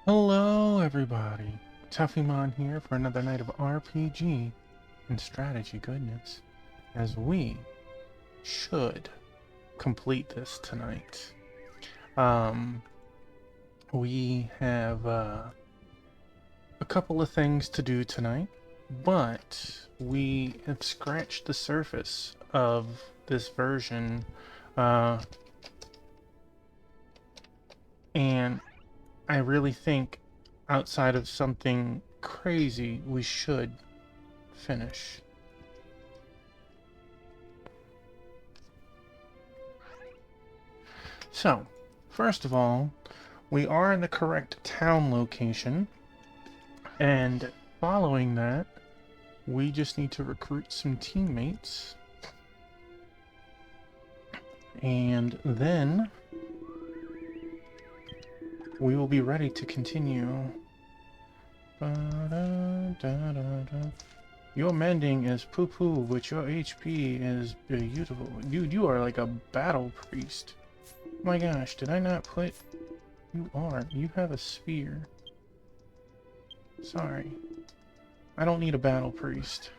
Hello, everybody. Tuffymon here for another night of RPG and strategy goodness, as we should complete this tonight. Um, we have a couple of things to do tonight, but we have scratched the surface of this version, uh, and I really think outside of something crazy, we should finish. So, first of all, we are in the correct town location, and following that, we just need to recruit some teammates, and then we will be ready to continue. Your mending is poo-poo, but your HP is beautiful. Dude, you are like a battle priest. Oh my gosh, did I not put... You are. You have a spear. Sorry. I don't need a battle priest.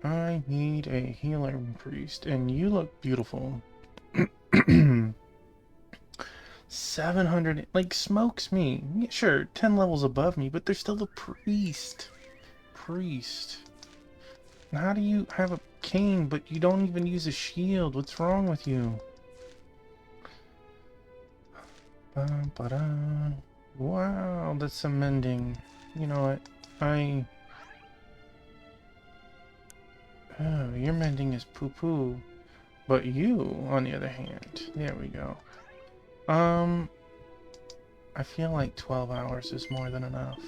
I need a healer priest, and you look beautiful. 700, like, smokes me. Yeah, sure, 10 levels above me, but they're still a priest. Priest. And how do you have a cane, but you don't even use a shield? What's wrong with you? Wow, that's some mending. You know what? Oh, your mending is poo-poo. But you, on the other hand, there we go. I feel like 12 hours is more than enough.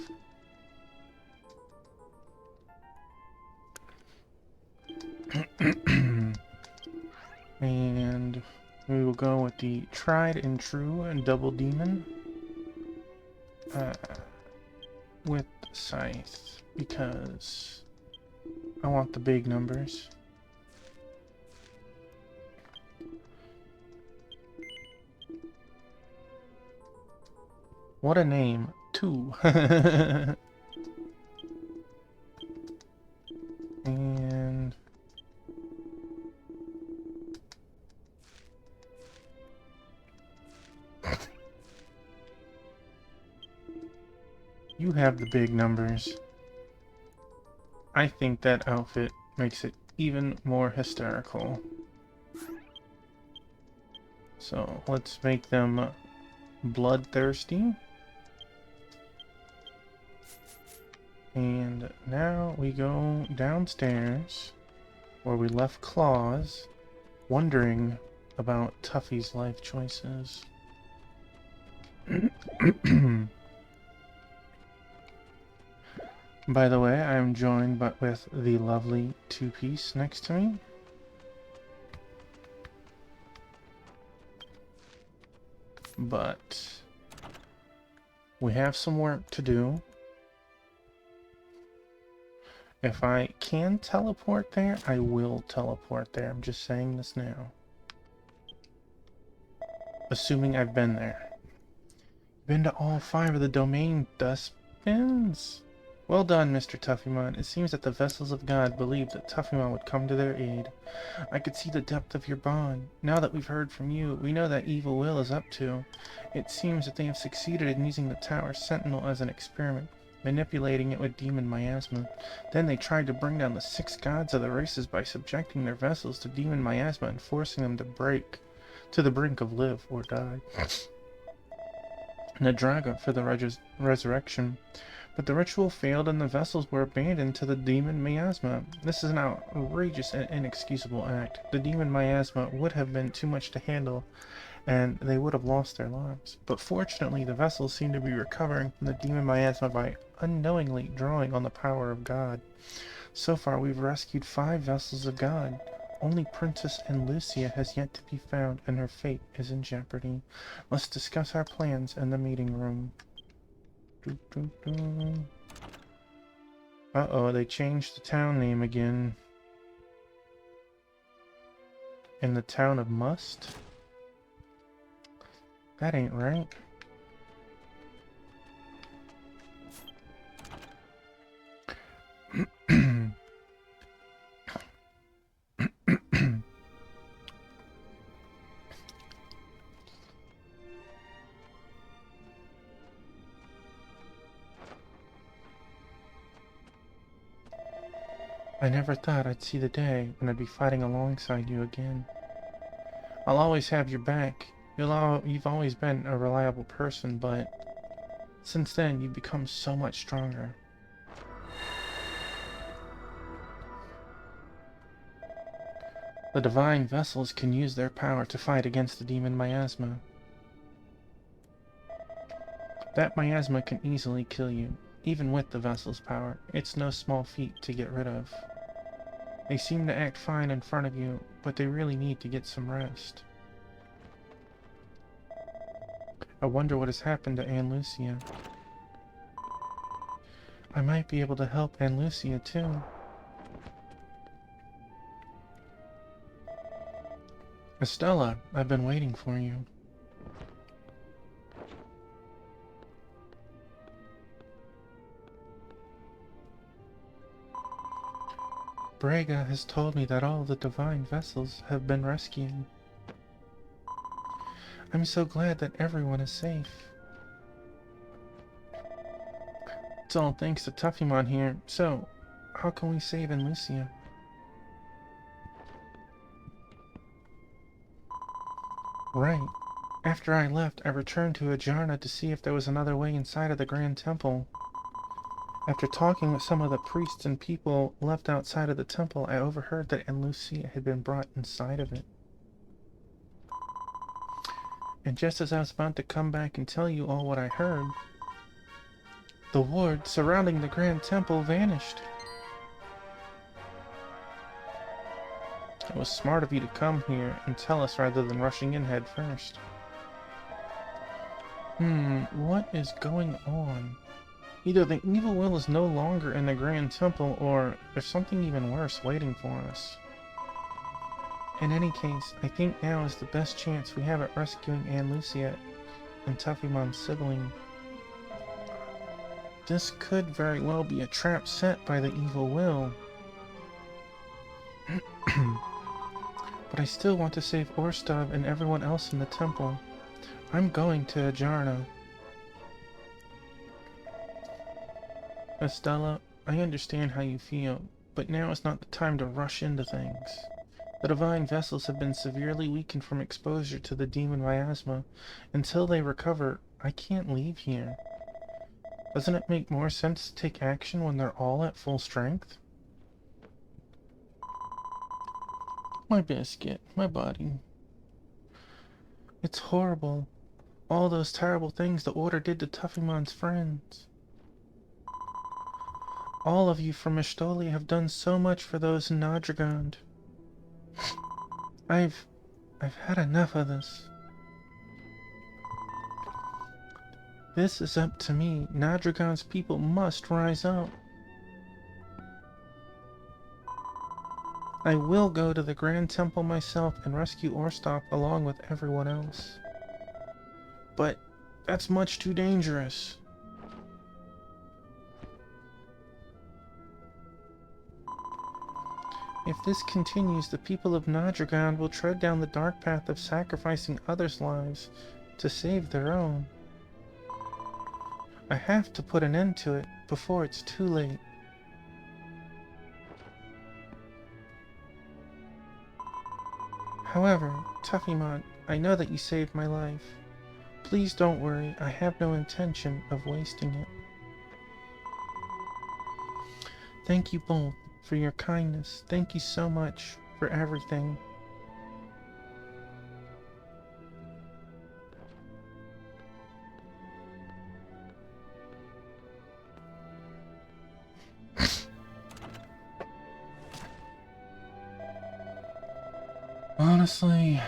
And we will go with the tried and true and double demon with scythe because I want the big numbers. What a name, too. And you have the big numbers. I think that outfit makes it even more hysterical. So let's make them bloodthirsty. And now we go downstairs where we left Claus wondering about Tuffy's life choices. By the way, I am joined with the lovely two-piece next to me. But we have some work to do. If I can teleport there, I will teleport there. I'm just saying this now. Assuming I've been there. Been to all 5 of the domain dustbins? Well done, Mr. Tuffymon. It seems that the vessels of God believed that Tuffymon would come to their aid. I could see the depth of your bond. Now that we've heard from you, we know that Evil Will is up to. It seems that they have succeeded in using the Tower Sentinel as an experiment, manipulating it with demon miasma. Then they tried to bring down the 6 gods of the races by subjecting their vessels to demon miasma and forcing them to break to the brink of live or die. Nadraga for the resurrection, but the ritual failed and the vessels were abandoned to the demon miasma. This is an outrageous and inexcusable act. The demon miasma would have been too much to handle, and they would have lost their lives. But fortunately, the vessels seem to be recovering from the demon miasma by unknowingly drawing on the power of God. So far, we've rescued 5 vessels of God. Only Princess Lucia has yet to be found, and her fate is in jeopardy. Let's discuss our plans in the meeting room. Uh-oh, they changed the town name again. In the town of Must? That ain't right. I never thought I'd see the day when I'd be fighting alongside you again. I'll always have your back. You've always been a reliable person, but since then you've become so much stronger. The divine vessels can use their power to fight against the demon miasma. That miasma can easily kill you. Even with the vessel's power, it's no small feat to get rid of. They seem to act fine in front of you, but they really need to get some rest. I wonder what has happened to Ann Lucia. I might be able to help Ann Lucia too. Estella, I've been waiting for you. Braga has told me that all the divine vessels have been rescued. I'm so glad that everyone is safe. It's all thanks to Tuffymon here, so how can we save Ann Lucia? Right. After I left, I returned to Ajarna to see if there was another way inside of the Grand Temple. After talking with some of the priests and people left outside of the temple, I overheard that Ann Lucia had been brought inside of it. And just as I was about to come back and tell you all what I heard, the ward surrounding the Grand Temple vanished. It was smart of you to come here and tell us rather than rushing in head first. What is going on? Either the evil will is no longer in the Grand Temple, or there's something even worse waiting for us. In any case, I think now is the best chance we have at rescuing Ann Lucia and Tuffymon's sibling. This could very well be a trap set by the evil will. But I still want to save Orstov and everyone else in the temple. I'm going to Ajarna. Estella, I understand how you feel, but now is not the time to rush into things. The divine vessels have been severely weakened from exposure to the demon miasma. Until they recover, I can't leave here. Doesn't it make more sense to take action when they're all at full strength? My biscuit, my body. It's horrible. All those terrible things the Order did to Tuffymon's friends. All of you from Estolia have done so much for those in Nadragand. I've had enough of this. This is up to me. Nadragand's people must rise up. I will go to the Grand Temple myself and rescue Orstov along with everyone else. But that's much too dangerous. If this continues, the people of Nadragand will tread down the dark path of sacrificing others' lives to save their own. I have to put an end to it before it's too late. However, Tuffymon, I know that you saved my life. Please don't worry, I have no intention of wasting it. Thank you both for your kindness. Thank you so much for everything. Honestly,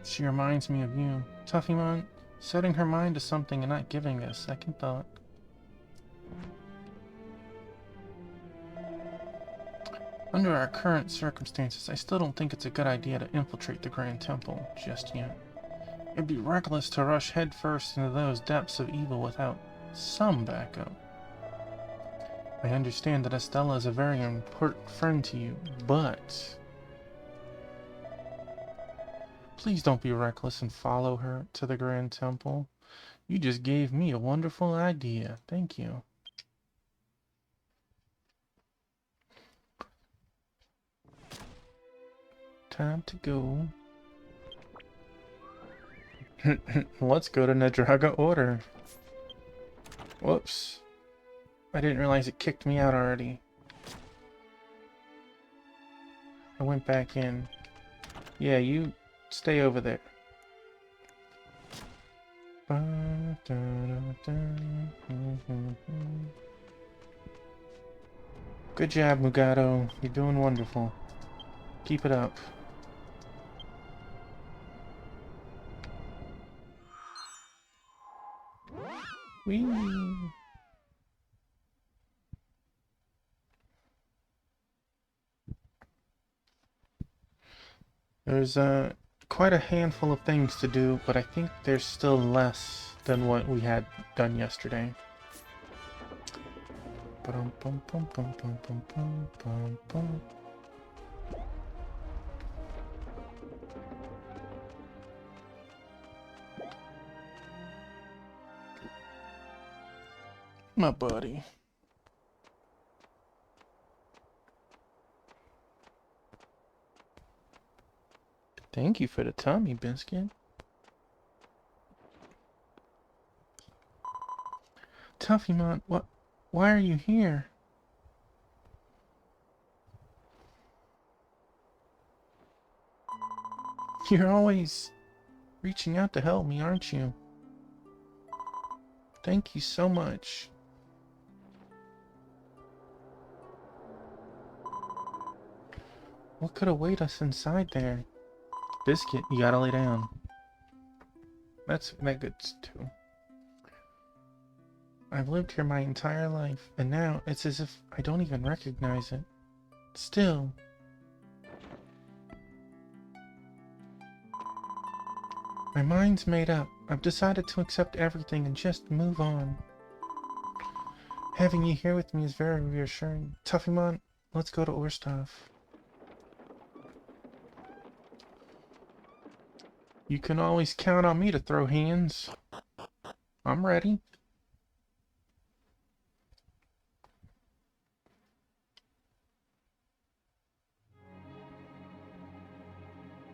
she reminds me of you. Tuffymon, setting her mind to something and not giving it a second thought. Under our current circumstances, I still don't think it's a good idea to infiltrate the Grand Temple just yet. It'd be reckless to rush headfirst into those depths of evil without some backup. I understand that Estella is a very important friend to you, but please don't be reckless and follow her to the Grand Temple. You just gave me a wonderful idea. Thank you. Time to go. Let's go to Nadraga Order. Whoops. I didn't realize it kicked me out already. I went back in. Yeah, you stay over there. Good job, Mugato. You're doing wonderful. Keep it up. Whee! There's quite a handful of things to do, but I think there's still less than what we had done yesterday. My buddy. Thank you for the tummy biscuit. Tuffymon, what? Why are you here? You're always reaching out to help me, aren't you? Thank you so much. What could await us inside there? Biscuit, you gotta lay down. That good too. I've lived here my entire life, and now it's as if I don't even recognize it. Still. My mind's made up. I've decided to accept everything and just move on. Having you here with me is very reassuring. Tuffymon, let's go to Orstov. You can always count on me to throw hands. I'm ready.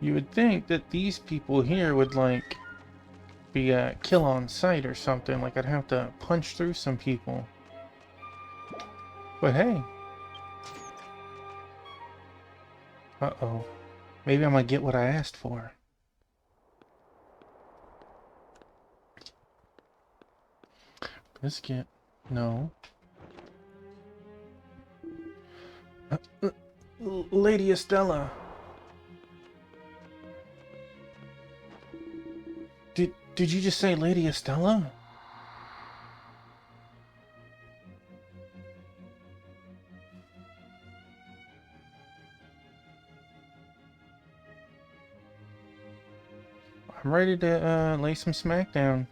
You would think that these people here would, like, be a kill on sight or something. Like, I'd have to punch through some people. But hey. Uh-oh. Maybe I'm gonna get what I asked for. Biscuit. No. Lady Estella. Did you just say Lady Estella? I'm ready to lay some smack down.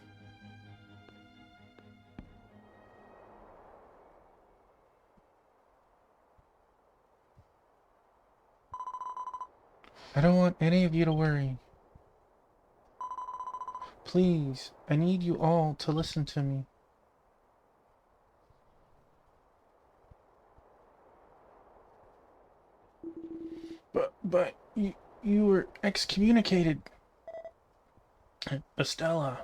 I don't want any of you to worry. Please, I need you all to listen to me. But you were excommunicated. Estella.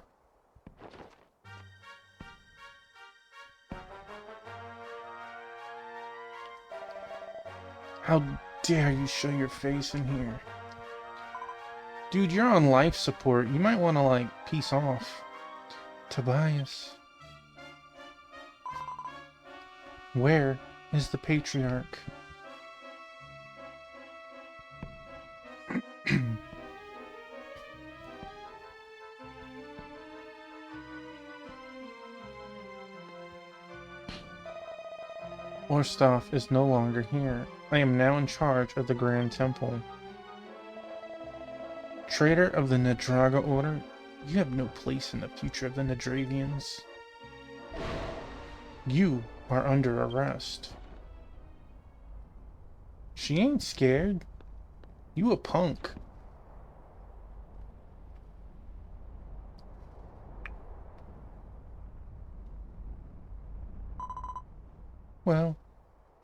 How dare you show your face in here? Dude, you're on life support. You might want to, like, peace off. Tobias. Where is the Patriarch? Orstov is no longer here. I am now in charge of the Grand Temple. Traitor of the Nadraga Order, you have no place in the future of the Nadravians. You are under arrest. She ain't scared. You a punk. Well,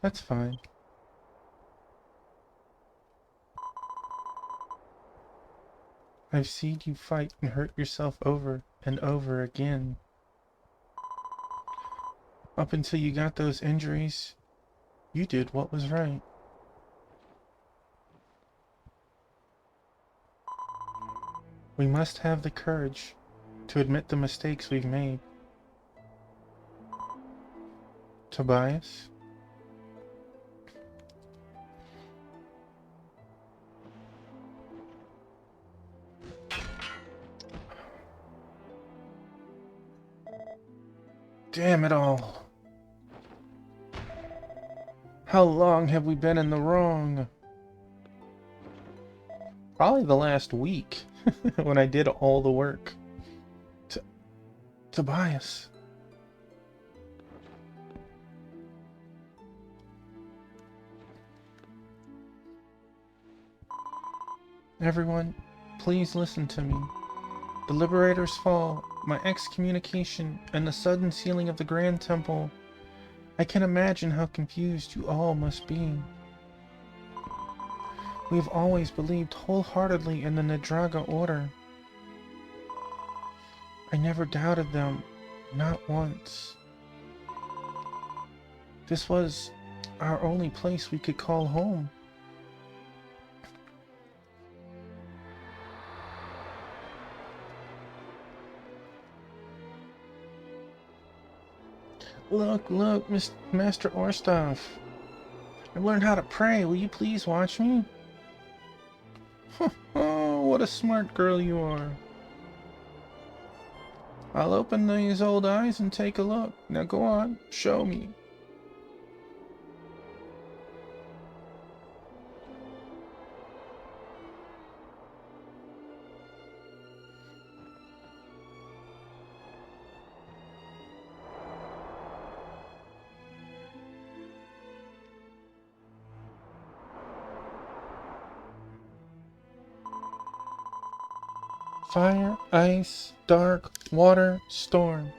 that's fine. I've seen you fight and hurt yourself over and over again. Up until you got those injuries, you did what was right. We must have the courage to admit the mistakes we've made. Tobias? Damn it all. How long have we been in the wrong? Probably the last week, when I did all the work. Tobias. Everyone, please listen to me. The Liberator's fall, my excommunication, and the sudden sealing of the Grand Temple. I can imagine how confused you all must be. We have always believed wholeheartedly in the Nadraga Order. I never doubted them, not once. This was our only place we could call home. Look, Master Orstaff. I've learned how to pray. Will you please watch me? Oh, what a smart girl you are. I'll open these old eyes and take a look. Now go on, show me. Fire, ice, dark, water, storm.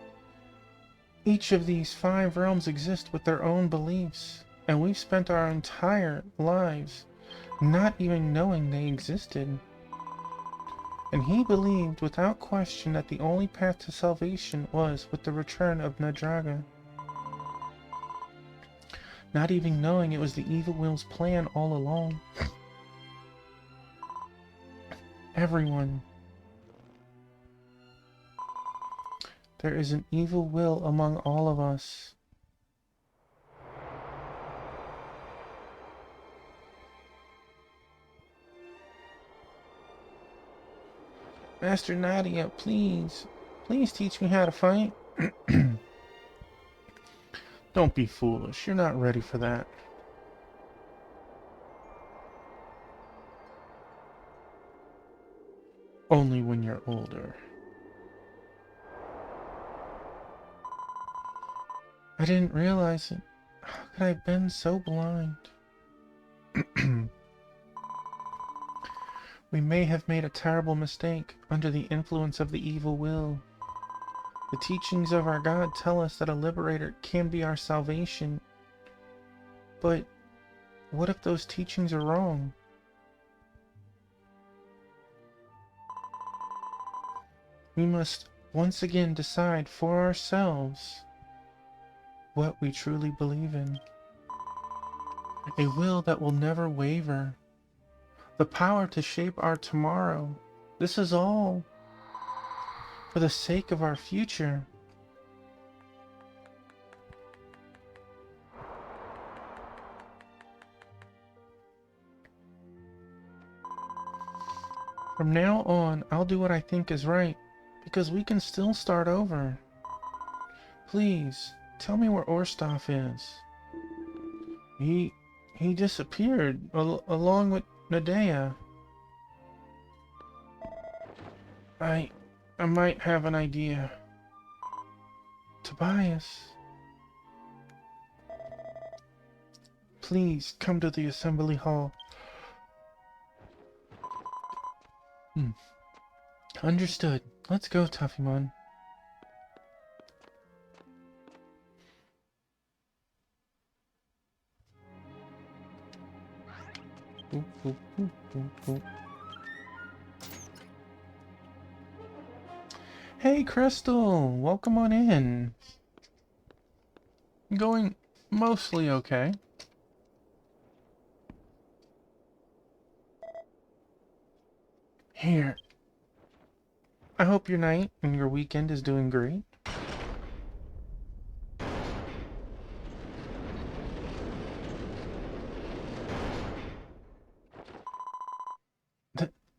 Each of these 5 realms exist with their own beliefs, and we've spent our entire lives not even knowing they existed. And he believed without question that the only path to salvation was with the return of Nadraga. Not even knowing it was the Evil Will's plan all along. Everyone. There is an evil will among all of us. Master Nadia, please. Please teach me how to fight. Don't be foolish. You're not ready for that. Only when you're older. I didn't realize it. How could I have been so blind? We may have made a terrible mistake under the influence of the evil will. The teachings of our God tell us that a liberator can be our salvation. But what if those teachings are wrong? We must once again decide for ourselves what we truly believe in. A will that will never waver. The power to shape our tomorrow. This is all for the sake of our future. From now on, I'll do what I think is right, because we can still start over. Please, tell me where Orstaff is. He disappeared along with Nadea. I might have an idea. Tobias. Please come to the assembly hall. Understood. Let's go, Tuffymon. Hey, Crystal! Welcome on in. Going mostly okay. Here. I hope your night and your weekend is doing great.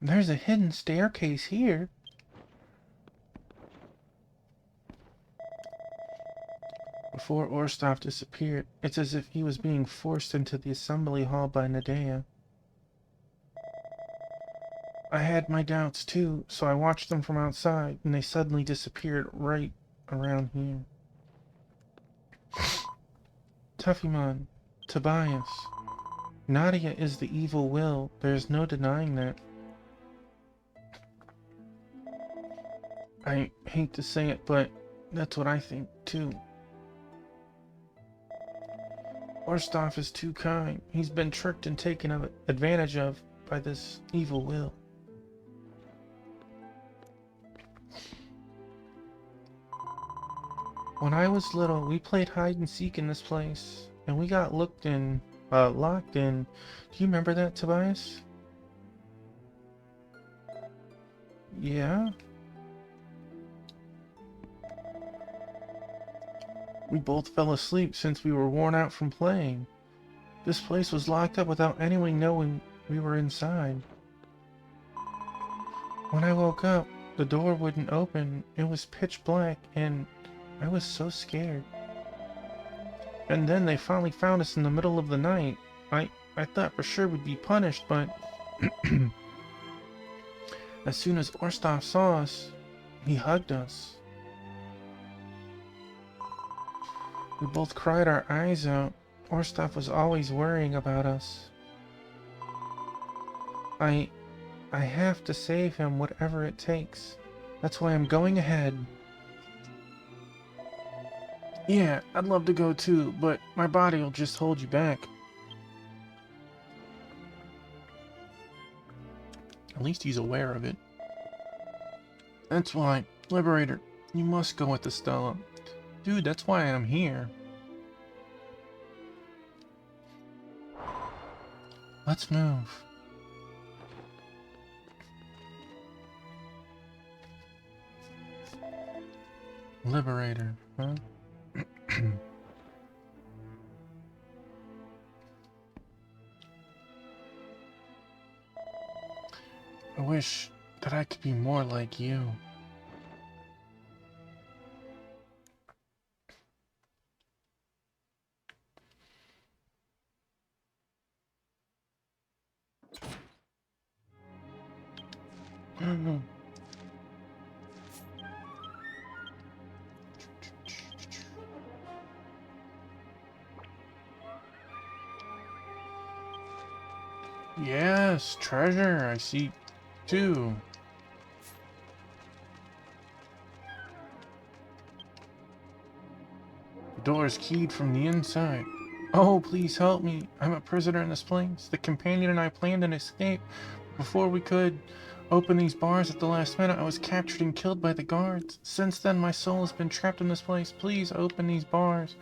There's a hidden staircase here. Before Orstov disappeared, it's as if he was being forced into the assembly hall by Nadea. I had my doubts too, so I watched them from outside, and they suddenly disappeared right around here. Tuffymon, Tobias. Nadia is the evil will, there's no denying that. I hate to say it, but that's what I think too. Orstov is too kind. He's been tricked and taken advantage of by this evil will. When I was little, we played hide and seek in this place, and we got locked in. Do you remember that, Tobias? Yeah? We both fell asleep since we were worn out from playing. This place was locked up without anyone knowing we were inside. When I woke up, the door wouldn't open. It was pitch black, and I was so scared. And then they finally found us in the middle of the night. I thought for sure we'd be punished, but as soon as Orstov saw us, he hugged us. We both cried our eyes out. Orstov was always worrying about us. I have to save him, whatever it takes. That's why I'm going ahead. Yeah, I'd love to go too, but my body will just hold you back. At least he's aware of it. That's why, Liberator, you must go with Estella. Dude, that's why I'm here. Let's move. Liberator, huh? I wish that I could be more like you. Yes, treasure, I see too. The door is keyed from the inside. Oh, please help me. I'm a prisoner in this place. The companion and I planned an escape. Before we could open these bars at the last minute, I was captured and killed by the guards. Since then, my soul has been trapped in this place. Please open these bars.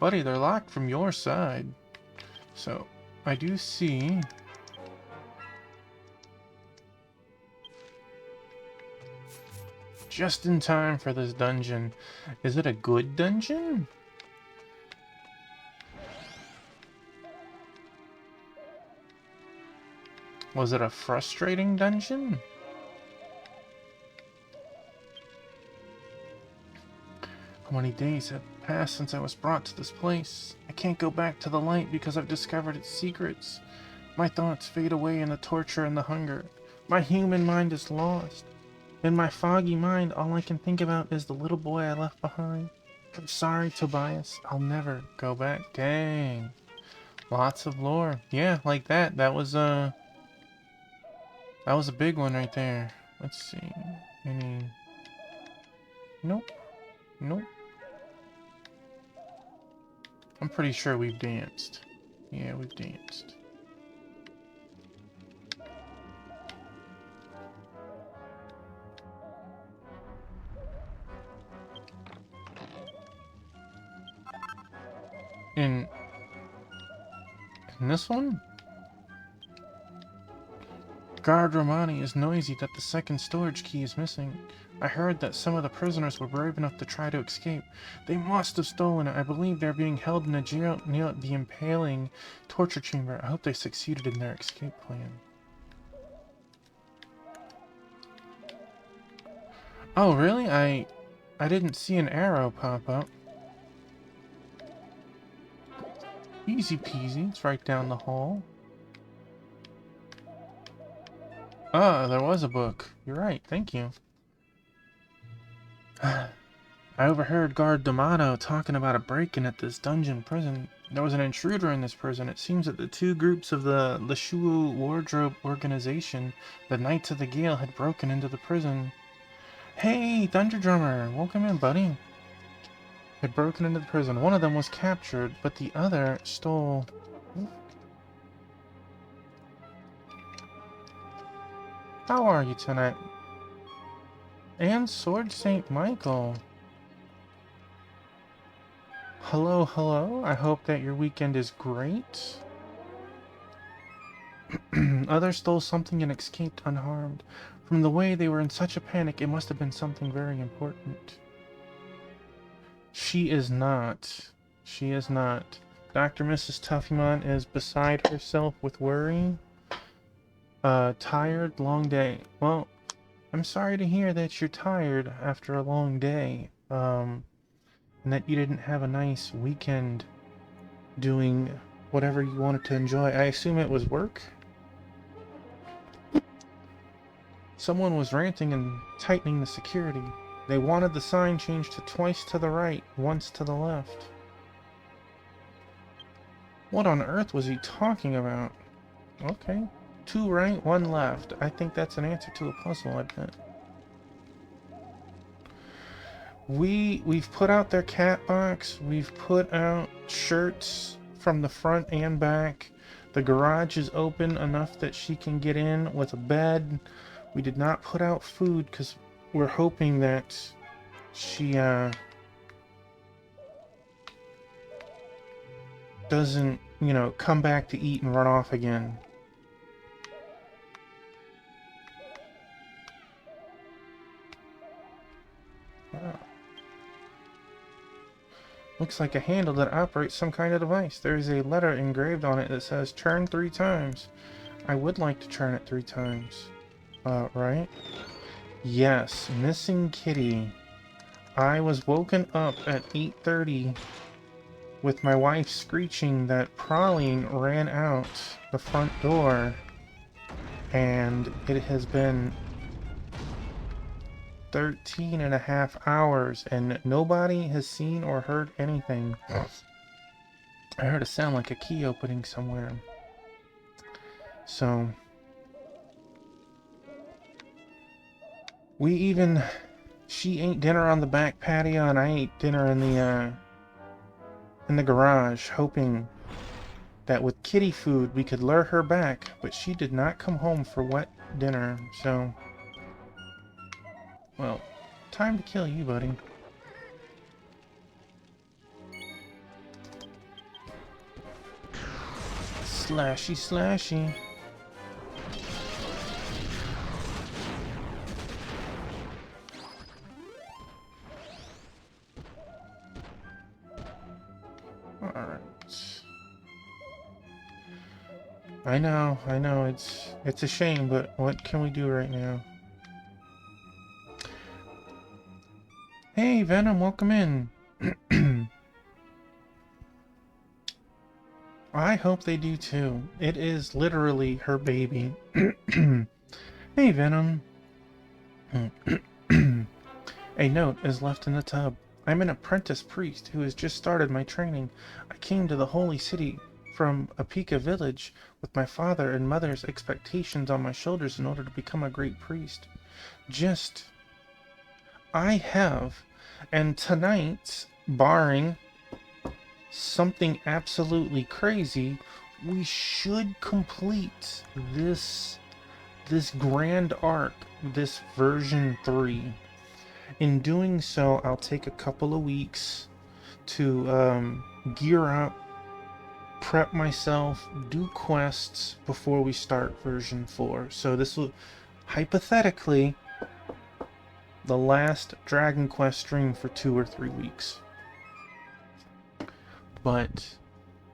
Buddy, they're locked from your side. So, I do see... Just in time for this dungeon. Is it a good dungeon? Was it a frustrating dungeon? How many days have passed since I was brought to this place? I can't go back to the light because I've discovered its secrets. My thoughts fade away in the torture and the hunger. My human mind is lost. In my foggy mind, all I can think about is the little boy I left behind. I'm sorry, Tobias. I'll never go back. Dang. Lots of lore. Yeah, like that. That was a big one right there. Let's see. Any... Nope. Nope. I'm pretty sure we've danced. Yeah, we've danced. In this one? Guard Romani is noisy that the second storage key is missing. I heard that some of the prisoners were brave enough to try to escape. They must have stolen it. I believe they're being held in a jail near the impaling torture chamber. I hope they succeeded in their escape plan. Oh, really? I didn't see an arrow pop up. Easy peasy. It's right down the hall. Ah, there was a book. You're right. Thank you. I overheard Guard D'Amato talking about a break-in at this dungeon prison. There was an intruder in this prison. It seems that the two groups of the Leshu Wardrobe Organization, the Knights of the Gale, had broken into the prison. Hey, Thunder Drummer! Welcome in, buddy. Had broken into the prison. One of them was captured, but the other stole... How are you tonight? And Sword St. Michael. Hello, hello. I hope that your weekend is great. Others stole something and escaped unharmed. From the way they were in such a panic, it must have been something very important. She is not. She is not. Dr. Mrs. Tuffymon is beside herself with worry. Tired, long day. Well, I'm sorry to hear that you're tired after a long day. And that you didn't have a nice weekend doing whatever you wanted to enjoy. I assume it was work? Someone was ranting and tightening the security. They wanted the sign changed to twice to the right, once to the left. What on earth was he talking about? Okay. 2 right, 1 left. I think that's an answer to a puzzle, I bet. We've put out their cat box. We've put out shirts from the front and back. The garage is open enough that she can get in with a bed. We did not put out food because we're hoping that she doesn't, you know, come back to eat and run off again. Wow. Looks like a handle that operates some kind of device. There is a letter engraved on it that says turn 3 times. I would like to turn it 3 times. Right? Yes, missing kitty. I was woken up at 8:30 with my wife screeching that Praline ran out the front door, and it has been 13.5 hours and nobody has seen or heard anything. I heard a sound like a key opening somewhere. So she ate dinner on the back patio and I ate dinner in the garage, hoping that with kitty food we could lure her back, but she did not come home for wet dinner, so... Well, time to kill you, buddy. Slashy, slashy. Alright. I know, it's a shame, but what can we do right now? Hey, Venom, welcome in. I hope they do too. It is literally her baby. Hey, Venom. A note is left in the tub. I'm an apprentice priest who has just started my training. I came to the holy city from Apika village with my father and mother's expectations on my shoulders in order to become a great priest. I have, and tonight, barring something absolutely crazy, we should complete this grand arc, this version 3. In doing so, I'll take a couple of weeks to gear up prep myself, do quests before we start version 4. So this will, hypothetically, the last Dragon Quest stream for 2 or 3 weeks. But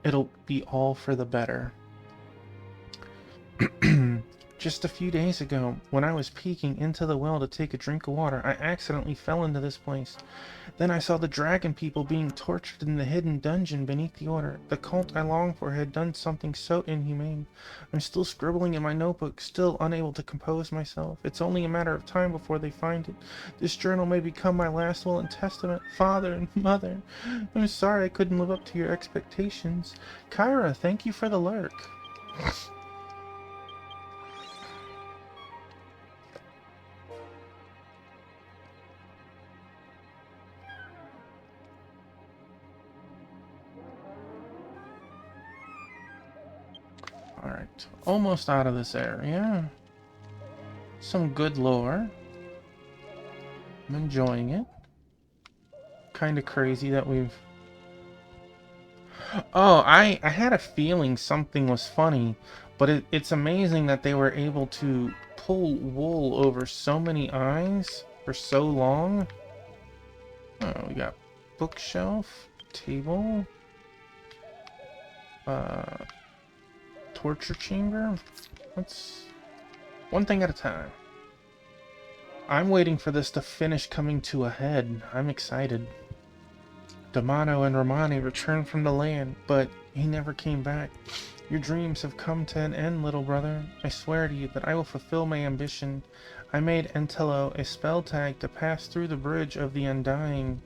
it'll be all for the better. Just a few days ago, when I was peeking into the well to take a drink of water, I accidentally fell into this place. Then I saw the dragon people being tortured in the hidden dungeon beneath the Order. The cult I longed for had done something so inhumane. I'm still scribbling in my notebook, still unable to compose myself. It's only a matter of time before they find it. This journal may become my last will and testament. Father and Mother, I'm sorry I couldn't live up to your expectations. Kyra, thank you for the lurk. Alright, almost out of this area. Some good lore. I'm enjoying it. Kind of crazy that we've... Oh, I had a feeling something was funny, but it's amazing that they were able to pull wool over so many eyes for so long. Oh, we got bookshelf, table, torture chamber. Let's one thing at a time. I'm waiting for this to finish coming to a head. I'm excited. D'Amato and Romani returned from the land, but he never came back. Your dreams have come to an end, little brother. I swear to you that I will fulfill my ambition. I made Antello a spell tag to pass through the bridge of the Undying.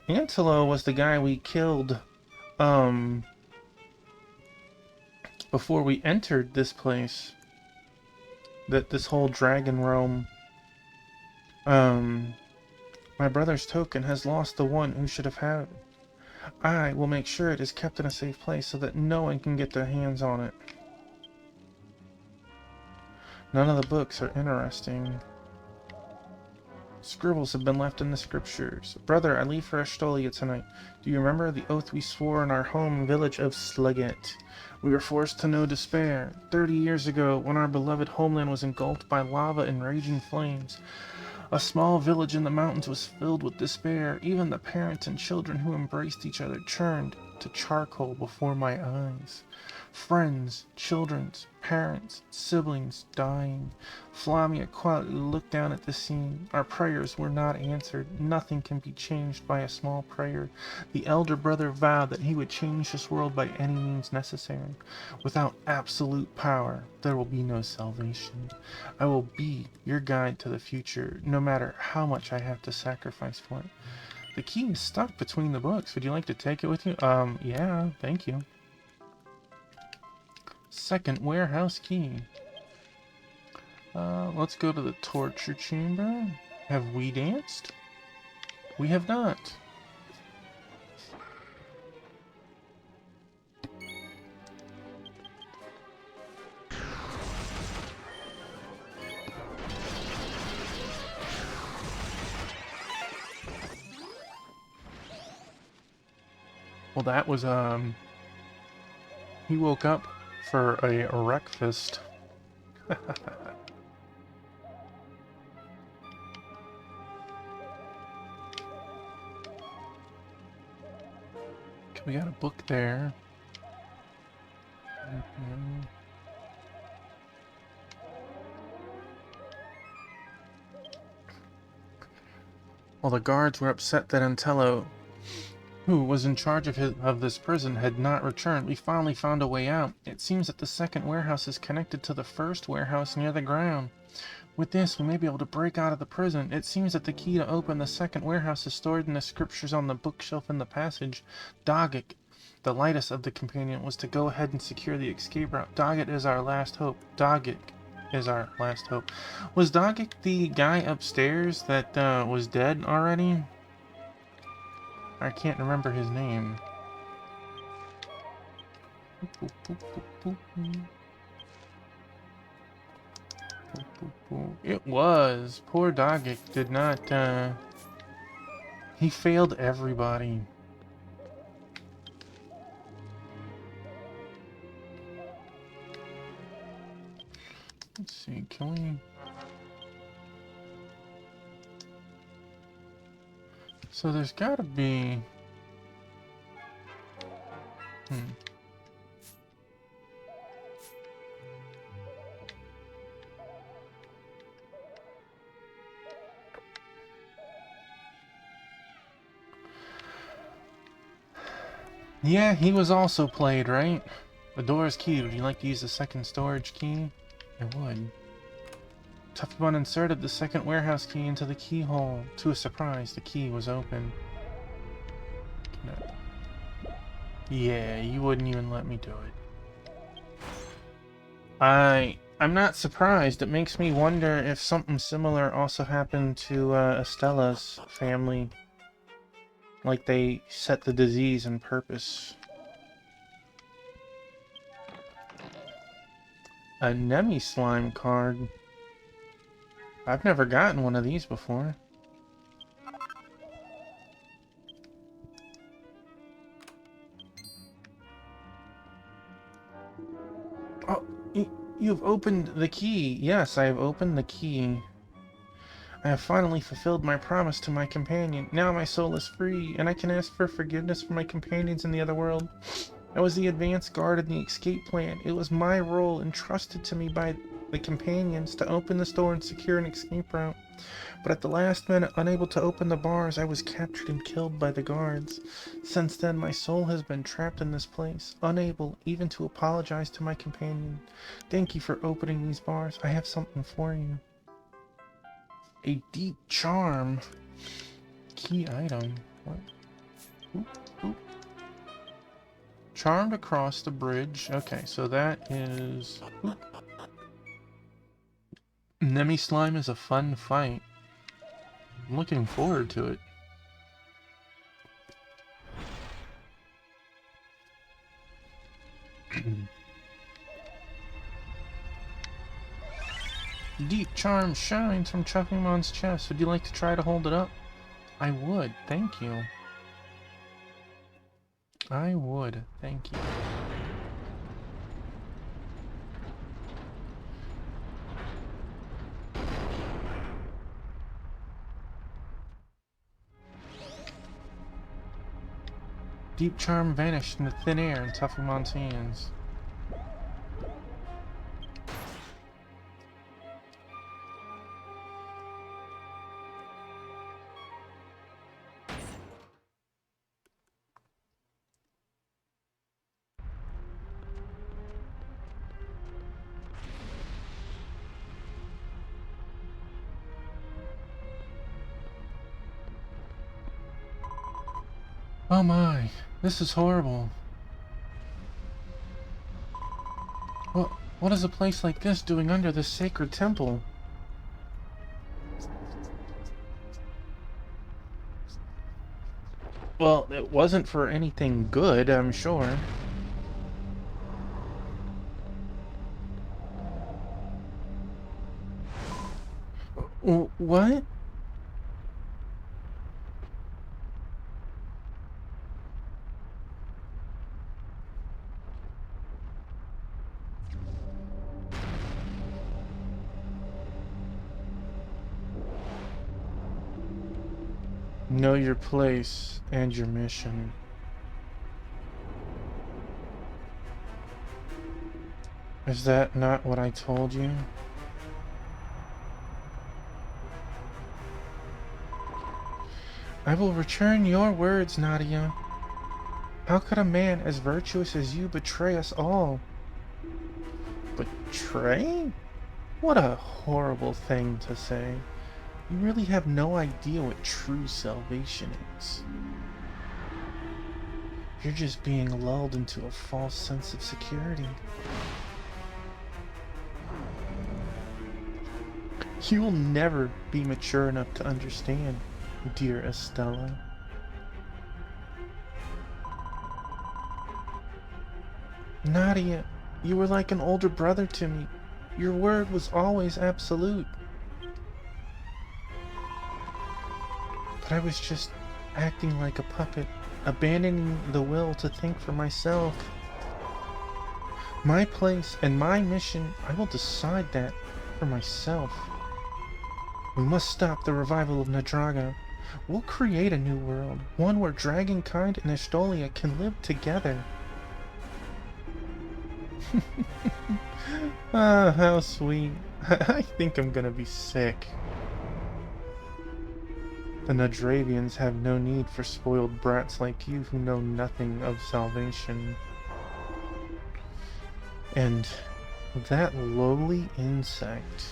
Antello was the guy we killed, before we entered this place. This whole dragon realm. My brother's token has lost the one who should have had it. I will make sure it is kept in a safe place so that no one can get their hands on it. None of the books are interesting. Scribbles have been left in the scriptures. Brother, I leave for Estolia tonight. Do you remember the oath we swore in our home village of Sleget? We were forced to know despair. 30 years ago, when our beloved homeland was engulfed by lava and raging flames, a small village in the mountains was filled with despair. Even the parents and children who embraced each other turned to charcoal before my eyes. Friends, children, parents, siblings dying. Flamia quietly looked down at the scene. Our prayers were not answered. Nothing can be changed by a small prayer. The elder brother vowed that he would change this world by any means necessary. Without absolute power, there will be no salvation. I will be your guide to the future, no matter how much I have to sacrifice for it. The key is stuck between the books. Would you like to take it with you? Yeah, thank you. Second warehouse key. Let's go to the torture chamber. Have we danced? We have not. Well, that was, he woke up for a breakfast. We got a book there. Well, the guards were upset that Antello, who was in charge of this prison, had not returned. We finally found a way out. It seems that the second warehouse is connected to the first warehouse near the ground. With this, we may be able to break out of the prison. It seems that the key to open the second warehouse is stored in the scriptures on the bookshelf in the passage. Doggett, the lightest of the companion, was to go ahead and secure the escape route. Doggett is our last hope. Doggett is our last hope. Was Doggett the guy upstairs that was dead already? I can't remember his name. It was. Poor Doggett did not, he failed everybody. see, can we... So there's gotta be... Yeah, he was also played, right? The door is key. Would you like to use the second storage key? I would. Tuffymon inserted the second warehouse key into the keyhole. To his surprise, the key was open. No. Yeah, you wouldn't even let me do it. I'm not surprised. It makes me wonder if something similar also happened to Estella's family. Like they set the disease on purpose. A Nemi slime card. I've never gotten one of these before. Oh, you've opened the key. Yes, I have opened the key. I have finally fulfilled my promise to my companion. Now my soul is free, and I can ask for forgiveness from my companions in the other world. I was the advance guard in the escape plan. It was my role entrusted to me by the companions to open this door and secure an escape route. But at the last minute, unable to open the bars, I was captured and killed by the guards. Since then, my soul has been trapped in this place, unable even to apologize to my companion. Thank you for opening these bars. I have something for you. A deep charm. Key item. What? Oop, oop. Charmed across the bridge. Okay, so that is... Oop. Nemi slime is a fun fight. I'm looking forward to it. Deep charm shines from Chuffymon's chest. Would you like to try to hold it up? I would, thank you. I would, thank you. Deep charm vanished into thin air in Tuffimon's hands. Oh my, this is horrible. What is a place like this doing under this sacred temple? Well, it wasn't for anything good, I'm sure. What? Know your place and your mission. Is that not what I told you? I will return your words, Nadia. How could a man as virtuous as you betray us all? Betray? What a horrible thing to say. You really have no idea what true salvation is. You're just being lulled into a false sense of security. You will never be mature enough to understand, dear Estella. Nadia, you were like an older brother to me. Your word was always absolute. But I was just acting like a puppet, abandoning the will to think for myself. My place and my mission, I will decide that. for myself. We must stop the revival of Nadraga. We'll create a new world, one where Dragonkind and Estolia can live together. Ah, how sweet. I think I'm gonna be sick. The Nadravians have no need for spoiled brats like you who know nothing of salvation. And that lowly insect.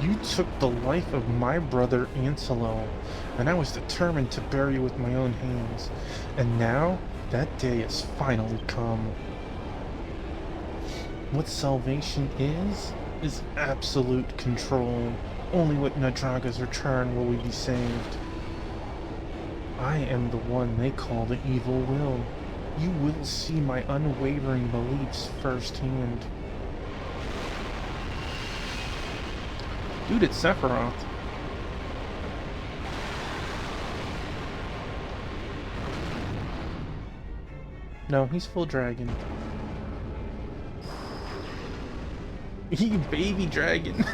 You took the life of my brother Ancelo, and I was determined to bury you with my own hands. And now, that day has finally come. What salvation is absolute control. Only with Nadraga's return will we be saved. I am the one they call the Evil Will. You will see my unwavering beliefs firsthand. Dude, it's Sephiroth. No, he's full dragon. You baby dragon.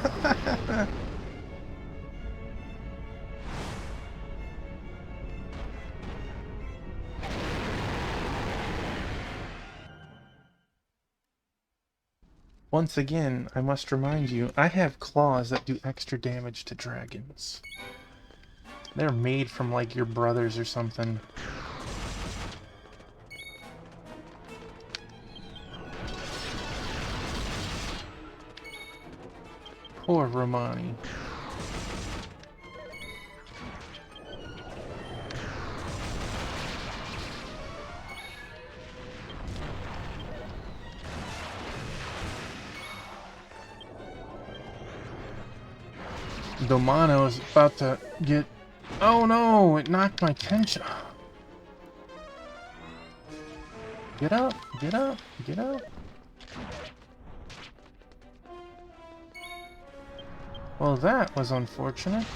Once again, I must remind you, I have claws that do extra damage to dragons. They're made from, like, your brothers or something. Poor Romani. Domano is about to get... Oh no! It knocked my tension. Get up! Get up! Get up! Well, that was unfortunate.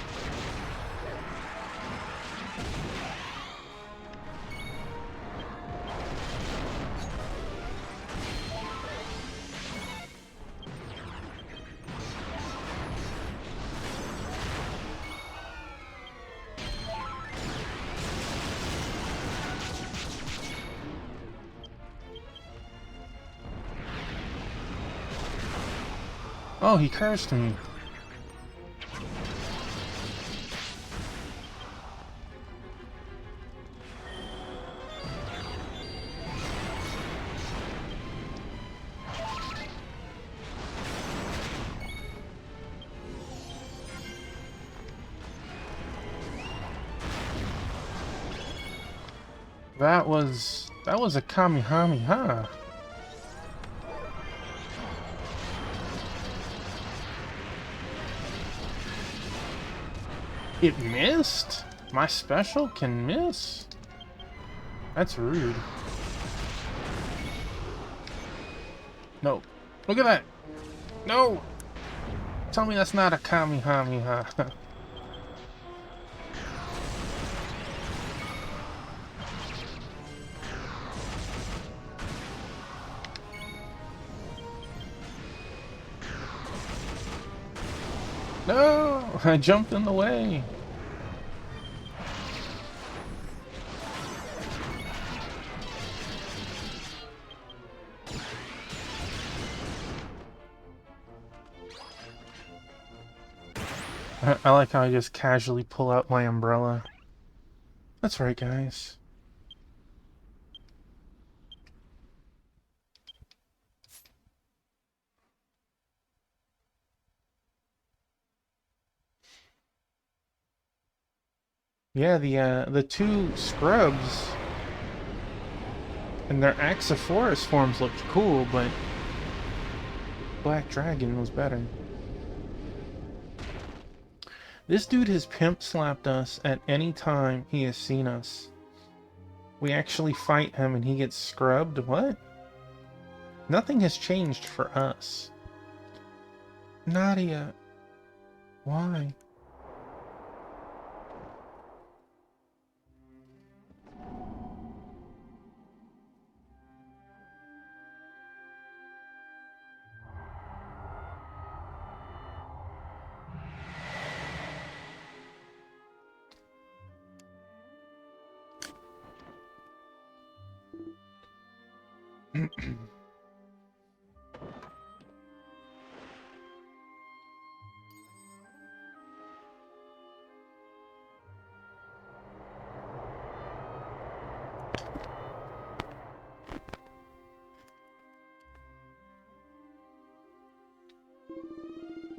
Oh, he cursed me. That was a Kamehameha. It missed? My special can miss? That's rude. No. Look at that! No! Tell me that's not a Kamehameha. No! I jumped in the way. I like how I just casually pull out my umbrella. That's right, guys. Yeah, the two scrubs and their Axophorus forms looked cool, but Black Dragon was better. This dude has pimp slapped us at any time he has seen us. We actually fight him and he gets scrubbed? What? Nothing has changed for us. Nadia. Why?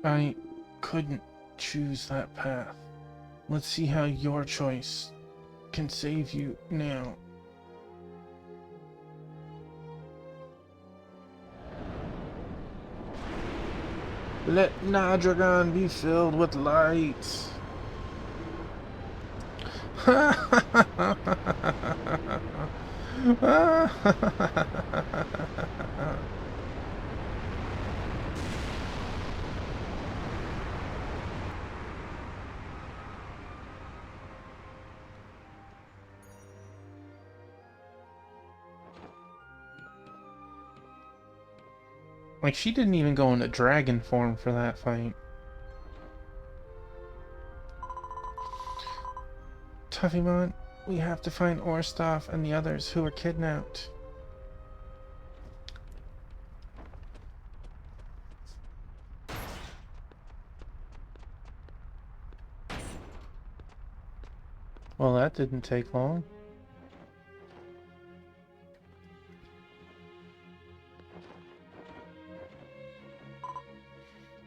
I couldn't choose that path. Let's see how your choice can save you now. Let Nadragon be filled with light. Like, she didn't even go into dragon form for that fight. Tuffymon, we have to find Orstaff and the others who were kidnapped. Well, that didn't take long.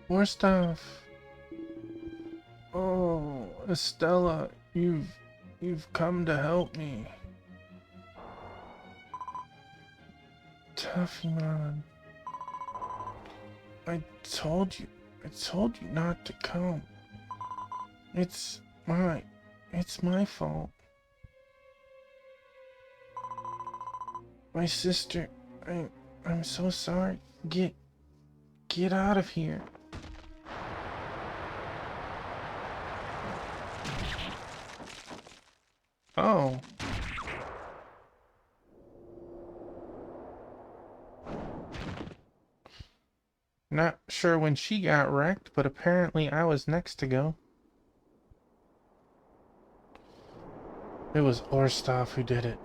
Orstaff. Oh, Estella, you've come to help me. Tuffymon. I told you not to come. It's my fault. My sister, I'm so sorry. Get out of here. Oh. Not sure when she got wrecked, but apparently I was next to go. It was Orstaff who did it.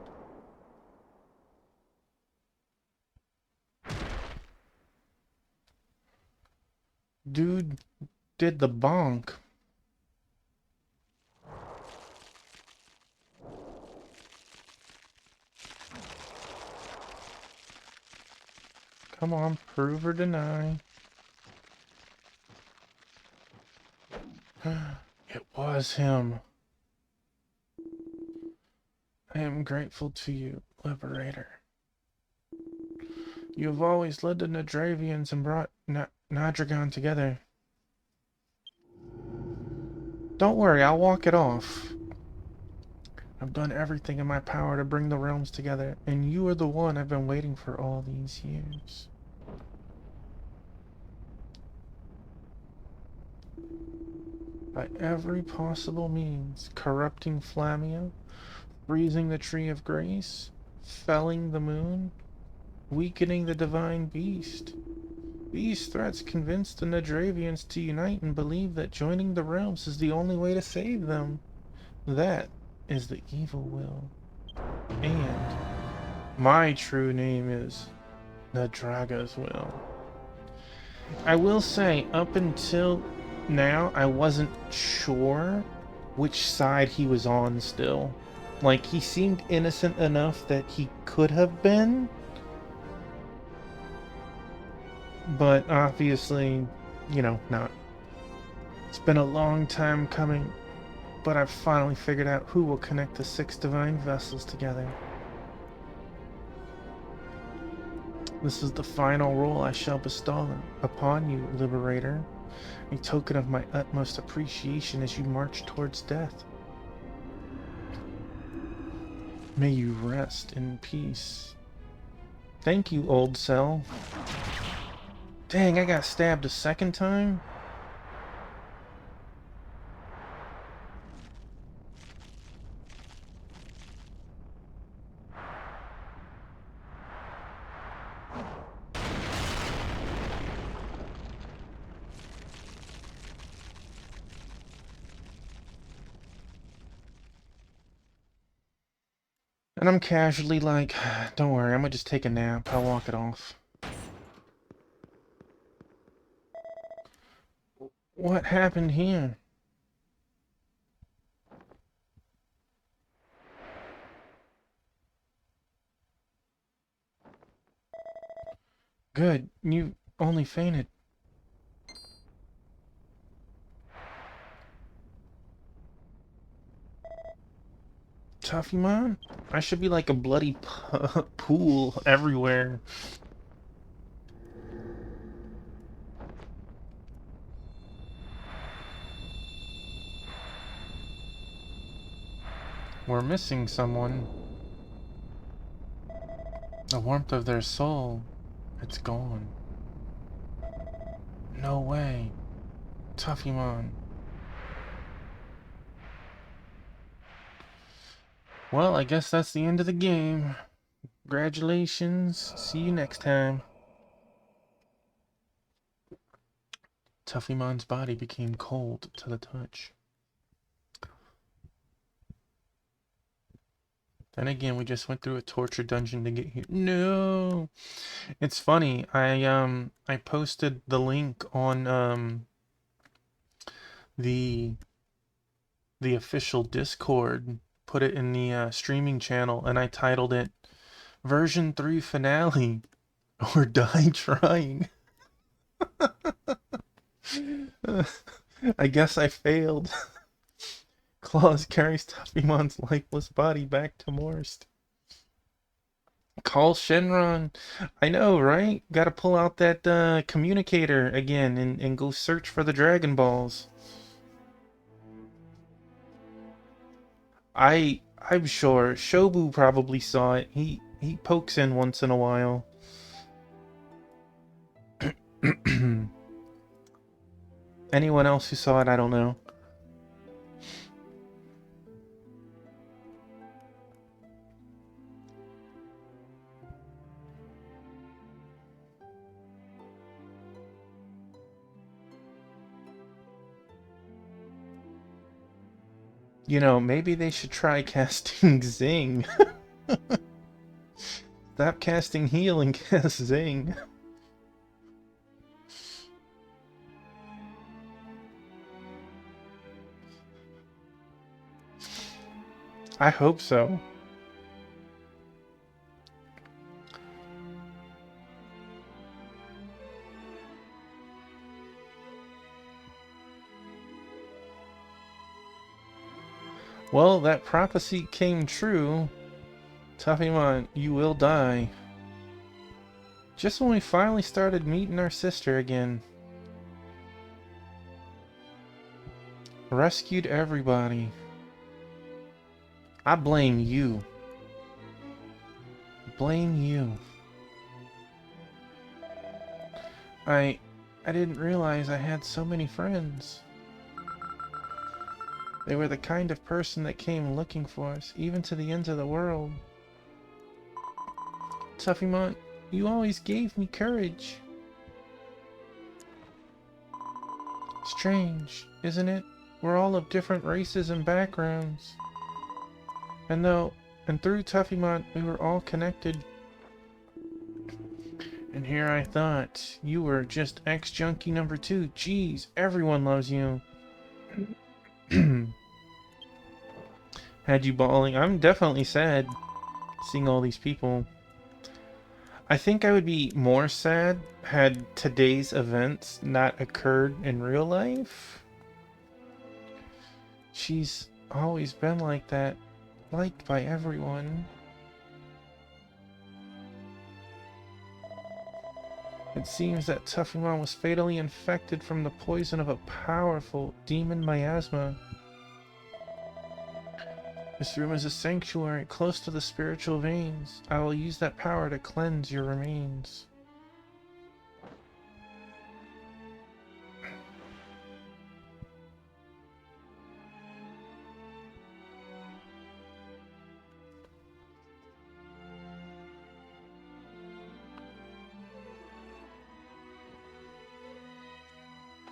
Dude did the bonk. Come on, prove or deny. It was him. I am grateful to you, Liberator. You have always led the Nadravians and brought Nadragon together. Don't worry, I'll walk it off. I've done everything in my power to bring the realms together, and you are the one I've been waiting for all these years. By every possible means, corrupting Flamia, freezing the Tree of Grace, felling the moon, weakening the divine beast. These threats convinced the Nadravians to unite and believe that joining the realms is the only way to save them. That is the evil will. And my true name is Nadraga's will. I will say, up until now, I wasn't sure which side he was on still. Like, he seemed innocent enough that he could have been, but obviously, you know, not. It's been a long time coming, but I've finally figured out who will connect the 6 divine vessels together. This is the final role I shall bestow upon you, Liberator, a token of my utmost appreciation as you march towards death. May you rest in peace. Thank you, old cell. Dang, I got stabbed a second time? And I'm casually like, don't worry, I'm gonna just take a nap. I'll walk it off. What happened here? Good, you only fainted. Tuffymon? I should be like a bloody pool everywhere. We're missing someone. The warmth of their soul, it's gone. No way. Tuffymon. Well, I guess that's the end of the game. Congratulations. See you next time. Tuffymon's body became cold to the touch. Then again, we just went through a torture dungeon to get here. No! It's funny. I posted the link on the official Discord, put it in the streaming channel, and I titled it Version 3 Finale or Die Trying. I guess I failed. Claus carries Tuffymon's lifeless body back to Morst. Call Shenron. I know, right? Gotta pull out that communicator again and go search for the Dragon Balls. I'm sure Shobu probably saw it. He pokes in once in a while. Anyone else who saw it, I don't know. You know, maybe they should try casting Zing. Stop casting heal and cast Zing. I hope so. Well, that prophecy came true. Tuffymon, you will die. Just when we finally started meeting our sister again. Rescued everybody. I blame you. Blame you. I didn't realize I had so many friends. They were the kind of person that came looking for us, even to the ends of the world. Tuffymon, you always gave me courage. Strange, isn't it? We're all of different races and backgrounds. And through Tuffymon, we were all connected. And here I thought, you were just ex-junkie number 2. Jeez, everyone loves you. Had you bawling? I'm definitely sad seeing all these people. I think I would be more sad had today's events not occurred in real life. She's always been like that, liked by everyone. It seems that Tuffymon was fatally infected from the poison of a powerful demon miasma. This room is a sanctuary close to the spiritual veins. I will use that power to cleanse your remains.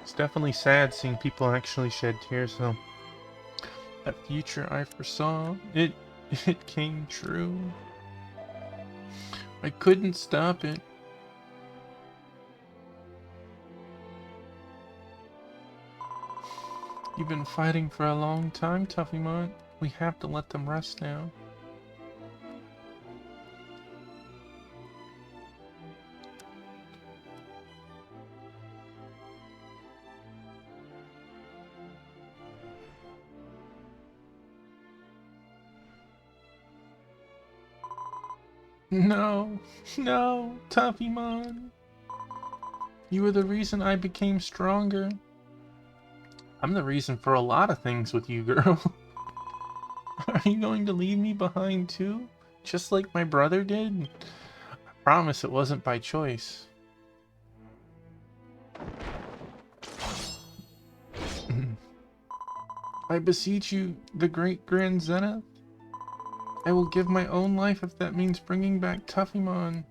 It's definitely sad seeing people actually shed tears, though. That future I foresaw, it It came true. I couldn't stop it. You've been fighting for a long time, Tuffymon. We have to let them rest now. No, no, Tuffymon. You were the reason I became stronger. I'm the reason for a lot of things with you, girl. Are you going to leave me behind too? Just like my brother did? I promise it wasn't by choice. I beseech you, the great Grand Zenith. I will give my own life if that means bringing back Tuffymon.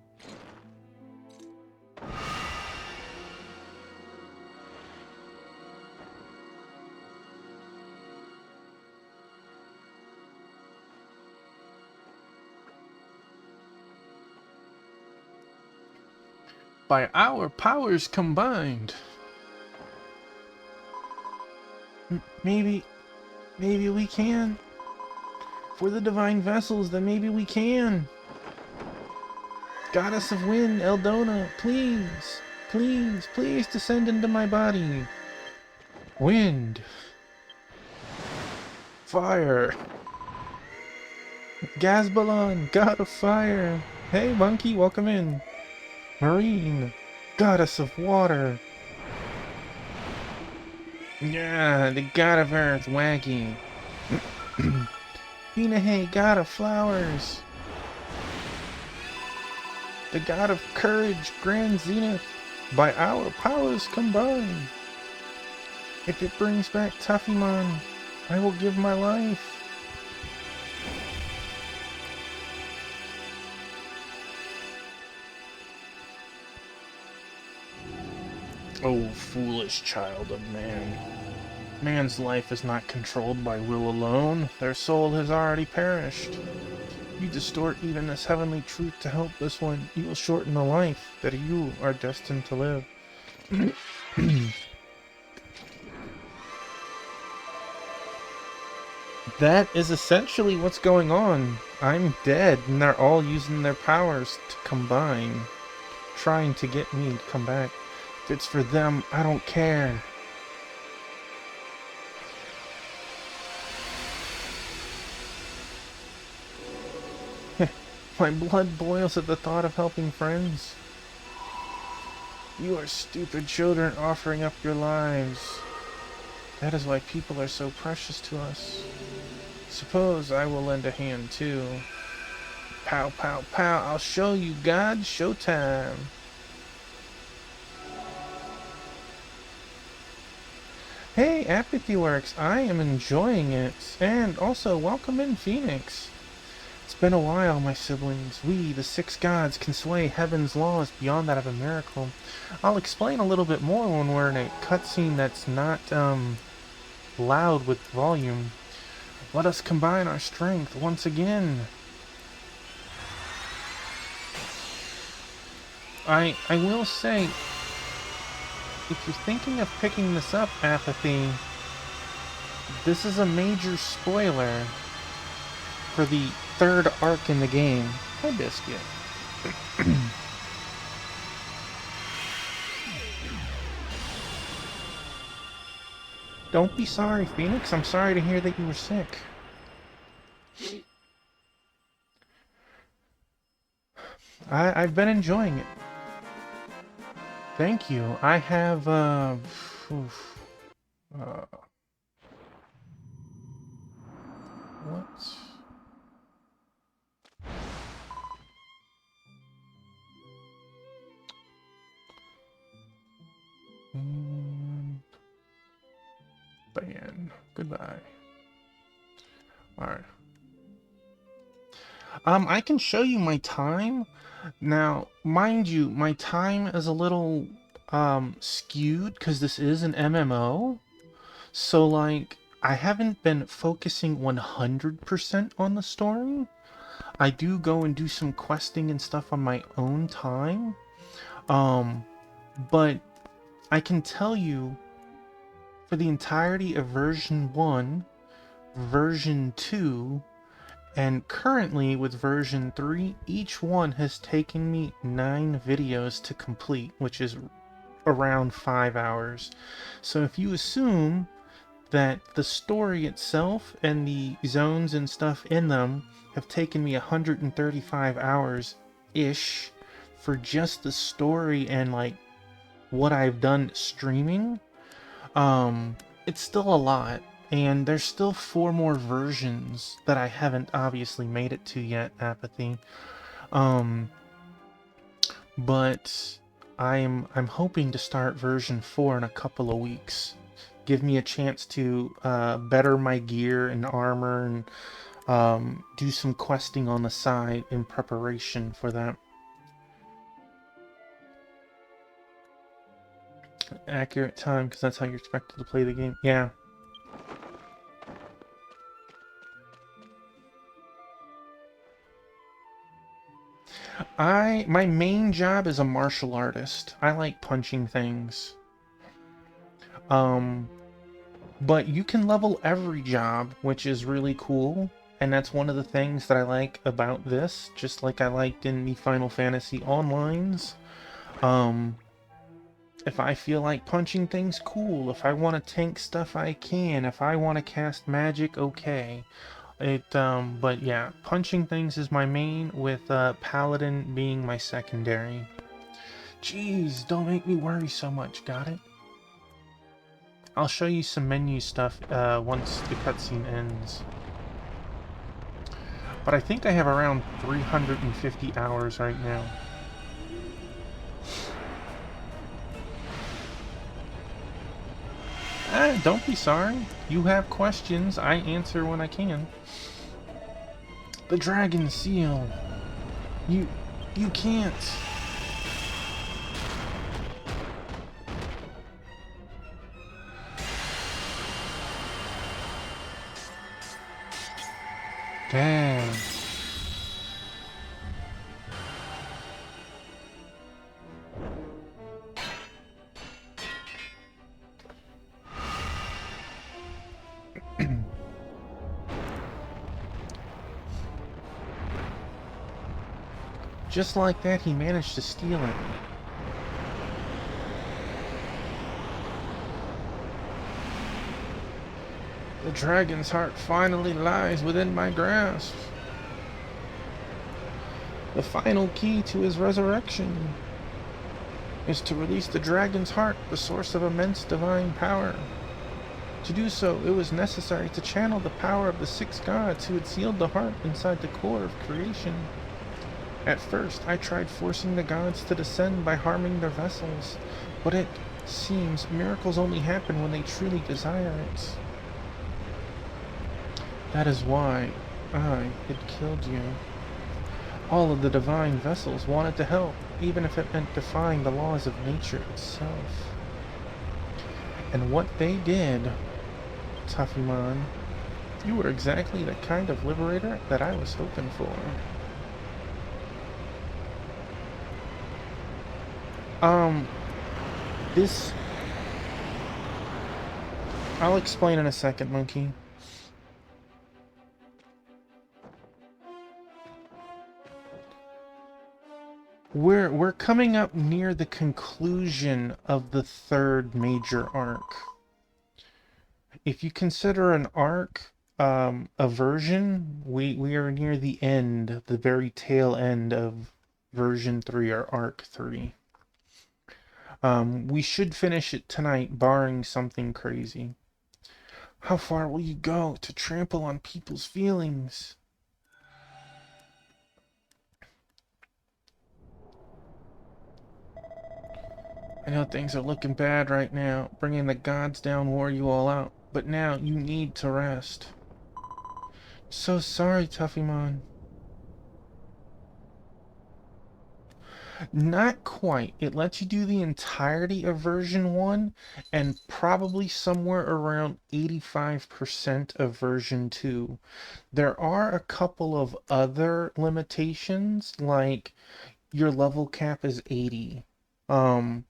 By our powers combined. Maybe we can. For the divine vessels, then maybe we can. Goddess of Wind, Eldona, please, please, please descend into my body. Wind. Fire. Gazbalon, God of Fire. Hey, monkey, welcome in. Marine, Goddess of Water. Yeah, the God of Earth, Waggy. Hinahe, God of Flowers. The God of Courage, Grand Zenith. By our powers combined. If it brings back Tuffymon, I will give my life. Oh, foolish child of man. Man's life is not controlled by will alone. Their soul has already perished. You distort even this heavenly truth to help this one. You will shorten the life that you are destined to live. That is essentially what's going on. I'm dead, and they're all using their powers to combine, trying to get me to come back. If it's for them, I don't care. My blood boils at the thought of helping friends. You are stupid children offering up your lives. That is why people are so precious to us. Suppose I will lend a hand too. Pow, pow, pow. I'll show you, God. Showtime. Hey, Apathy Works. I am enjoying it. And also, welcome in, Phoenix. It's been a while, my siblings. We, the six gods, can sway heaven's laws beyond that of a miracle. I'll explain a little bit more when we're in a cutscene that's not, loud with volume. Let us combine our strength once again. I will say, if you're thinking of picking this up, Apathy, this is a major spoiler for the third arc in the game. Hi, Biscuit. Don't be sorry, Phoenix. I'm sorry to hear that you were sick. I've been enjoying it. Thank you. I have, what? Ban. Goodbye. Alright. I can show you my time. Now, mind you, my time is a little, skewed, because this is an MMO. So, like, I haven't been focusing 100% on the story. I do go and do some questing and stuff on my own time. But I can tell you, for the entirety of version 1, version 2, and currently with version 3, each one has taken me 9 videos to complete, which is around 5 hours. So if you assume that the story itself and the zones and stuff in them have taken me 135 hours ish for just the story and like what I've done streaming, it's still a lot, and there's still 4 more versions that I haven't obviously made it to yet, Apathy. But I'm hoping to start version 4 in a couple of weeks. Give me a chance to better my gear and armor and do some questing on the side in preparation for that. Accurate time, because that's how you're expected to play the game. Yeah. My main job is a martial artist. I like punching things. But you can level every job, which is really cool. And that's one of the things that I like about this, just like I liked in the Final Fantasy Onlines. If I feel like punching things, cool. If I want to tank stuff, I can. If I want to cast magic, okay. But yeah, punching things is my main, with Paladin being my secondary. Jeez, don't make me worry so much, got it? I'll show you some menu stuff once the cutscene ends. But I think I have around 350 hours right now. Don't be sorry. You have questions, I answer when I can. The Dragon Seal. You can't. Dang. Just like that, he managed to steal it. The dragon's heart finally lies within my grasp. The final key to his resurrection is to release the dragon's heart, the source of immense divine power. To do so, it was necessary to channel the power of the 6 gods who had sealed the heart inside the core of creation. At first, I tried forcing the gods to descend by harming their vessels, but it seems miracles only happen when they truly desire it. That is why I had killed you. All of the divine vessels wanted to help, even if it meant defying the laws of nature itself. And what they did, Tuffymon, you were exactly the kind of liberator that I was hoping for. This... I'll explain in a second, Monkey. We're coming up near the conclusion of the 3rd major arc. If you consider an arc a version, we are near the end, the very tail end of version 3, or arc 3. We should finish it tonight, barring something crazy. How far will you go to trample on people's feelings? I know things are looking bad right now. Bringing the gods down wore you all out, but now you need to rest. So sorry, Tuffymon. Not quite. It lets you do the entirety of version 1 and probably somewhere around 85% of version 2. There are a couple of other limitations, like your level cap is 80. Um,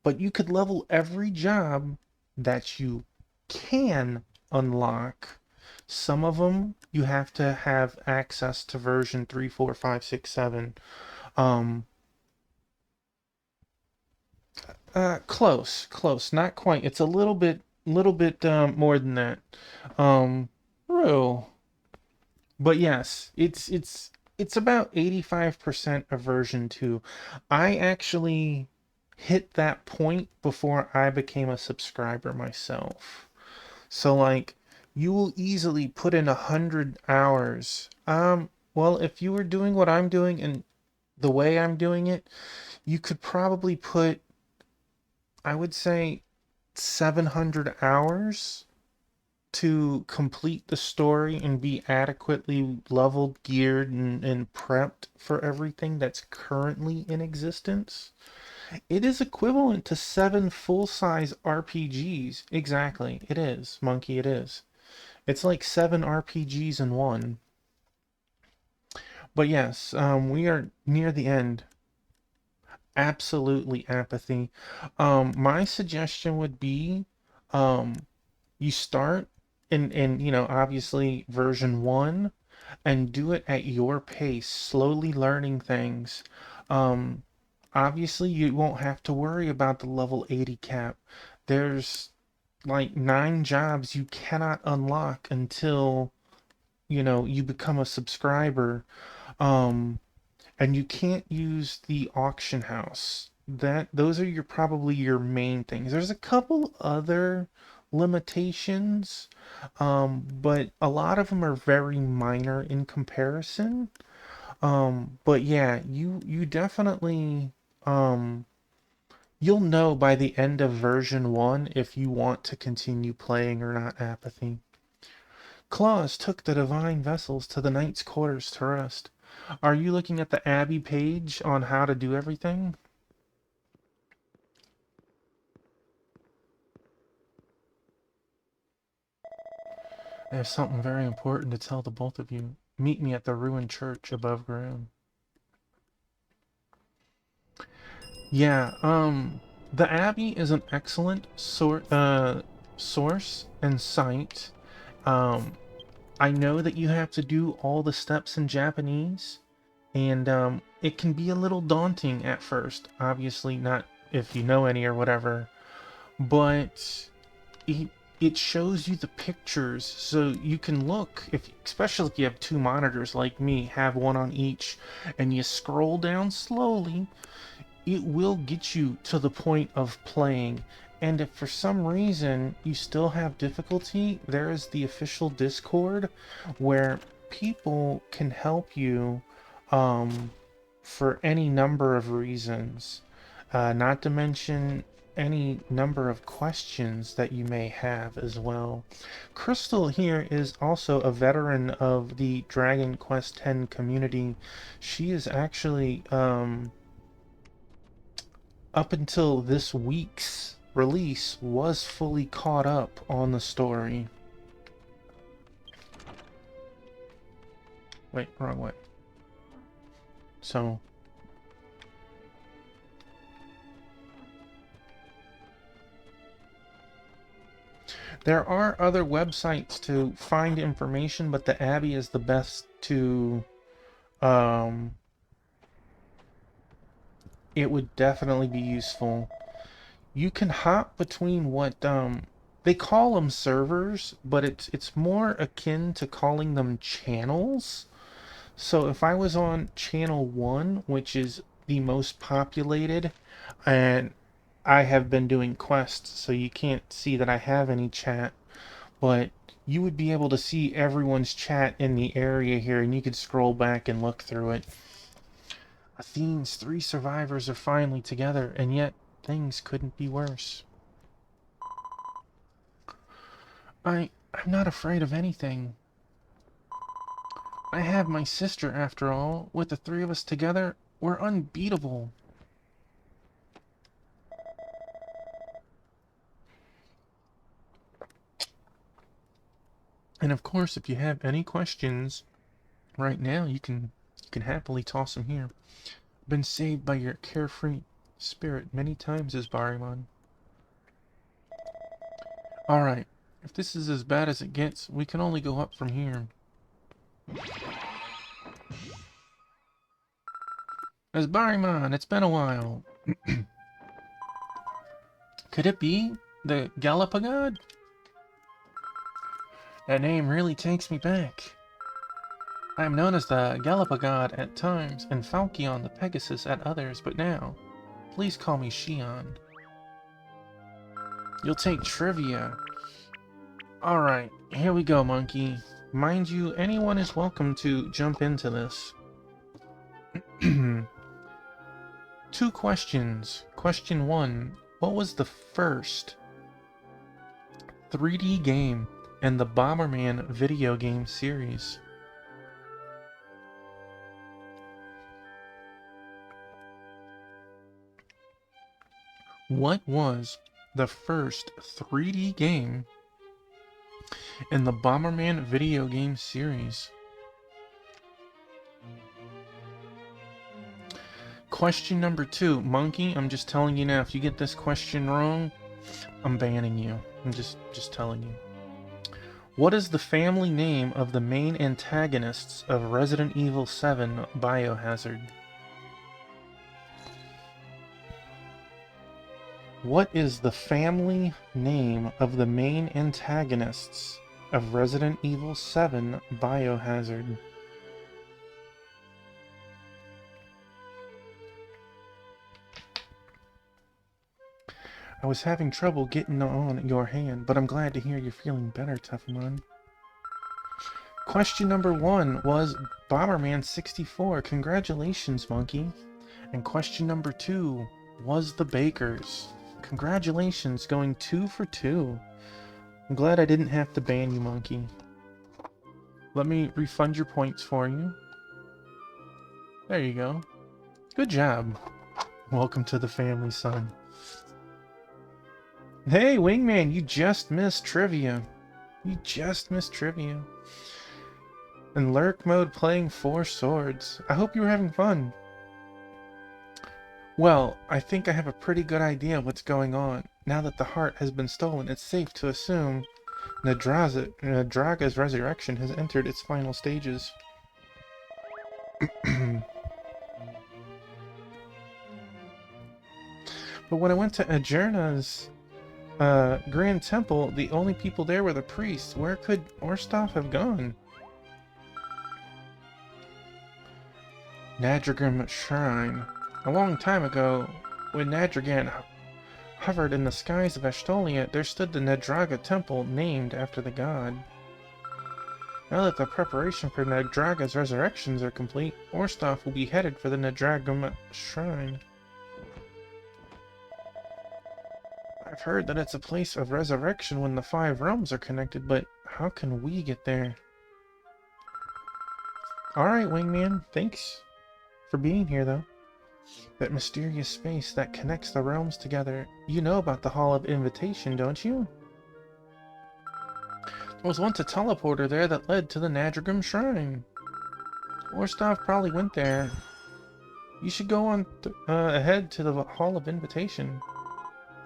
but you could level every job that you can unlock. Some of them you have to have access to version 3, 4, 5, 6, 7. Um, close, not quite. It's a little bit more than that. Um, Real. But yes, it's about 85% of version 2. I actually hit that point before I became a subscriber myself. So like you will easily put in 100 hours. Well, if you were doing what I'm doing and the way I'm doing it, you could probably put, I would say, 700 hours to complete the story and be adequately leveled, geared, and prepped for everything that's currently in existence. It is equivalent to 7 full-size RPGs. Exactly, it is, Monkey, it is. It's like 7 RPGs in one. But yes, we are near the end. Absolutely apathy. My suggestion would be, um, you start in obviously version 1 and do it at your pace, slowly learning things. um Obviously you won't have to worry about the level 80 cap. There's like 9 jobs you cannot unlock until you become a subscriber. um and you can't use the auction house. Those are probably your main things. There's a couple other limitations, but a lot of them are very minor in comparison. But yeah, you definitely um you'll know by the end of version 1 if you want to continue playing or not. Apathy. Claus took the divine vessels to the knight's quarters to rest. Are you looking at the Abbey page on how to do everything? I have something very important to tell the both of you. Meet me at the ruined church above ground. Yeah, the Abbey is an excellent source and site. Um, I know that you have to do all the steps in Japanese, and it can be a little daunting at first. Obviously, not if you know any or whatever, but it it shows you the pictures so you can look, if especially if you have 2 monitors like me, have one on each, and you scroll down slowly, it will get you to the point of playing. And if for some reason you still have difficulty, there is the official Discord where people can help you um, for any number of reasons. Not to mention any number of questions that you may have as well. Crystal here is also a veteran of the Dragon Quest X community. She is actually up until this week's release was fully caught up on the story. Wait, wrong way. So there are other websites to find information, but the Abbey is the best to um it would definitely be useful. You can hop between what they call them servers, but it's more akin to calling them channels. So if I was on channel 1, which is the most populated, and I have been doing quests, so you can't see that I have any chat, but you would be able to see everyone's chat in the area here, and you could scroll back and look through it. Athene's 3 survivors are finally together, and yet things couldn't be worse. I'm not afraid of anything. I have my sister after all. With the 3 of us together, we're unbeatable. And of course, if you have any questions right now, you can happily toss them here. Been saved by your carefree spirit many times, Asbarimon. Alright, if this is as bad as it gets, we can only go up from here. Asbarimon, it's been a while. Could it be the Galapagod? That name really takes me back. I am known as the Galapagod at times, and Falchion the Pegasus at others, but now, please call me Shion. You'll take trivia. Alright, here we go, monkey. Mind you, anyone is welcome to jump into this. 2 questions. Question 1. What was the first 3D game in the Bomberman video game series? What was the first 3D game in the Bomberman video game series? Question number 2. Monkey, I'm just telling you now, if you get this question wrong, I'm banning you. I'm just telling you. What is the family name of the main antagonists of Resident Evil 7 Biohazard? What is the family name of the main antagonists of Resident Evil 7 Biohazard? I was having trouble getting on your hand, but I'm glad to hear you're feeling better, Tuffamon. Question number 1 was Bomberman 64. Congratulations, monkey. And question number 2 was the Bakers. Congratulations, going 2 for 2. I'm glad I didn't have to ban you, monkey. Let me refund your points for you. There you go. Good job. Welcome to the family, son. Hey, Wingman, you just missed trivia. You just missed trivia. In Lurk mode playing 4 swords. I hope you were having fun. Well, I think I have a pretty good idea what's going on. Now that the heart has been stolen, it's safe to assume Nadraga's resurrection has entered its final stages. But when I went to Ajerna's Grand Temple, the only people there were the priests. Where could Orstoff have gone? Nadragam Shrine. A long time ago, when Nadragan hovered in the skies of Ashtolia, there stood the Nadraga Temple, named after the god. Now that the preparation for Nadraga's resurrections are complete, Orstoff will be headed for the Nadragam Shrine. I've heard that it's a place of resurrection when the 5 realms are connected, but how can we get there? Alright, Wingman, thanks for being here, though. That mysterious space that connects the realms together. You know about the Hall of Invitation, don't you? There was once a teleporter there that led to the Nadragam Shrine. Orstoff probably went there. You should go on ahead to the Hall of Invitation.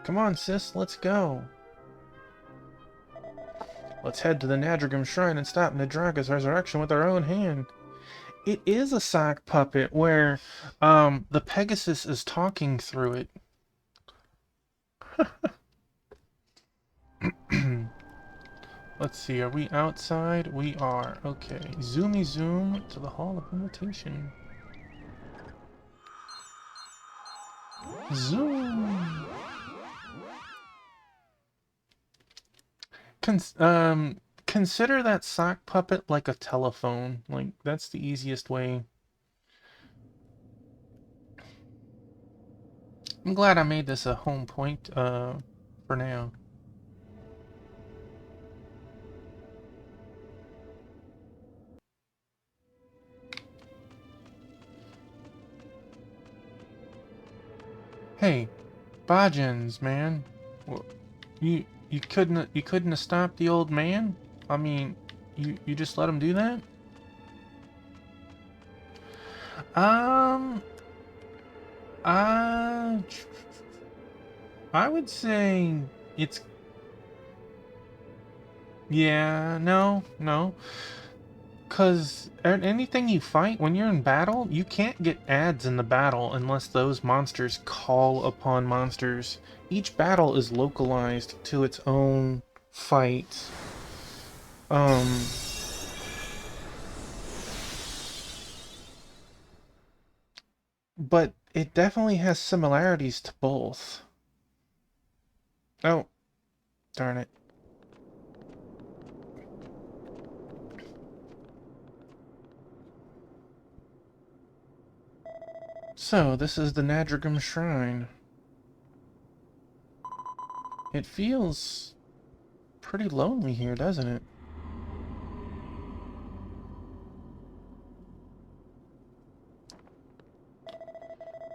Come on, sis, let's go. Let's head to the Nadragam Shrine and stop Nadraga's resurrection with our own hand. It is a sock puppet where the Pegasus is talking through it. Let's see, are we outside? We are. Okay, zoomy zoom to the Hall of Invitation. Zoom! Consider that sock puppet like a telephone. Like, that's the easiest way. I'm glad I made this a home point, for now. Hey, Bajins, man. You couldn't have stopped the old man? I mean, You just let him do that? Um, uh, I would say it's, yeah, no. Because anything you fight, when you're in battle, you can't get ads in the battle unless those monsters call upon monsters. Each battle is localized to its own fight. Um, but it definitely has similarities to both. Oh, darn it. So, this is the Nadrigum Shrine. It feels pretty lonely here, doesn't it?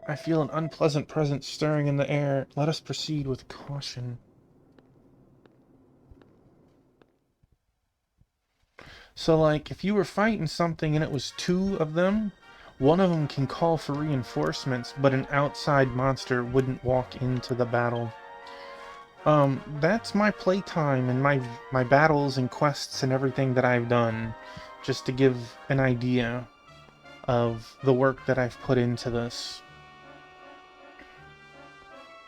I feel an unpleasant presence stirring in the air. Let us proceed with caution. So, like, if you were fighting something and it was two of them, one of them can call for reinforcements, but an outside monster wouldn't walk into the battle. That's my playtime and my battles and quests and everything that I've done, just to give an idea of the work that I've put into this.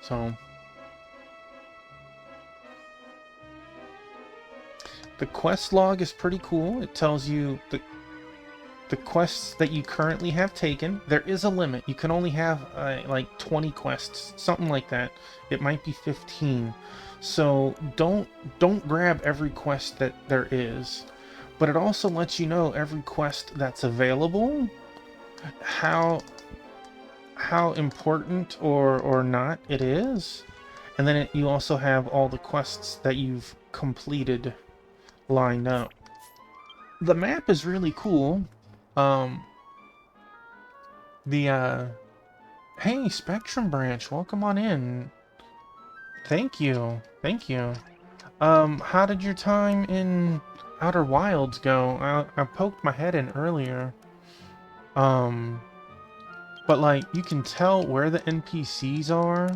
So, the quest log is pretty cool. It tells you the quests that you currently have taken. There is a limit. You can only have like 20 quests, something like that. It might be 15. So don't grab every quest that there is. But it also lets you know every quest that's available, how important or not it is. And then you also have all the quests that you've completed lined up. The map is really cool. Um, hey, Spectrum Branch, welcome on in. Thank you, thank you. How did your time in Outer Wilds go? I poked my head in earlier. Um, but like, you can tell where the NPCs are.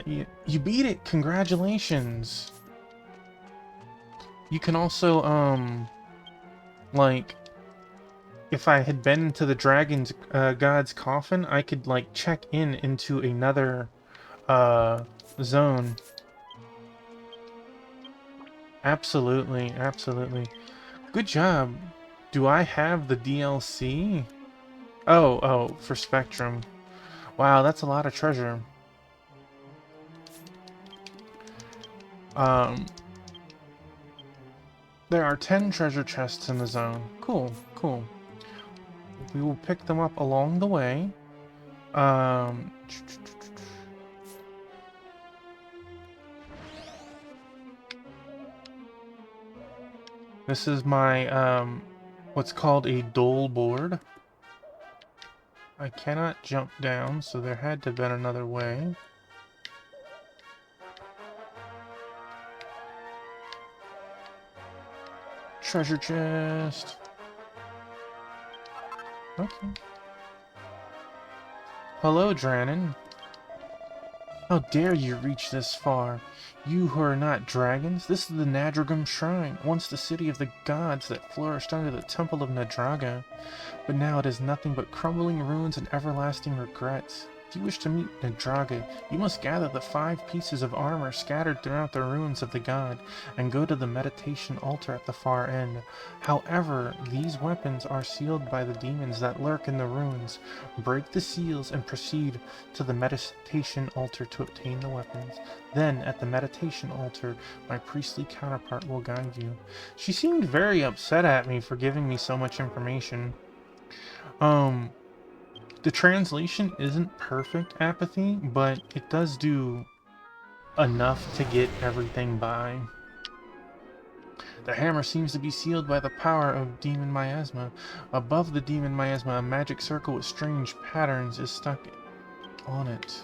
You beat it, congratulations. You can also, like, if I had been into the Dragon's God's Coffin, I could, like, check into another, zone. Absolutely, absolutely. Good job. Do I have the DLC? Oh, for Spectrum. Wow, that's a lot of treasure. Um, there are 10 treasure chests in the zone. Cool, cool. We will pick them up along the way. Um, this is my, what's called a dole board. I cannot jump down, so there had to have been another way. Treasure chest. Okay. Hello, Dranon. How dare you reach this far? You who are not dragons? This is the Nadrigum Shrine, once the city of the gods that flourished under the Temple of Nadraga. But now it is nothing but crumbling ruins and everlasting regrets. If you wish to meet Nadraga, you must gather the 5 pieces of armor scattered throughout the ruins of the god, and go to the meditation altar at the far end. However, these weapons are sealed by the demons that lurk in the ruins. Break the seals and proceed to the meditation altar to obtain the weapons. Then, at the meditation altar, my priestly counterpart will guide you. She seemed very upset at me for giving me so much information. The translation isn't perfect, Apathy, but it does do enough to get everything by. The hammer seems to be sealed by the power of Demon Miasma. Above the Demon Miasma, a magic circle with strange patterns is stuck on it.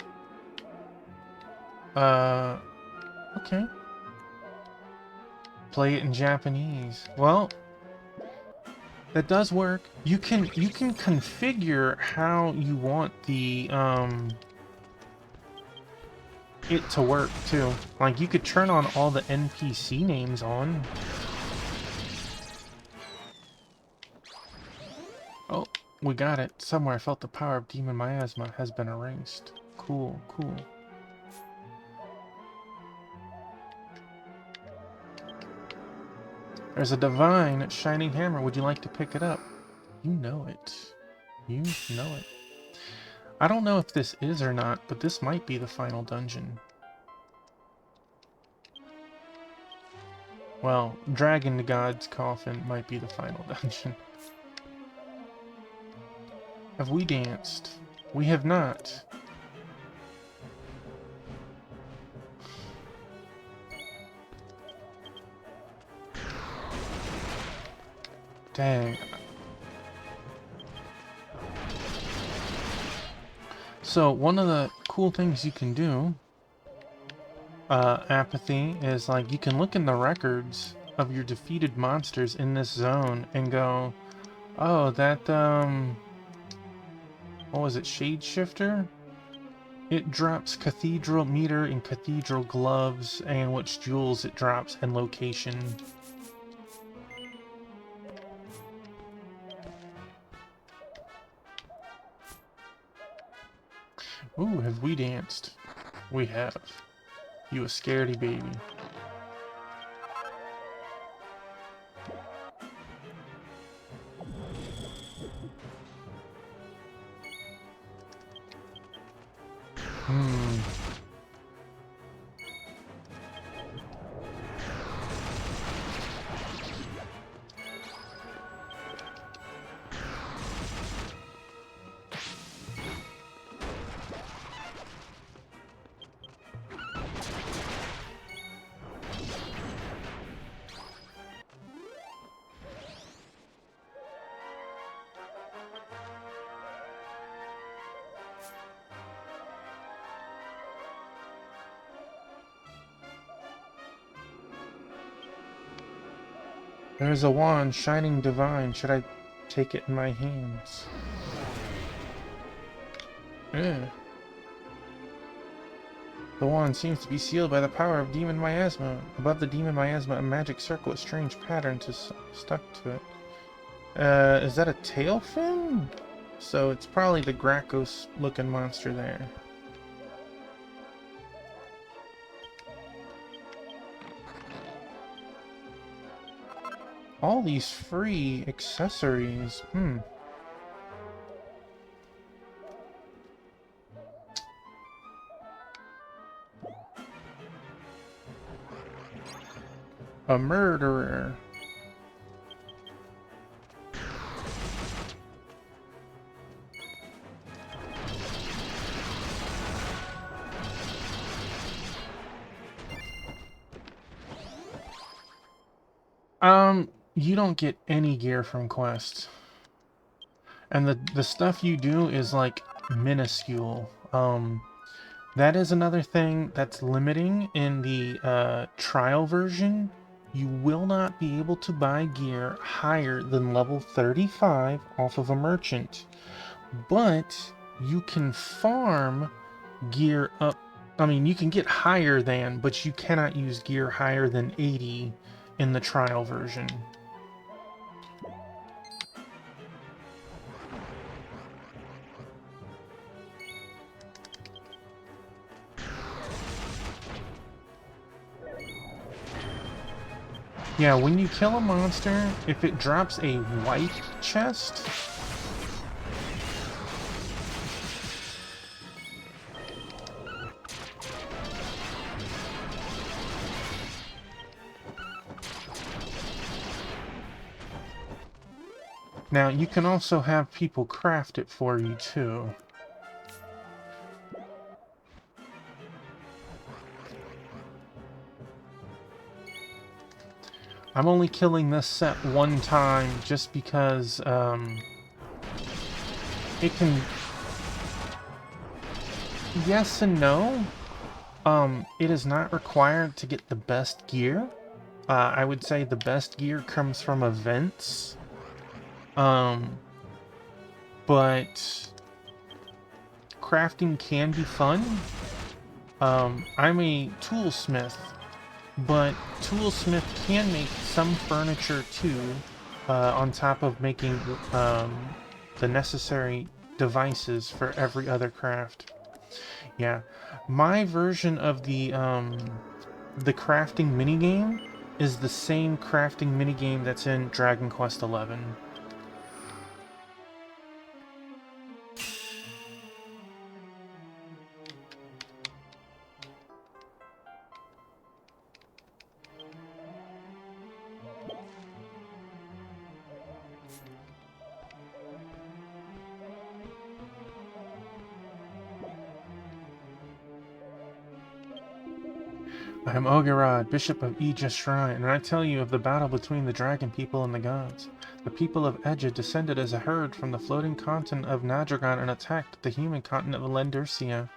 Okay. play it in Japanese. Well, that does work. You can configure how you want the it to work too. Like you could turn on all the NPC names on. Oh, we got it. Somewhere I felt the power of demon miasma has been erased. Cool, cool. There's a divine shining hammer. Would you like to pick it up? You know it. You know it. I don't know if this is or not, but this might be the final dungeon. Well, Dragon God's Coffin might be the final dungeon. Have we danced? We have not. Dang. So, one of the cool things you can do, Apathy, is like you can look in the records of your defeated monsters in this zone and go, oh, that, what was it, Shade Shifter? It drops Cathedral Meter and Cathedral Gloves, and which jewels it drops and location. Ooh, have we danced? We have. You a scaredy baby. There's a wand, shining divine. Should I take it in my hands? Yeah. The wand seems to be sealed by the power of demon miasma. Above the demon miasma, a magic circle with strange patterns is stuck to it. Is that a tail fin? So it's probably the Gracchus-looking monster there. All these free accessories. A murderer. You don't get any gear from quests. And the stuff you do is like minuscule. That is another thing that's limiting in the trial version. You will not be able to buy gear higher than level 35 off of a merchant. But you can farm gear up. I mean, you can get higher than, but you cannot use gear higher than 80 in the trial version. Yeah, when you kill a monster, if it drops a white chest, now you can also have people craft it for you too. I'm only killing this set one time just because it can... Yes and no. It is not required to get the best gear. I would say the best gear comes from events. But crafting can be fun. I'm a toolsmith, but toolsmith can make some furniture too, on top of making the necessary devices for every other craft. Yeah, my version of the crafting minigame is the same crafting minigame that's in Dragon Quest XI. I am Ogurad, Bishop of Aegis Shrine, and I tell you of the battle between the dragon people and the gods. The people of Edja descended as a herd from the floating continent of Nadragon and attacked the human continent of Lendercia.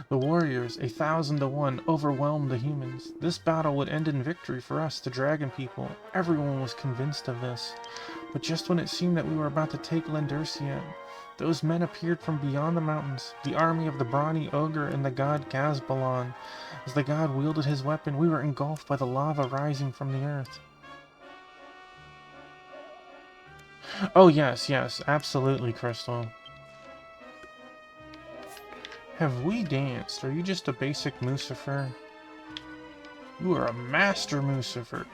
The warriors, 1,000 to 1, overwhelmed the humans. This battle would end in victory for us, the dragon people. Everyone was convinced of this. But just when it seemed that we were about to take Lendercia, those men appeared from beyond the mountains, the army of the brawny ogre and the god Gazbalon. As the god wielded his weapon, we were engulfed by the lava rising from the earth. Oh yes, yes, absolutely, Crystal. Have we danced? Are you just a basic Mucifer? You are a master Mucifer.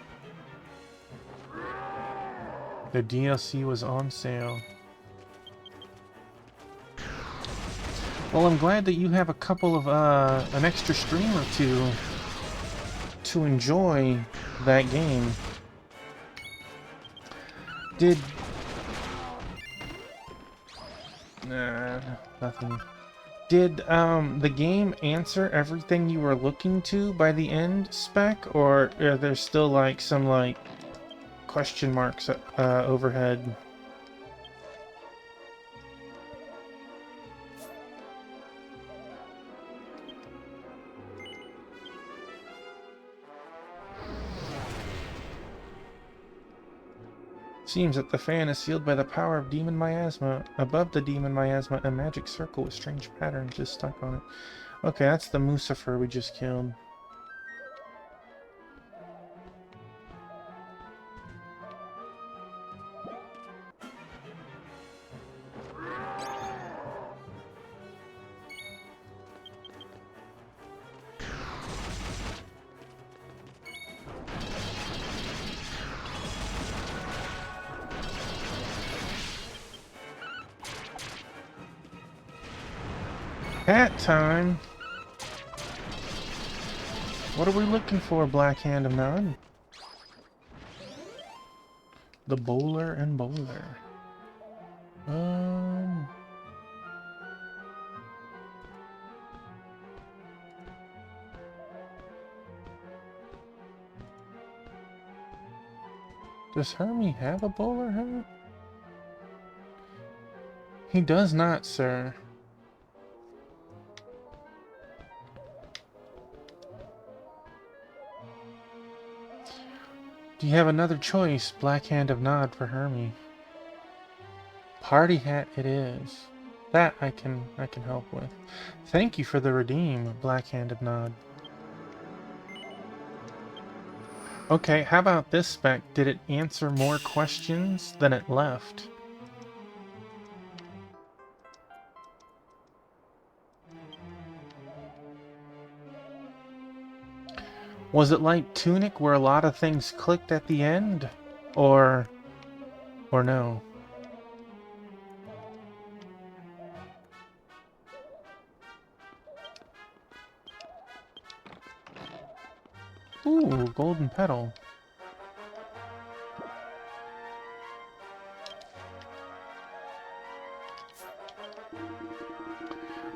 The DLC was on sale. Well, I'm glad that you have a couple of, an extra stream or two to enjoy that game. Did... Nah, nothing. Did, the game answer everything you were looking to by the end, Spec? Or are there still, like, some, like, question marks, overhead? Seems that the fan is sealed by the power of demon miasma. Above the demon miasma, a magic circle with strange patterns just stuck on it. Okay, that's the Mucifer we just killed. Hat time! What are we looking for, Black Hand of Nod? The Bowler and Bowler. Does Hermie have a bowler hat? He does not, sir. Do you have another choice, Black Hand of Nod, for Hermie? Party hat it is. That I can help with. Thank you for the redeem, Black Hand of Nod. Okay, how about this spec? Did it answer more questions than it left? Was it like Tunic where a lot of things clicked at the end? Or no? Ooh, golden petal.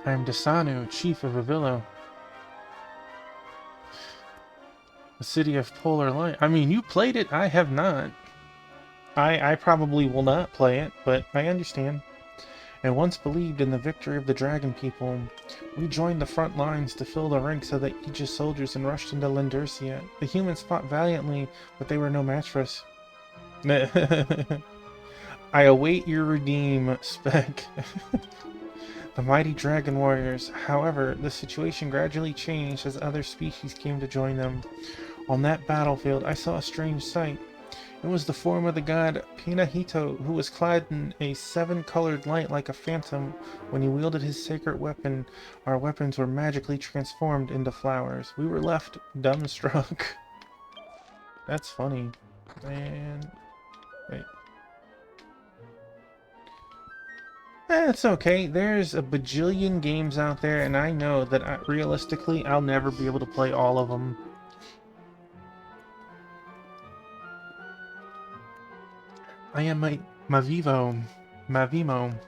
I am Desanu, chief of Avilo. The city of Polar Light. I mean, you played it, I have not. I probably will not play it, but I understand. and once believed in the victory of the dragon people. We joined the front lines to fill the ranks of the Aegis soldiers and rushed into Lindurcia. The humans fought valiantly, but they were no match for us. I await your redeem, Spec. The mighty dragon warriors. However, the situation gradually changed as other species came to join them. On that battlefield, I saw a strange sight. It was the form of the god Pinahito, who was clad in a seven-colored light like a phantom. When he wielded his sacred weapon, our weapons were magically transformed into flowers. We were left dumbstruck. That's funny. And... wait. It's okay. There's a bajillion games out there, and I know that realistically, I'll never be able to play all of them. I am Mavimo,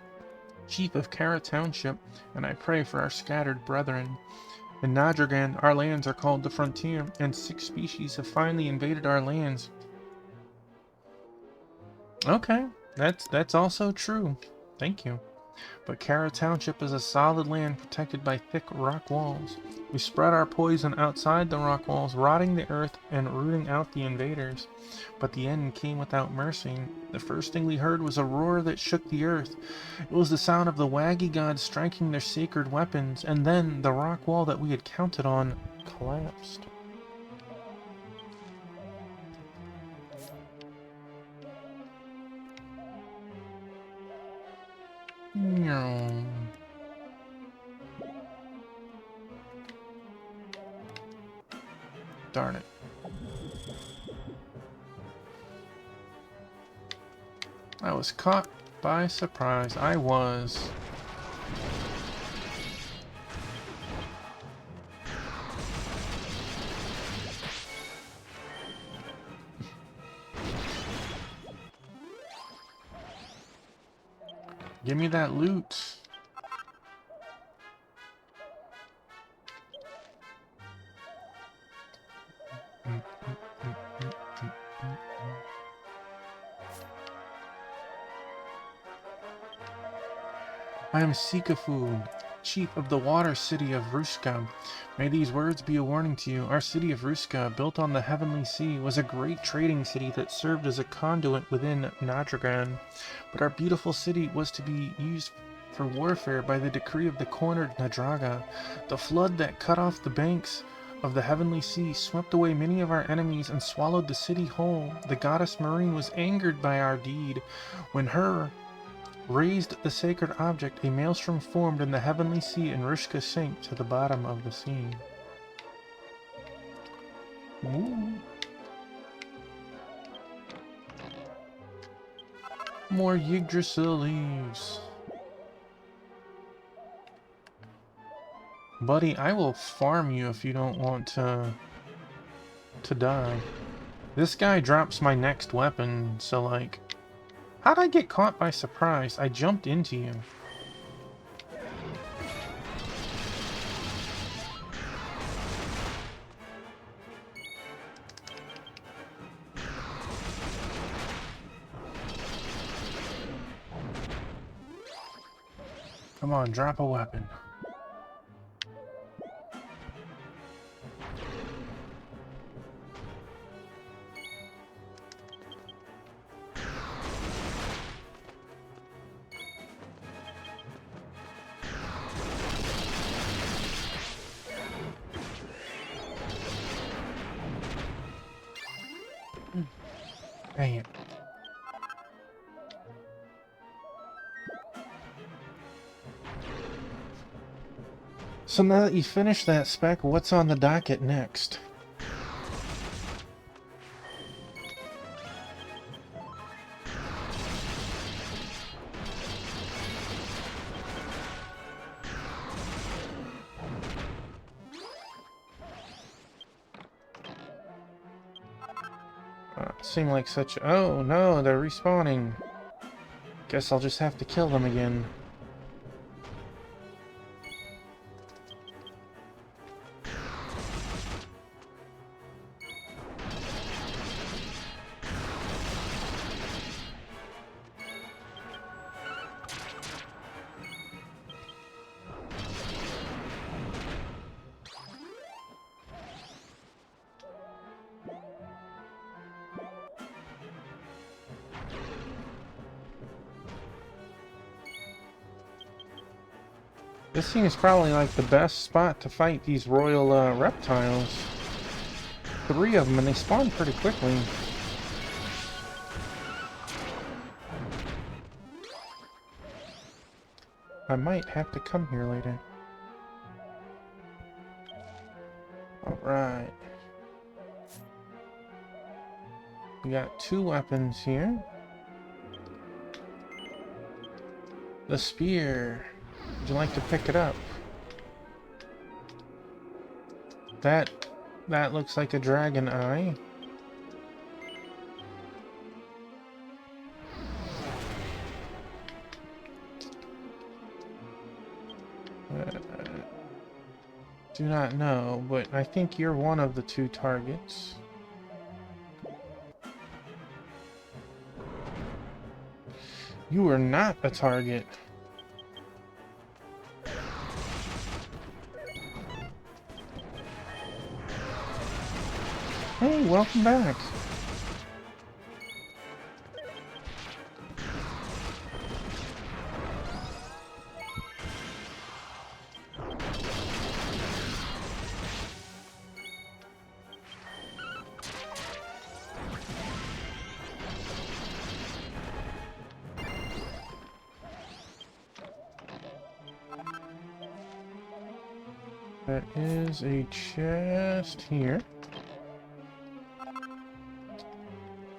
chief of Kara Township, and I pray for our scattered brethren. In Nadragan, our lands are called the Frontier, and 6 species have finally invaded our lands. Okay, that's also true. Thank you. But Kara Township is a solid land protected by thick rock walls. We spread our poison outside the rock walls, rotting the earth and rooting out the invaders. But the end came without mercy. The first thing we heard was a roar that shook the earth. It was the sound of the Waggy gods striking their sacred weapons, and then the rock wall that we had counted on collapsed. No. Darn it. I was caught by surprise. I was. Give me that loot. I am Sikafu, chief of the water city of Ruska. May these words be a warning to you. Our city of Ruska, built on the heavenly sea, was a great trading city that served as a conduit within Nadragan. But our beautiful city was to be used for warfare by the decree of the cornered Nadraga. The flood that cut off the banks of the heavenly sea swept away many of our enemies and swallowed the city whole. The goddess Marine was angered by our deed. When her raised the sacred object, a maelstrom formed in the heavenly sea, and Rushka sank to the bottom of the sea. Ooh. More Yggdrasil leaves. Buddy, I will farm you if you don't want to die. This guy drops my next weapon, so like... How'd I get caught by surprise? I jumped into you. Come on, drop a weapon. Dang it. So now that you finished that spec, what's on the docket next? Seem like such... Oh no, they're respawning. Guess I'll just have to kill them again. This seems probably like the best spot to fight these royal reptiles. 3 of them, and they spawn pretty quickly. I might have to come here later. Alright. We got 2 weapons here. The spear. Would you like to pick it up? That looks like a dragon eye. Do not know, but I think you're one of the 2 targets. You are not a target. Hey, welcome back. There is a chest here.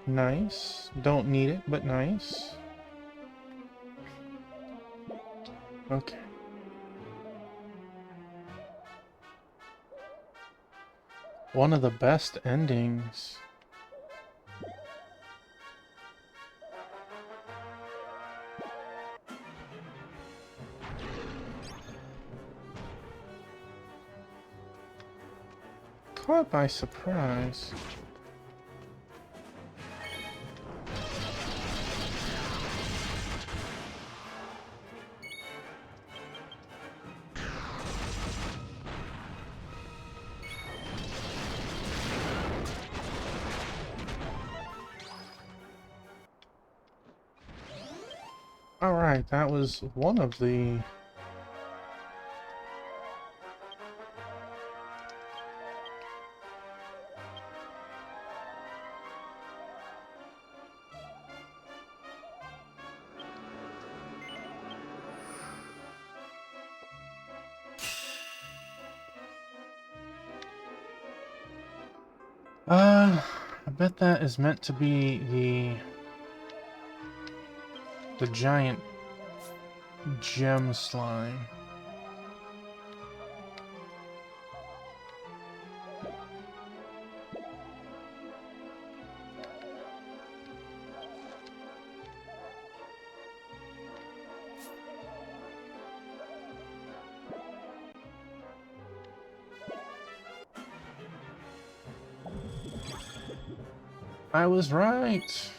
Nice. Don't need it, but nice. Okay. One of the best endings. Caught by surprise. Alright, that was one of the... I bet that is meant to be the giant gem slime. I was right.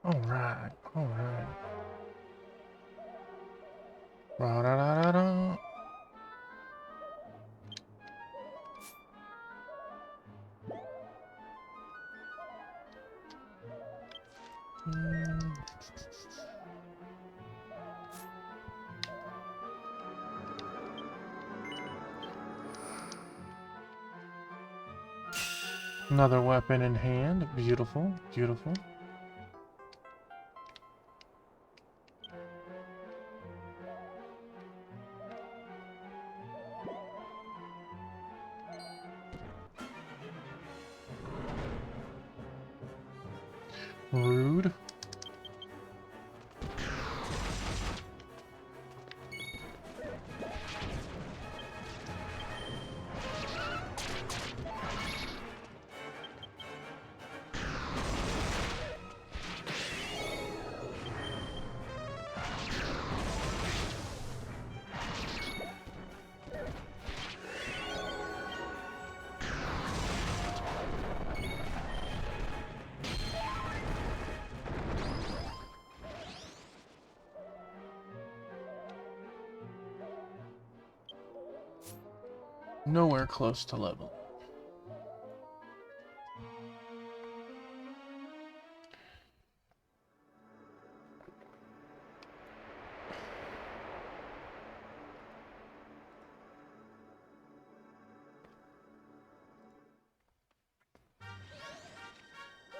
All right. Ra-da-da-da-da. Another weapon in hand. Beautiful, beautiful. Rude. Nowhere close to level.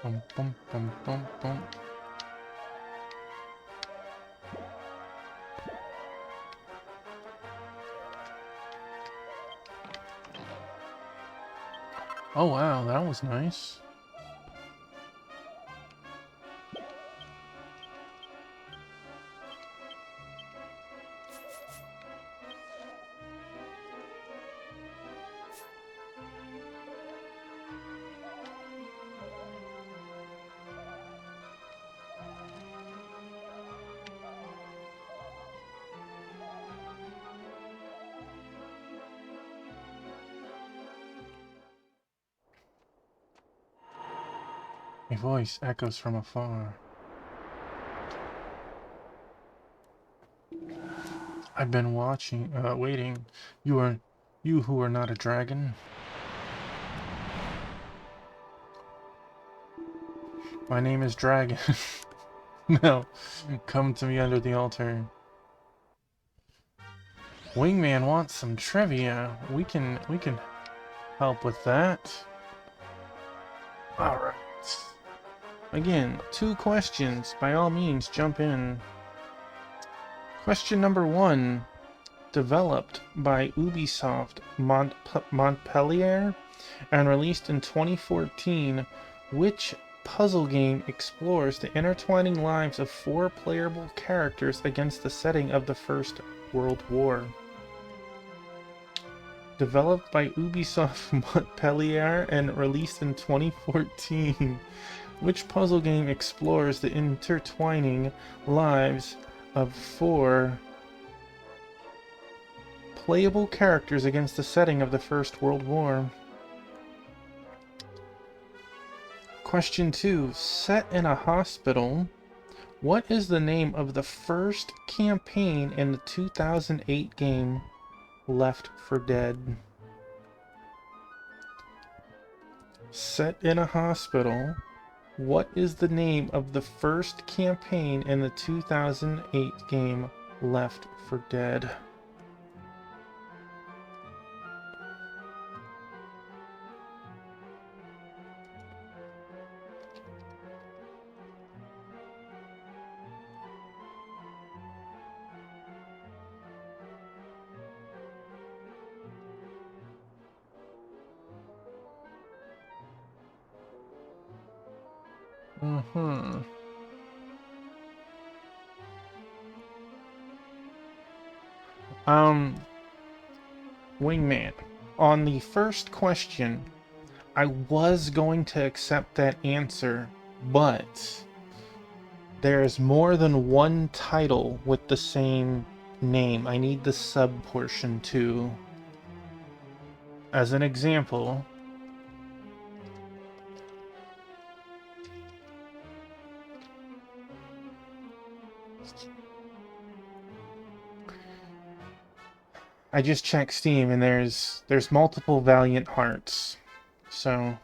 Bum, bum, bum, bum, bum. Oh wow, that was nice. A voice echoes from afar. I've been waiting. You who are not a dragon. My name is Dragon. No, come to me under the altar. Wingman wants some trivia. We can help with that. Alright. Again, 2 questions. By all means, jump in. Question number 1. Developed by Ubisoft Montpellier and released in 2014, which puzzle game explores the intertwining lives of 4 playable characters against the setting of the First World War? Developed by Ubisoft Montpellier and released in 2014, which puzzle game explores the intertwining lives of 4 playable characters against the setting of the First World War? Question 2. Set in a hospital, what is the name of the first campaign in the 2008 game Left 4 Dead? Set in a hospital, what is the name of the first campaign in the 2008 game Left 4 Dead? Wingman, on the first question, I was going to accept that answer, but there's more than one title with the same name. I need the sub portion too. As an example, I just checked Steam and there's multiple Valiant Hearts. So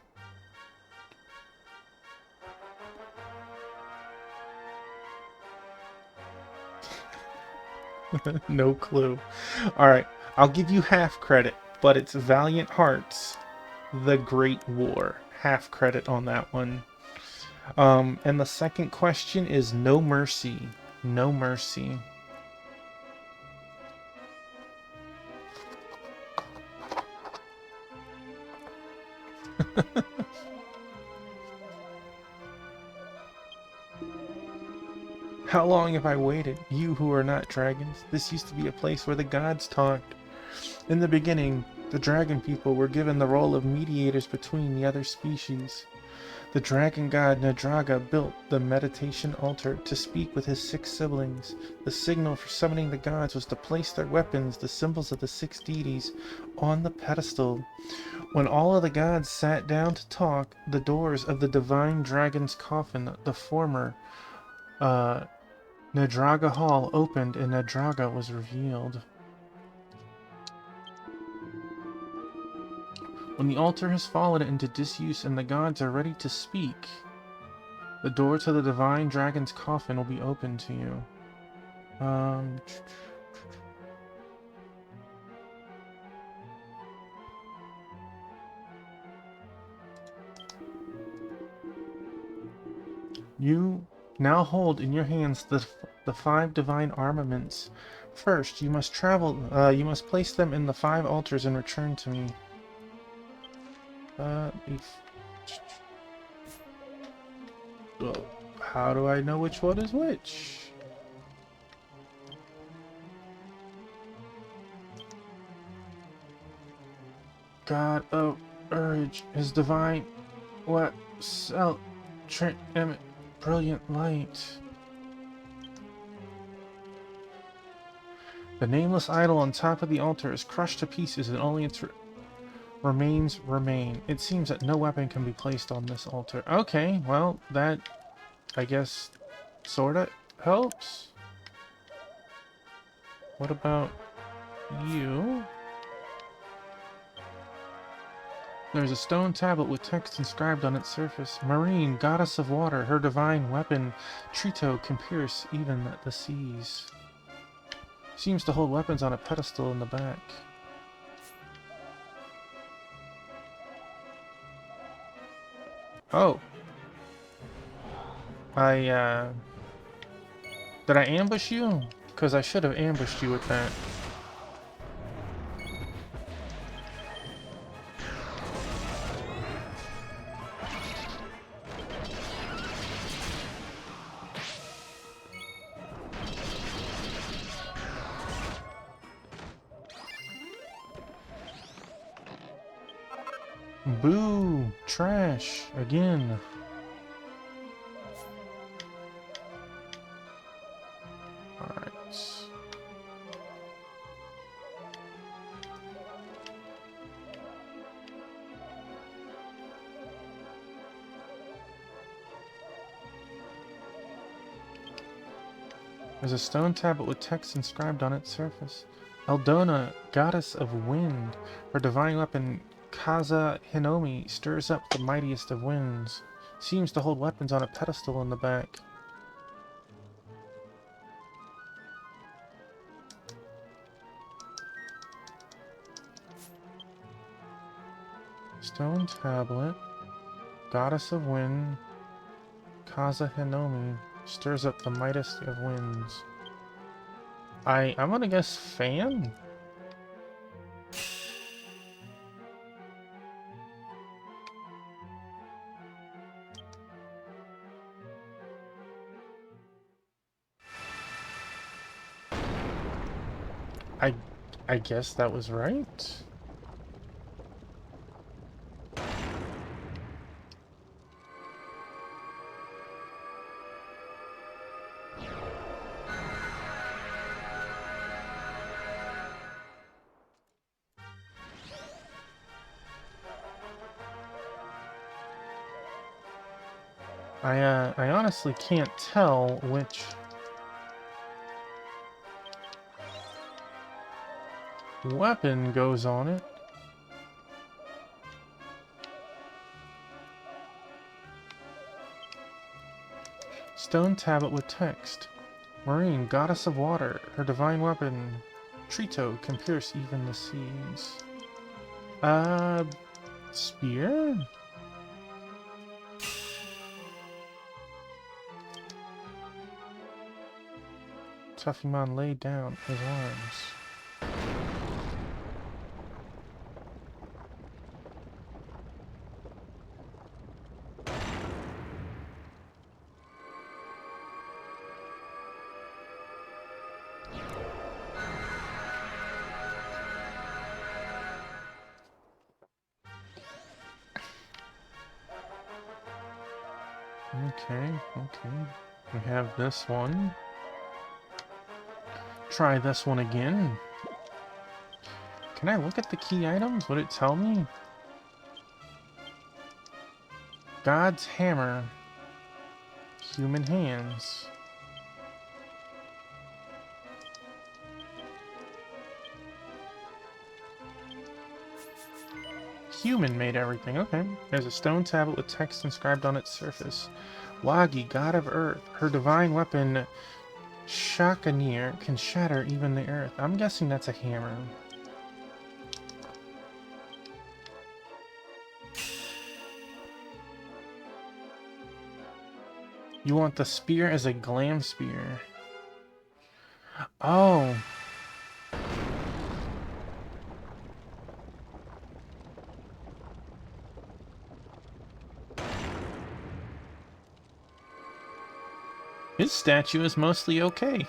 no clue. Alright, I'll give you half credit, but it's Valiant Hearts, The Great War. Half credit on that one. And the second question is No Mercy. No Mercy. How long have I waited, you who are not dragons? This used to be a place where the gods talked. In the beginning, the dragon people were given the role of mediators between the other species. The dragon god Nadraga built the meditation altar to speak with his 6 siblings. The signal for summoning the gods was to place their weapons, the symbols of the 6 deities, on the pedestal. When all of the gods sat down to talk, the doors of the divine dragon's coffin, the former Nadraga Hall, opened and Nadraga was revealed. When the altar has fallen into disuse and the gods are ready to speak, the door to the divine dragon's coffin will be open to you. You now hold in your hands the 5 divine armaments. First, you must you must place them in the 5 altars and return to me. How do I know which one is which? God of Urge, his divine, what, emit brilliant light. The nameless idol on top of the altar is crushed to pieces and only its remains remain. It seems that no weapon can be placed on this altar. Okay, well, that, I guess, sorta helps. What about you? There's a stone tablet with text inscribed on its surface. Marine, goddess of water, her divine weapon, Trito, can pierce even the seas. Seems to hold weapons on a pedestal in the back. Oh. Did I ambush you? Because I should have ambushed you with that. Boo! Trash! Again. Alright. There's a stone tablet with text inscribed on its surface. Eldona, goddess of wind, her divine weapon Kaza Hinomi stirs up the mightiest of winds. Seems to hold weapons on a pedestal in the back. Stone tablet, goddess of wind, Kaza Hinomi stirs up the mightiest of winds. I'm gonna guess fan? I guess that was right. I honestly can't tell which weapon goes on it. Stone tablet with text. Marine, goddess of water, her divine weapon, Trito, can pierce even the seas. Spear? Tuffymon laid down his arms. Okay. We have this one. Try this one again. Can I look at the key items? Would it tell me? God's hammer. Human hands. human made everything. Okay. There's a stone tablet with text inscribed on its surface. Wagi, god of earth. Her divine weapon, Shakanir, can shatter even the earth. I'm guessing that's a hammer. You want the spear as a glam spear. Oh. His statue is mostly okay.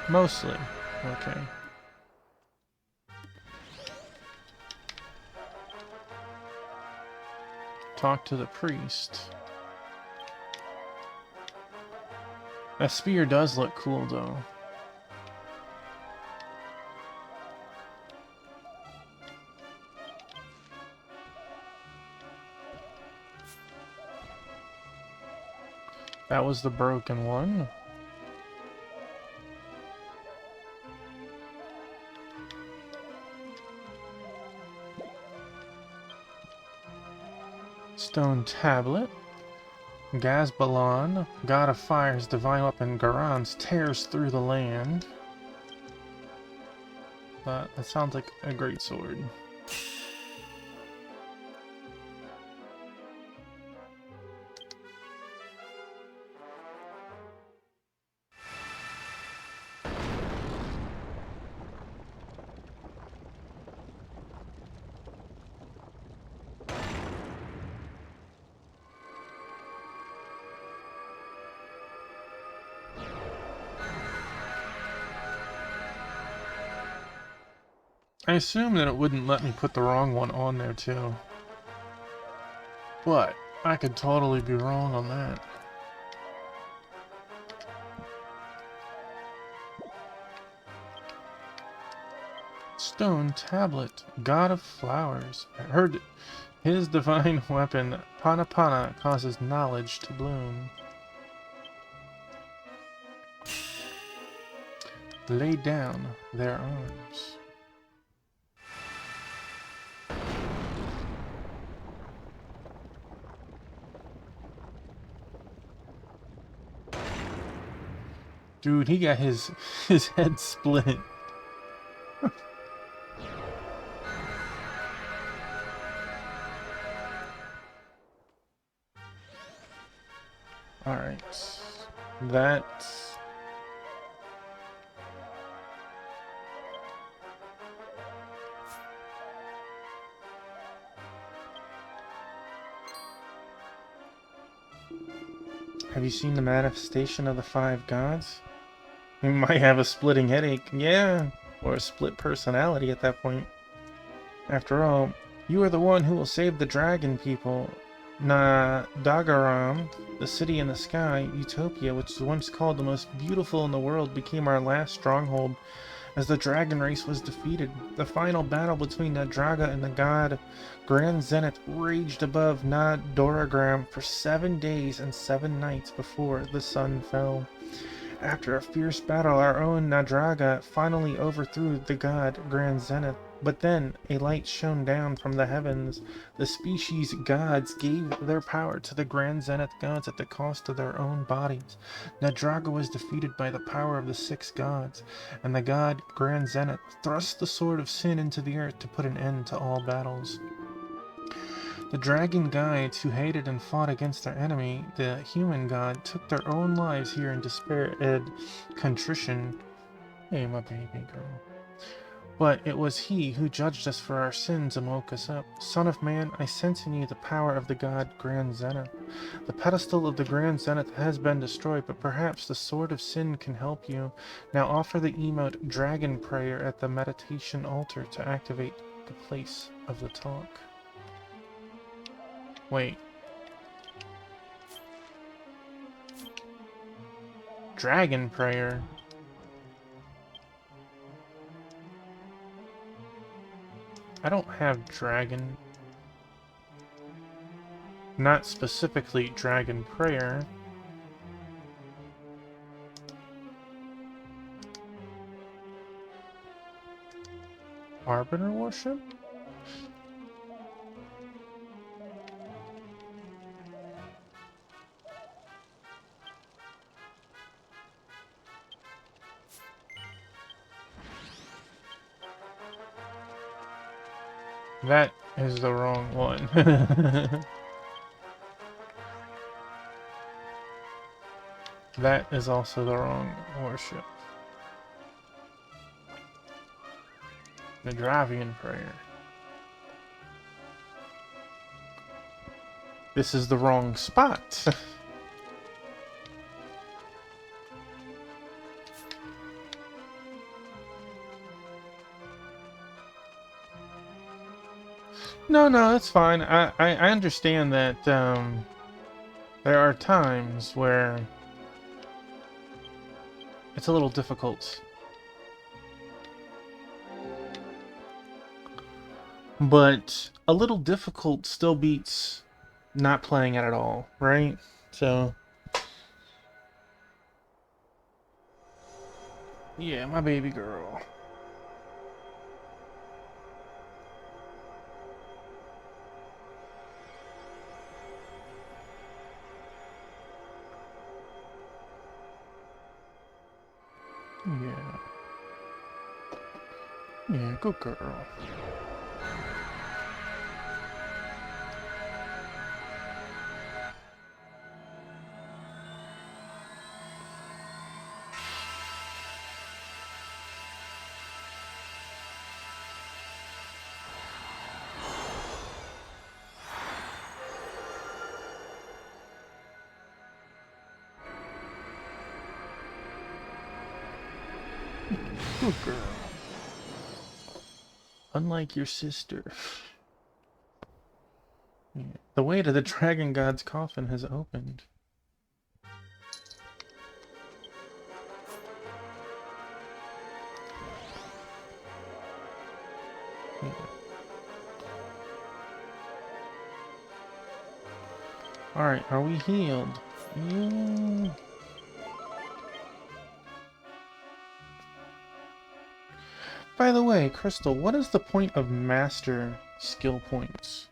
Mostly okay. Talk to the priest. That spear does look cool, though. That was the broken one. Stone tablet. Gazbalan, god of fire's divine weapon, Garans, tears through the land. That sounds like a great sword. I assume that it wouldn't let me put the wrong one on there, too. But I could totally be wrong on that. Stone tablet, god of flowers. I heard his divine weapon, Panapana, causes knowledge to bloom. Lay down their arms. Dude, he got his head split. Alright. That's... Have you seen the manifestation of the five gods? You might have a splitting headache, yeah, or a split personality at that point. After all, you are the one who will save the dragon people. Dagaram, the city in the sky, Utopia, which was once called the most beautiful in the world, became our last stronghold. As the dragon race was defeated, the final between Nadraga and the god Grand Zenith raged above Nadoragram for 7 days and 7 nights before the sun fell. After a fierce battle, our own Nadraga finally overthrew the god Grand Zenith. But then, a light shone down from the heavens. The species gods gave their power to the Grand Zenith gods at the cost of their own bodies. Nadraga was defeated by the power of the 6 gods, and the god Grand Zenith thrust the sword of sin into the earth to put an end to all battles. The dragon guides who hated and fought against their enemy, the human god, took their own lives here in despair and contrition. Hey, my baby girl. But it was he who judged us for our sins and woke us up. Son of man, I sense in you the power of the god Grand Zenith. The pedestal of the Grand Zenith has been destroyed, but perhaps the sword of sin can help you. Now offer the emote Dragon Prayer at the meditation altar to activate the place of the talk. Wait. Dragon Prayer? I don't have dragon. Not specifically Dragon Prayer. Harbinger worship? That is the wrong one. That is also the wrong worship. Nadravian prayer. This is the wrong spot. No, no, it's fine. I understand that there are times where it's a little difficult. But a little difficult still beats not playing it at all, right? So, yeah, my baby girl. Yeah. Yeah, good girl. Good girl. Unlike your sister. Yeah. The way to the Dragon God's coffin has opened. Yeah. Alright, are we healed? Yeah. By the way, Crystal, what is the point of master skill points?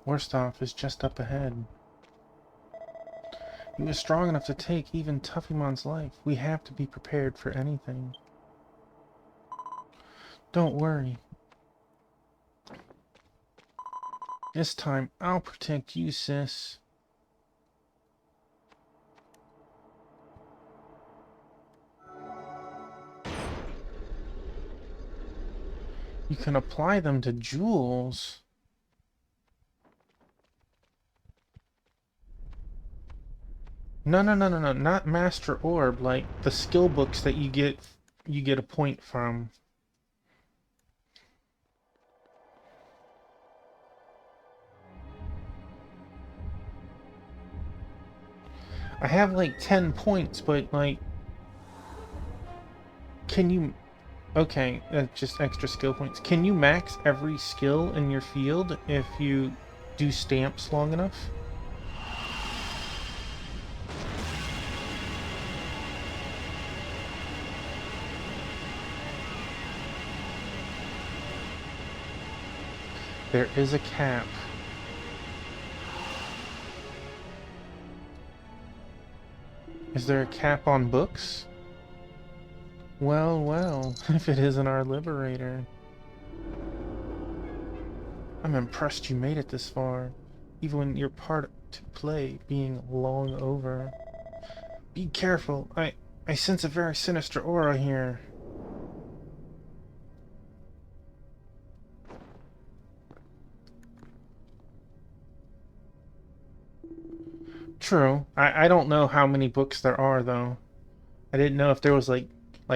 Warstoff is just up ahead. He was strong enough to take even Tuffimon's life. We have to be prepared for anything. Don't worry. This time, I'll protect you, sis. You can apply them to jewels. No, not Master Orb, like the skill books that you get a point from. I have like 10 points, but like, can you... Okay, just extra skill points. Can you max every skill in your field if you do stamps long enough? There is a cap. Is there a cap on books? Well, well, if it isn't our liberator. I'm impressed you made it this far, even when your part to play being long over. Be careful, I sense a very sinister aura here. True. I don't know how many books there are, though. I didn't know if there was, like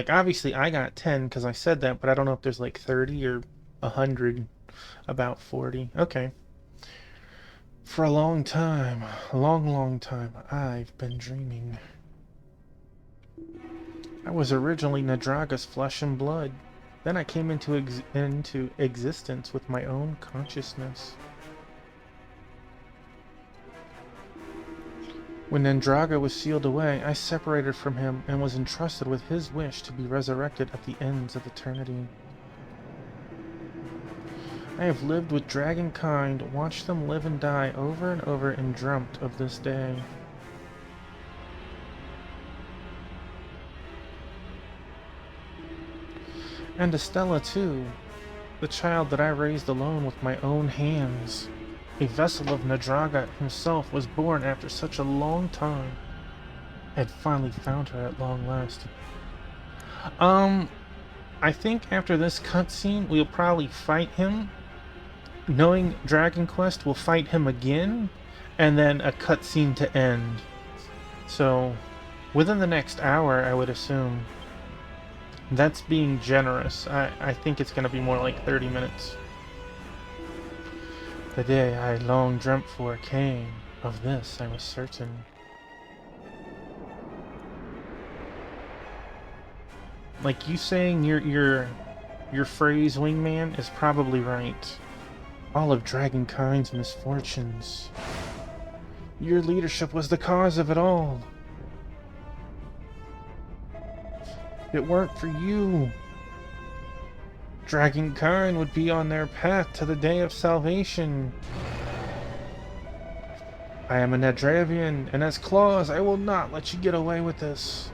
obviously I got 10 because I said that, but I don't know if there's, like, 30 or 100. About 40. Okay. For a long time, a long time, I've been dreaming. I was originally Nadraga's flesh and blood. Then I came into existence with my own consciousness. When Nandraga was sealed away, I separated from him and was entrusted with his wish to be resurrected at the ends of eternity. I have lived with dragonkind, watched them live and die over and over, and dreamt of this day. And Estella, too, the child that I raised alone with my own hands. A vessel of Nandraga himself was born after such a long time. I had finally found her at long last. I think after this cutscene, we'll probably fight him. Knowing Dragon Quest, we'll fight him again, and then a cutscene to end. So, within the next hour, I would assume. That's being generous. I think it's going to be more like 30 minutes. The day I long dreamt for came. Of this I was certain. Like, you saying your phrase, Wingman, is probably right. All of Dragonkind's misfortunes. Your leadership was the cause of it all. If it weren't for you, Dragonkind would be on their path to the day of salvation. I am a Nadravian, and as Claus, I will not let you get away with this.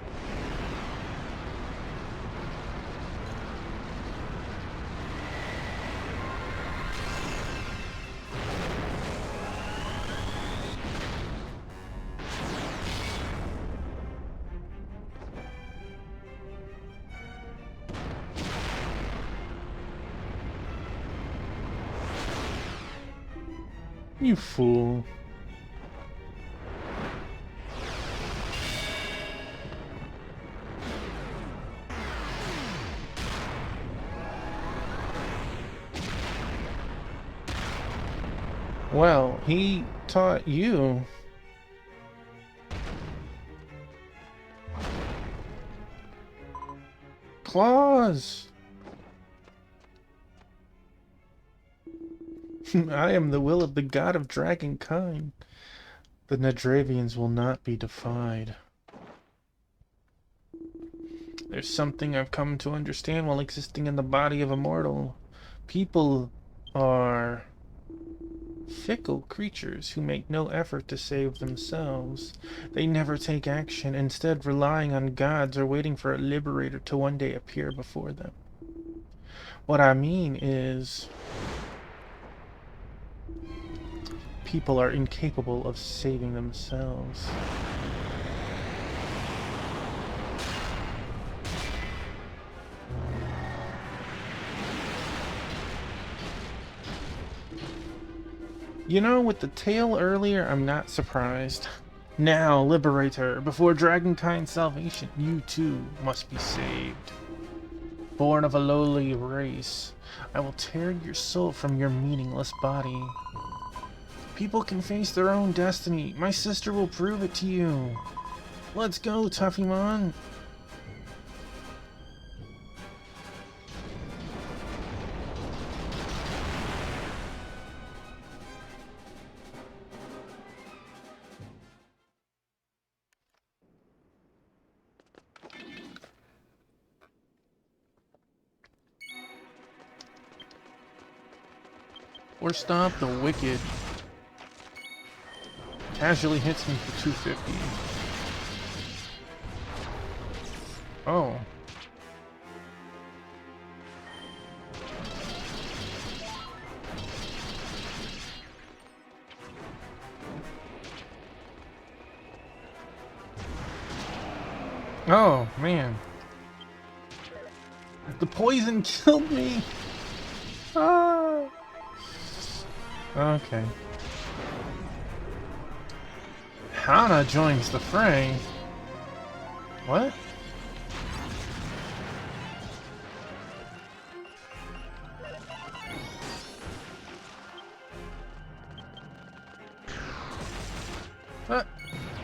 You fool. Well, he taught you. Claus! I am the will of the god of Dragonkind. The Nadravians will not be defied. There's something I've come to understand while existing in the body of a mortal. People are fickle creatures who make no effort to save themselves. They never take action, instead relying on gods or waiting for a liberator to one day appear before them. What I mean is, people are incapable of saving themselves. You know, with the tale earlier, I'm not surprised. Now, Liberator, before Dragonkind's salvation, you too must be saved. Born of a lowly race, I will tear your soul from your meaningless body. People can face their own destiny. My sister will prove it to you. Let's go, Tuffymon. Or stop the wicked. Casually hits me for 250. Oh. Oh, man. The poison killed me. Ah. Okay. Hana joins the fray. What?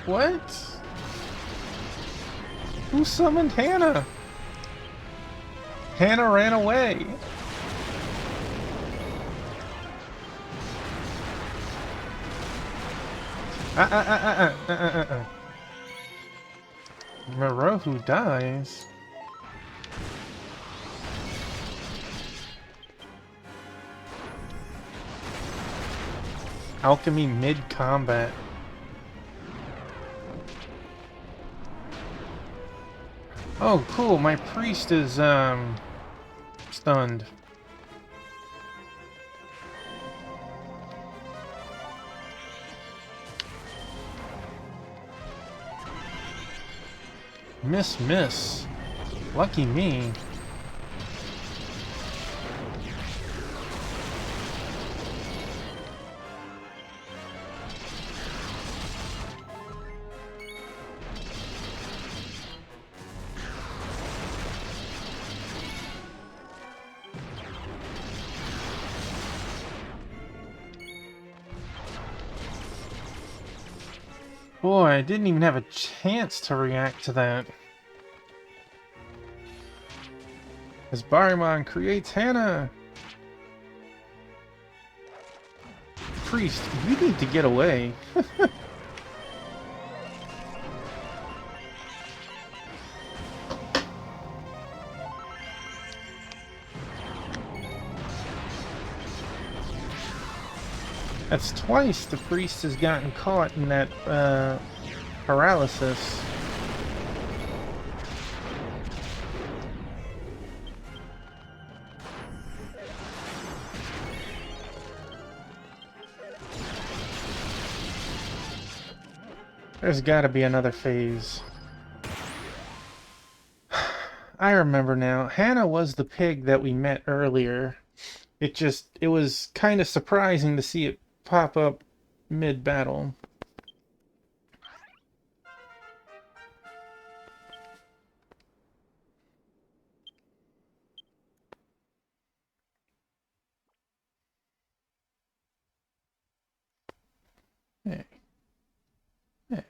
What? Who summoned Hana? Hana ran away. Morohu dies. Alchemy mid-combat. Oh, cool. My priest is, stunned. Miss. Lucky me. Boy, I didn't even have a chance to react to that. As Barymon creates Hannah! Priest, you need to get away. That's twice the priest has gotten caught in that, paralysis. There's gotta be another phase. I remember now. Hannah was the pig that we met earlier. It was kind of surprising to see it pop up mid-battle. Hey. Hey.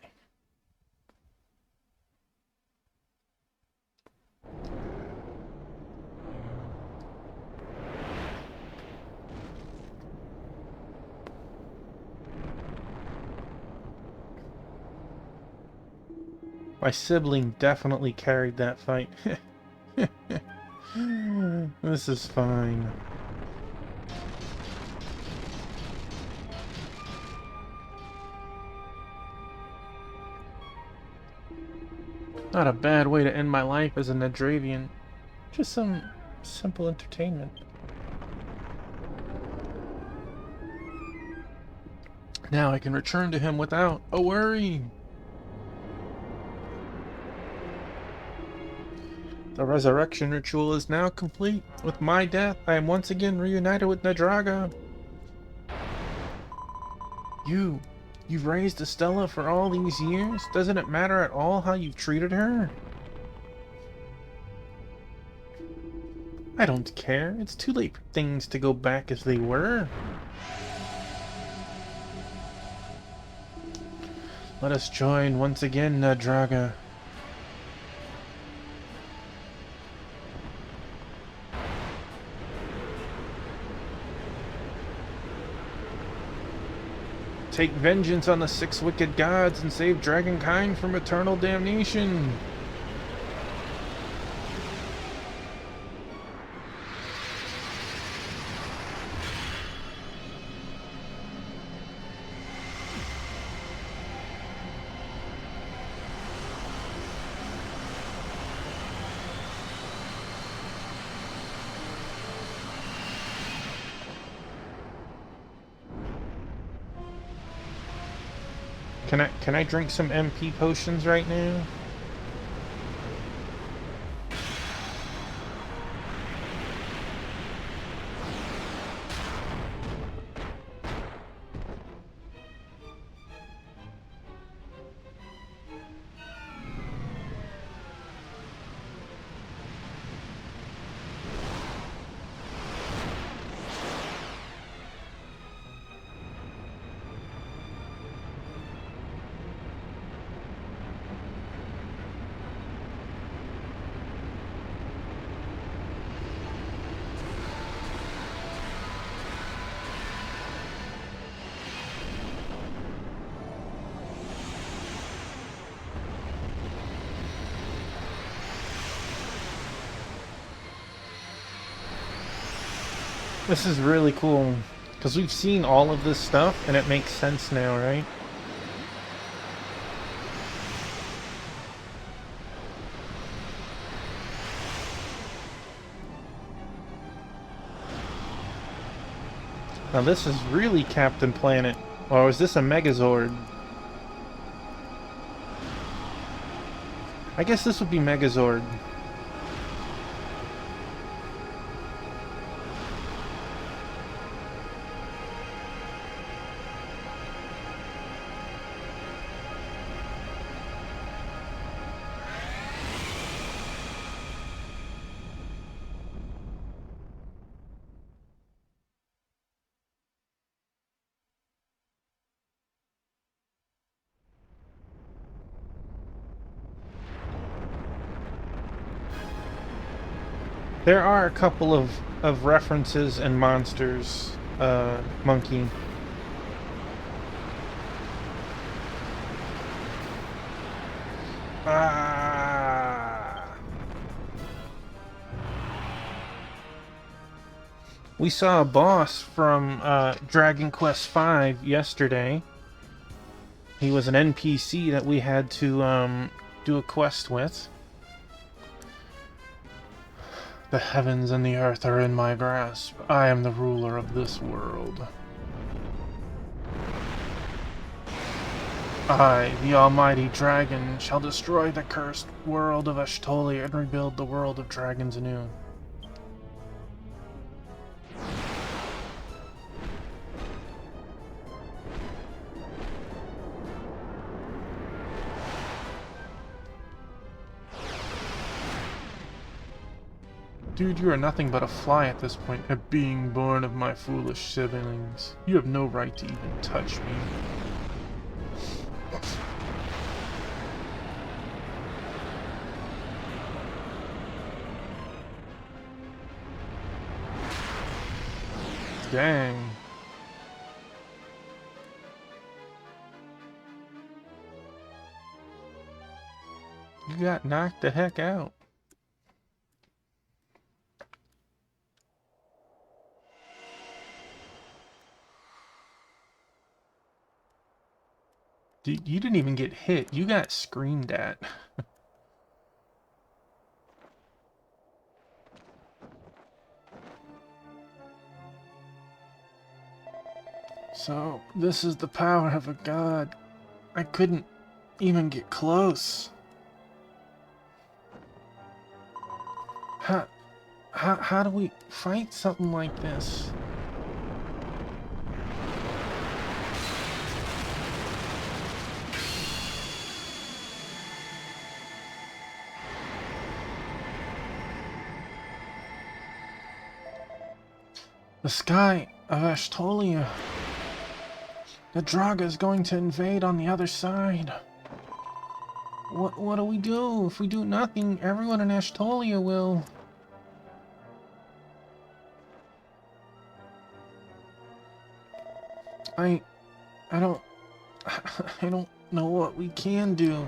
My sibling definitely carried that fight. This is fine. Not a bad way to end my life as a Nadravian. Just some simple entertainment. Now I can return to him without a worry. The resurrection ritual is now complete. With my death, I am once again reunited with Nadraga. You've raised Estella for all these years? Doesn't it matter at all how you've treated her? I don't care. It's too late for things to go back as they were. Let us join once again, Nadraga. Take vengeance on the 6 wicked gods and save Dragonkind from eternal damnation. Can I drink some MP potions right now? This is really cool, because we've seen all of this stuff, and it makes sense now, right? Now this is really Captain Planet. Or is this a Megazord? I guess this would be Megazord. There are a couple of references and monsters, Monkey. We saw a boss from Dragon Quest V yesterday. He was an NPC that we had to do a quest with. The heavens and the earth are in my grasp. I am the ruler of this world. I, the almighty dragon, shall destroy the cursed world of Ashtolia and rebuild the world of dragons anew. Dude, you are nothing but a fly at this point, a being born of my foolish siblings. You have no right to even touch me. Dang. You got knocked the heck out. Dude, you didn't even get hit. You got screamed at. So, this is the power of a god. I couldn't even get close. How do we fight something like this? The sky of Ashtolia. The Draga is going to invade on the other side. What do we do? If we do nothing, everyone in Ashtolia will. I don't I don't know what we can do.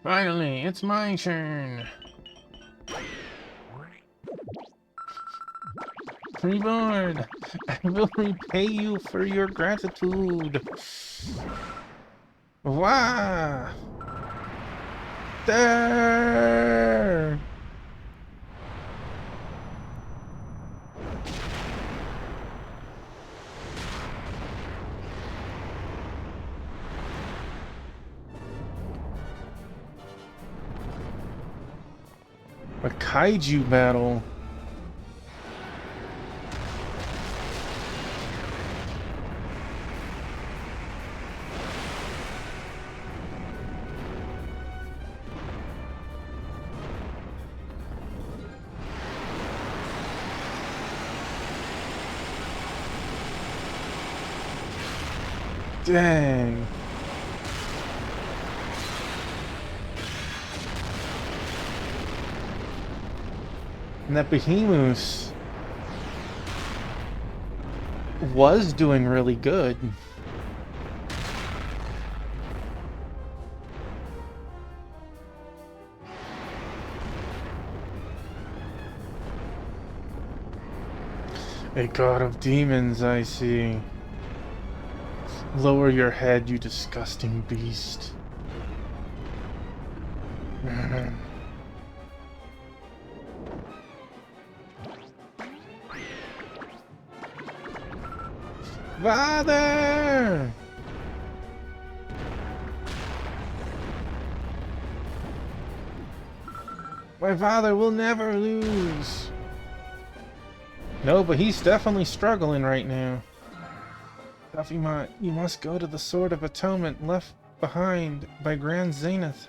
Finally, it's my turn. Reborn, I will repay you for your gratitude. Wah! There! A kaiju battle. Dang. And that Behemoth was doing really good. A god of demons, I see. Lower your head, you disgusting beast. Father! My father will never lose. No, but he's definitely struggling right now. Tuffymon, you must go to the Sword of Atonement left behind by Grand Zenith.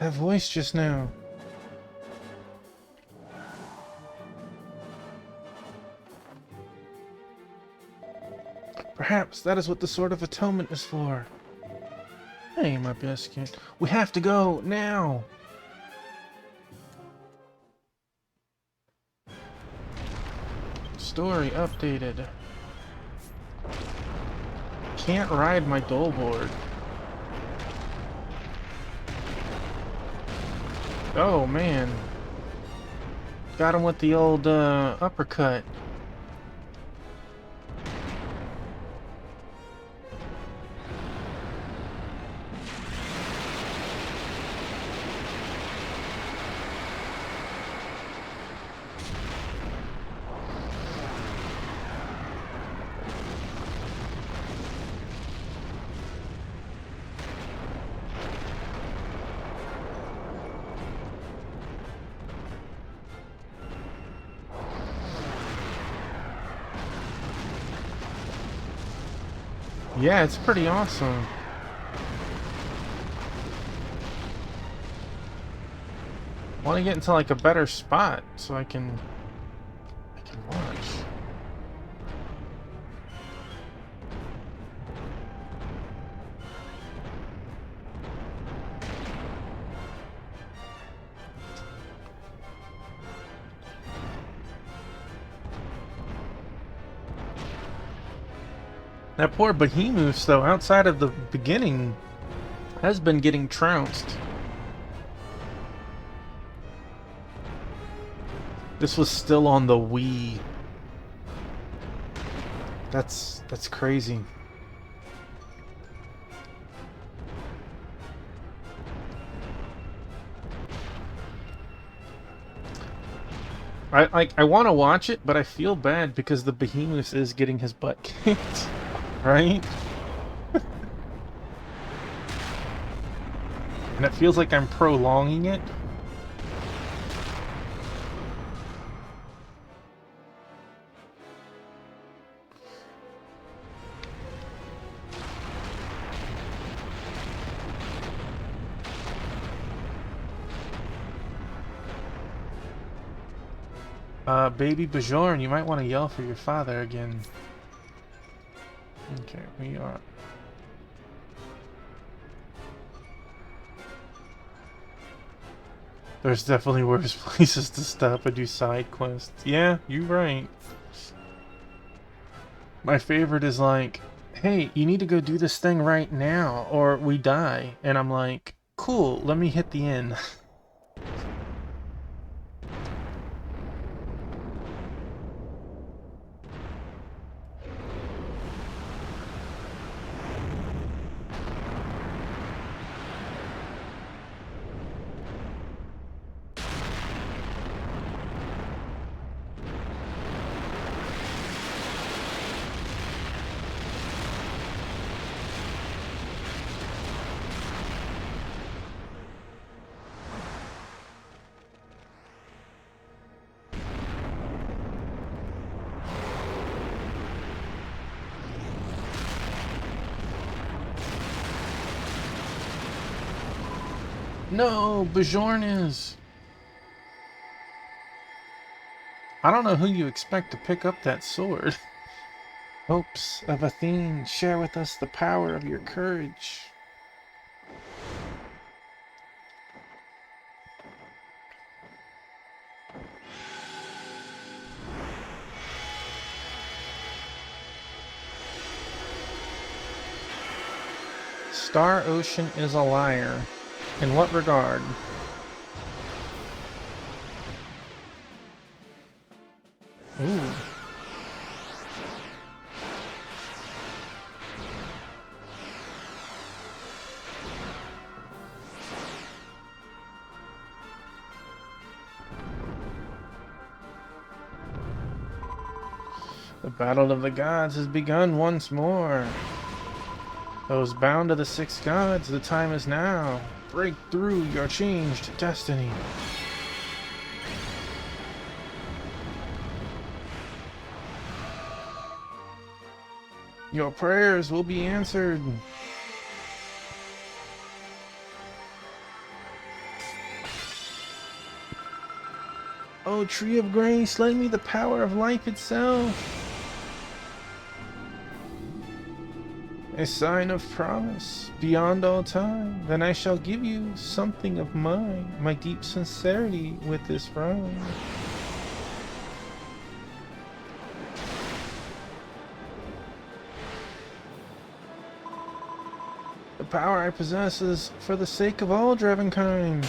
That voice just now. Perhaps that is what the Sword of Atonement is for. Hey, my biscuit. We have to go now. Story updated. Can't ride my dole board. Oh man. Got him with the old uppercut. Yeah, it's pretty awesome. I want to get into like a better spot so I can watch. That poor Behemoth, though, outside of the beginning, has been getting trounced. This was still on the Wii. That's crazy. I want to watch it, but I feel bad because the Behemoth is getting his butt kicked. Right? And it feels like I'm prolonging it. Baby Bajorn, you might want to yell for your father again. Okay, we are... There's definitely worse places to stop and do side quests. Yeah, you're right. My favorite is like, hey, you need to go do this thing right now, or we die. And I'm like, cool, let me hit the inn. No, Bajorn is... I don't know who you expect to pick up that sword. Hopes of Athene, share with us the power of your courage. Star Ocean is a liar. In what regard? Ooh. The battle of the gods has begun once more. Those bound to the 6 gods, the time is now. Break through your changed destiny. Your prayers will be answered. O Tree of Grace, lend me the power of life itself. A sign of promise beyond all time. Then I shall give you something of mine, my deep sincerity with this rhyme. The power I possess is for the sake of all Dravenkind.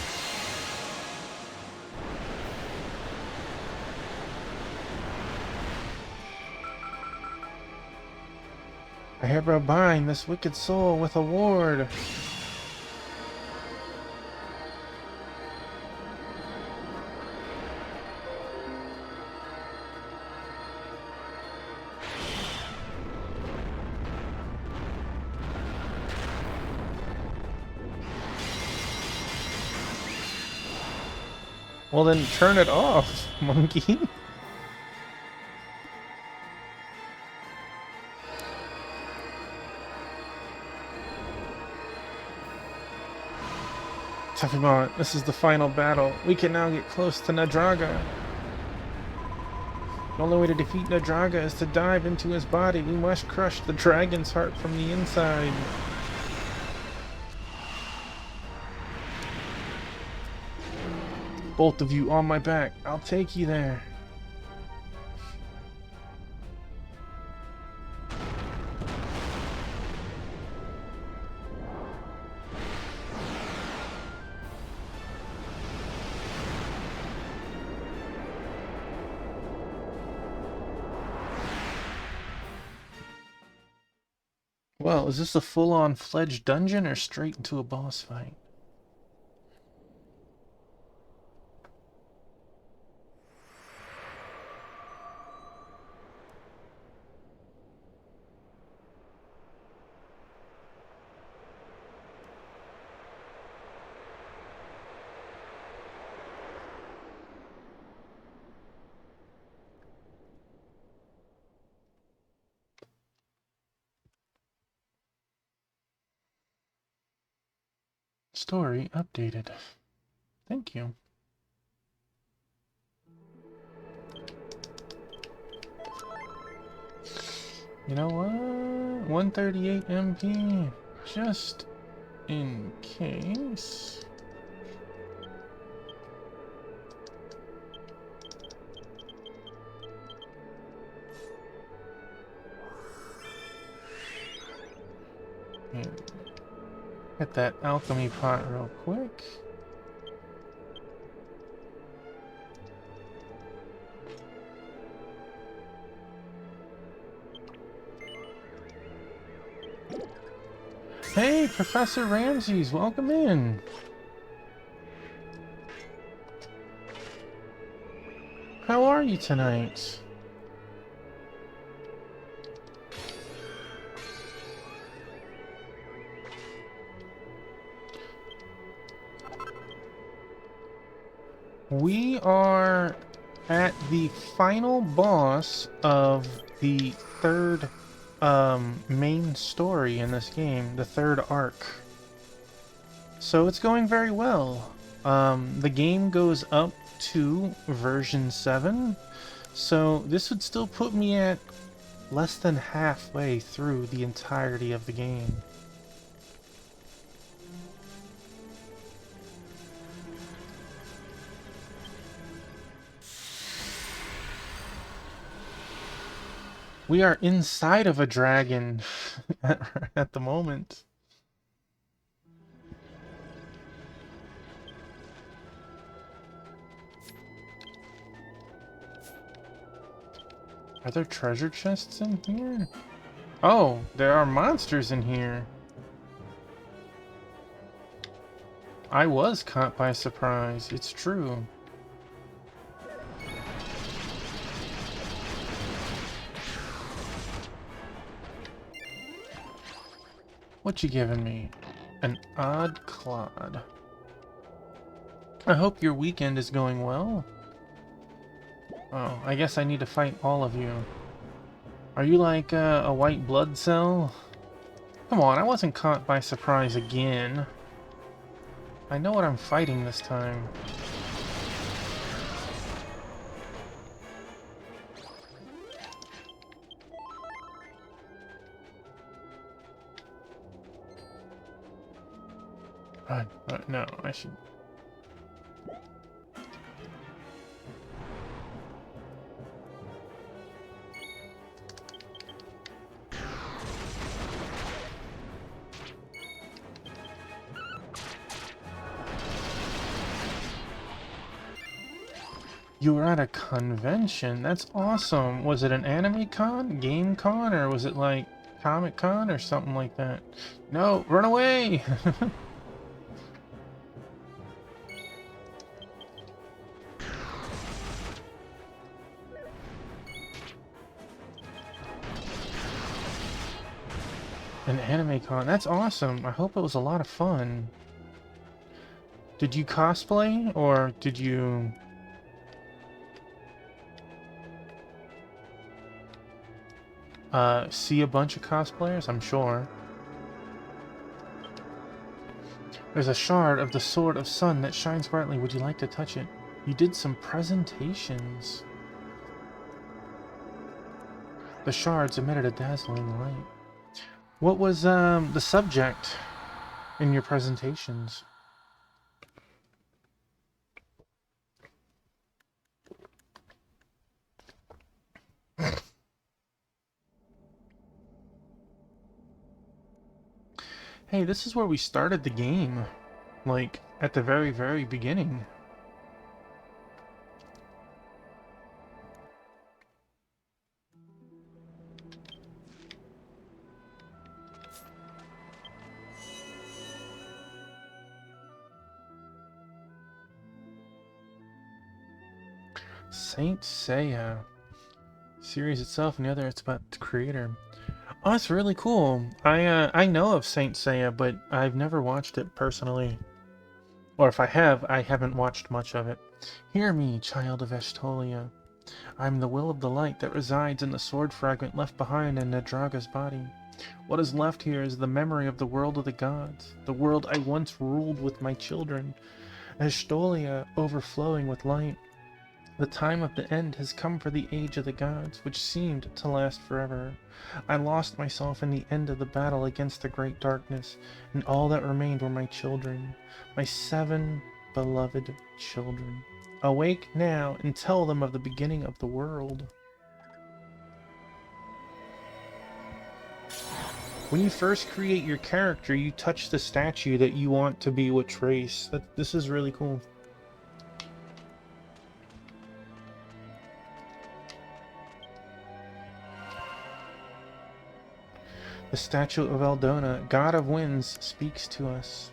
I hereby bind this wicked soul with a ward. Well then turn it off, monkey. Tuffymon, this is the final battle. We can now get close to Nadraga. The only way to defeat Nadraga is to dive into his body. We must crush the dragon's heart from the inside. Both of you on my back. I'll take you there. Well, is this a full-on fledged dungeon or straight into a boss fight? Story updated. Thank you. You know what? 138 MP. Just in case. Hit that alchemy pot real quick. Hey, Professor Ramses, welcome in. How are you tonight? We are at the final boss of the third main story in this game, the third arc. So it's going very well. The game goes up to version 7, so this would still put me at less than halfway through the entirety of the game. We are inside of a dragon at the moment. Are there treasure chests in here? Oh, there are monsters in here. I was caught by surprise. It's true. What you giving me? An odd clod. I hope your weekend is going well. Oh, I guess I need to fight all of you. Are you like a white blood cell? Come on, I wasn't caught by surprise again. I know what I'm fighting this time. No, I should... You were at a convention? That's awesome. Was it an anime con, game con, or was it like Comic Con or something like that? No, run away! An anime con. That's awesome. I hope it was a lot of fun. Did you cosplay, or did you... see a bunch of cosplayers? I'm sure. There's a shard of the Sword of Sun that shines brightly. Would you like to touch it? You did some presentations. The shards emitted a dazzling light. What was the subject in your presentations? Hey, this is where we started the game. Like, at the very, very beginning. Saint Seiya. Series itself, and the other it's about the creator. Oh, that's really cool. I know of Saint Seiya, but I've never watched it personally. Or if I have, I haven't watched much of it. Hear me, child of Ashtolia. I'm the will of the light that resides in the sword fragment left behind in Nadraga's body. What is left here is the memory of the world of the gods, the world I once ruled with my children. Ashtolia overflowing with light. The time of the end has come for the age of the gods, which seemed to last forever. I lost myself in the end of the battle against the great darkness, and all that remained were my children, my 7 beloved children. Awake now and tell them of the beginning of the world. When you first create your character, you touch the statue that you want to be which race. This is really cool. The statue of Eldona, god of winds, speaks to us.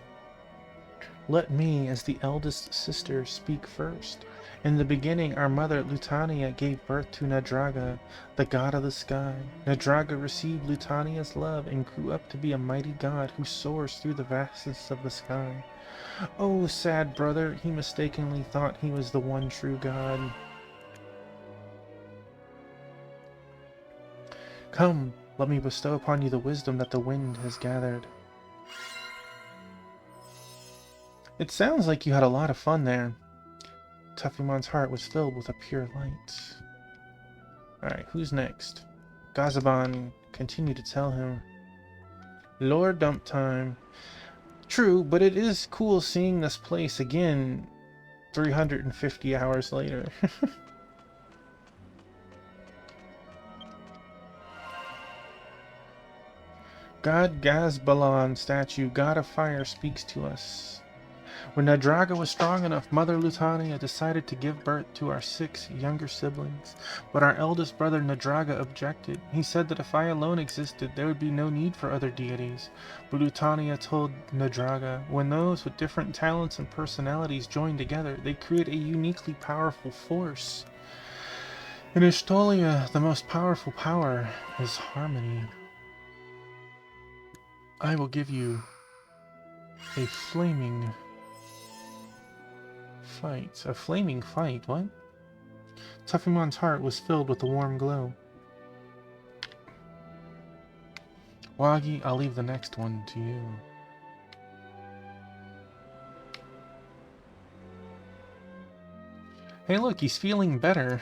Let me, as the eldest sister, speak first. In the beginning, our mother, Lutania, gave birth to Nadraga, the god of the sky. Nadraga received Lutania's love and grew up to be a mighty god who soars through the vastness of the sky. Oh, sad brother, he mistakenly thought he was the one true god. Come, let me bestow upon you the wisdom that the wind has gathered. It sounds like you had a lot of fun there. Tuffimon's heart was filled with a pure light. Alright, who's next? Gazaban continued to tell him. Lord Dump Time. True, but it is cool seeing this place again 350 hours later. God Gazbalan statue, god of fire, speaks to us. When Nadraga was strong enough, Mother Lutania decided to give birth to our 6 younger siblings, but our eldest brother Nadraga objected. He said that if I alone existed, there would be no need for other deities. But Lutania told Nadraga, when those with different talents and personalities join together, they create a uniquely powerful force. In Ashtolia, the most powerful power is harmony. I will give you a flaming fight. A flaming fight? What? Tuffimon's heart was filled with a warm glow. Wagi, I'll leave the next one to you. Hey look, he's feeling better.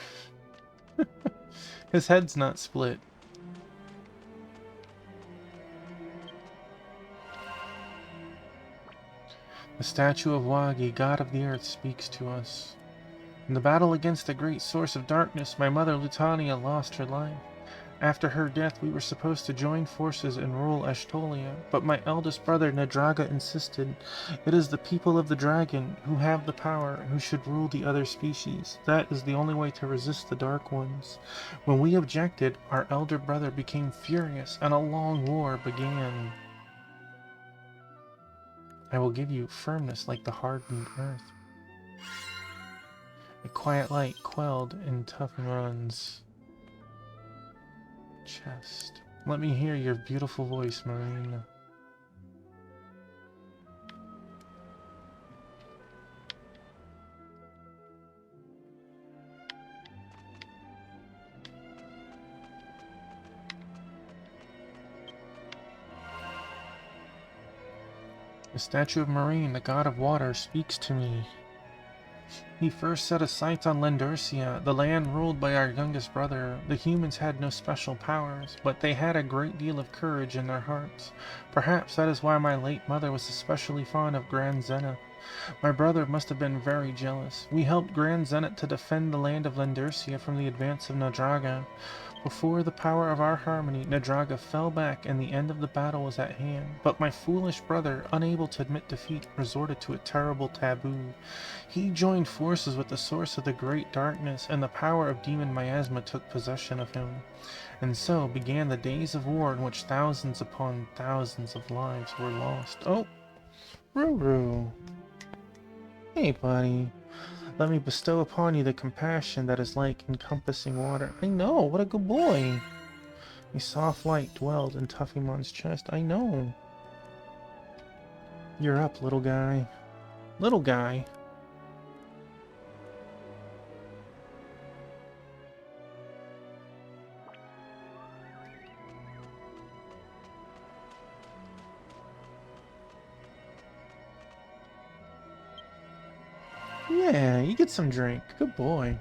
His head's not split. The statue of Wagi, god of the earth, speaks to us. In the battle against the great source of darkness, my mother Lutania lost her life. After her death, we were supposed to join forces and rule Ashtolia, but my eldest brother Nadraga insisted it is the people of the dragon who have the power who should rule the other species. That is the only way to resist the Dark Ones. When we objected, our elder brother became furious and a long war began. I will give you firmness like the hardened earth. A quiet light quelled in Tuffimon's chest. Let me hear your beautiful voice, Marine. The statue of Marine, the god of water, speaks to me. He first set his sights on Lendurcia, the land ruled by our youngest brother. The humans had no special powers, but they had a great deal of courage in their hearts. Perhaps that is why my late mother was especially fond of Grand Zenith. My brother must have been very jealous. We helped Grand Zenith to defend the land of Lendurcia from the advance of Nadraga. Before the power of our harmony, Nadraga fell back and the end of the battle was at hand. But my foolish brother, unable to admit defeat, resorted to a terrible taboo. He joined forces with the source of the great darkness, and the power of demon miasma took possession of him. And so began the days of war in which thousands upon thousands of lives were lost. Oh, Ruru. Hey, buddy. Let me bestow upon you the compassion that is like encompassing water. I know, what a good boy. A soft light dwelled in Tuffimon's chest. I know. You're up, little guy. Little guy. Yeah, you get some drink. Good boy.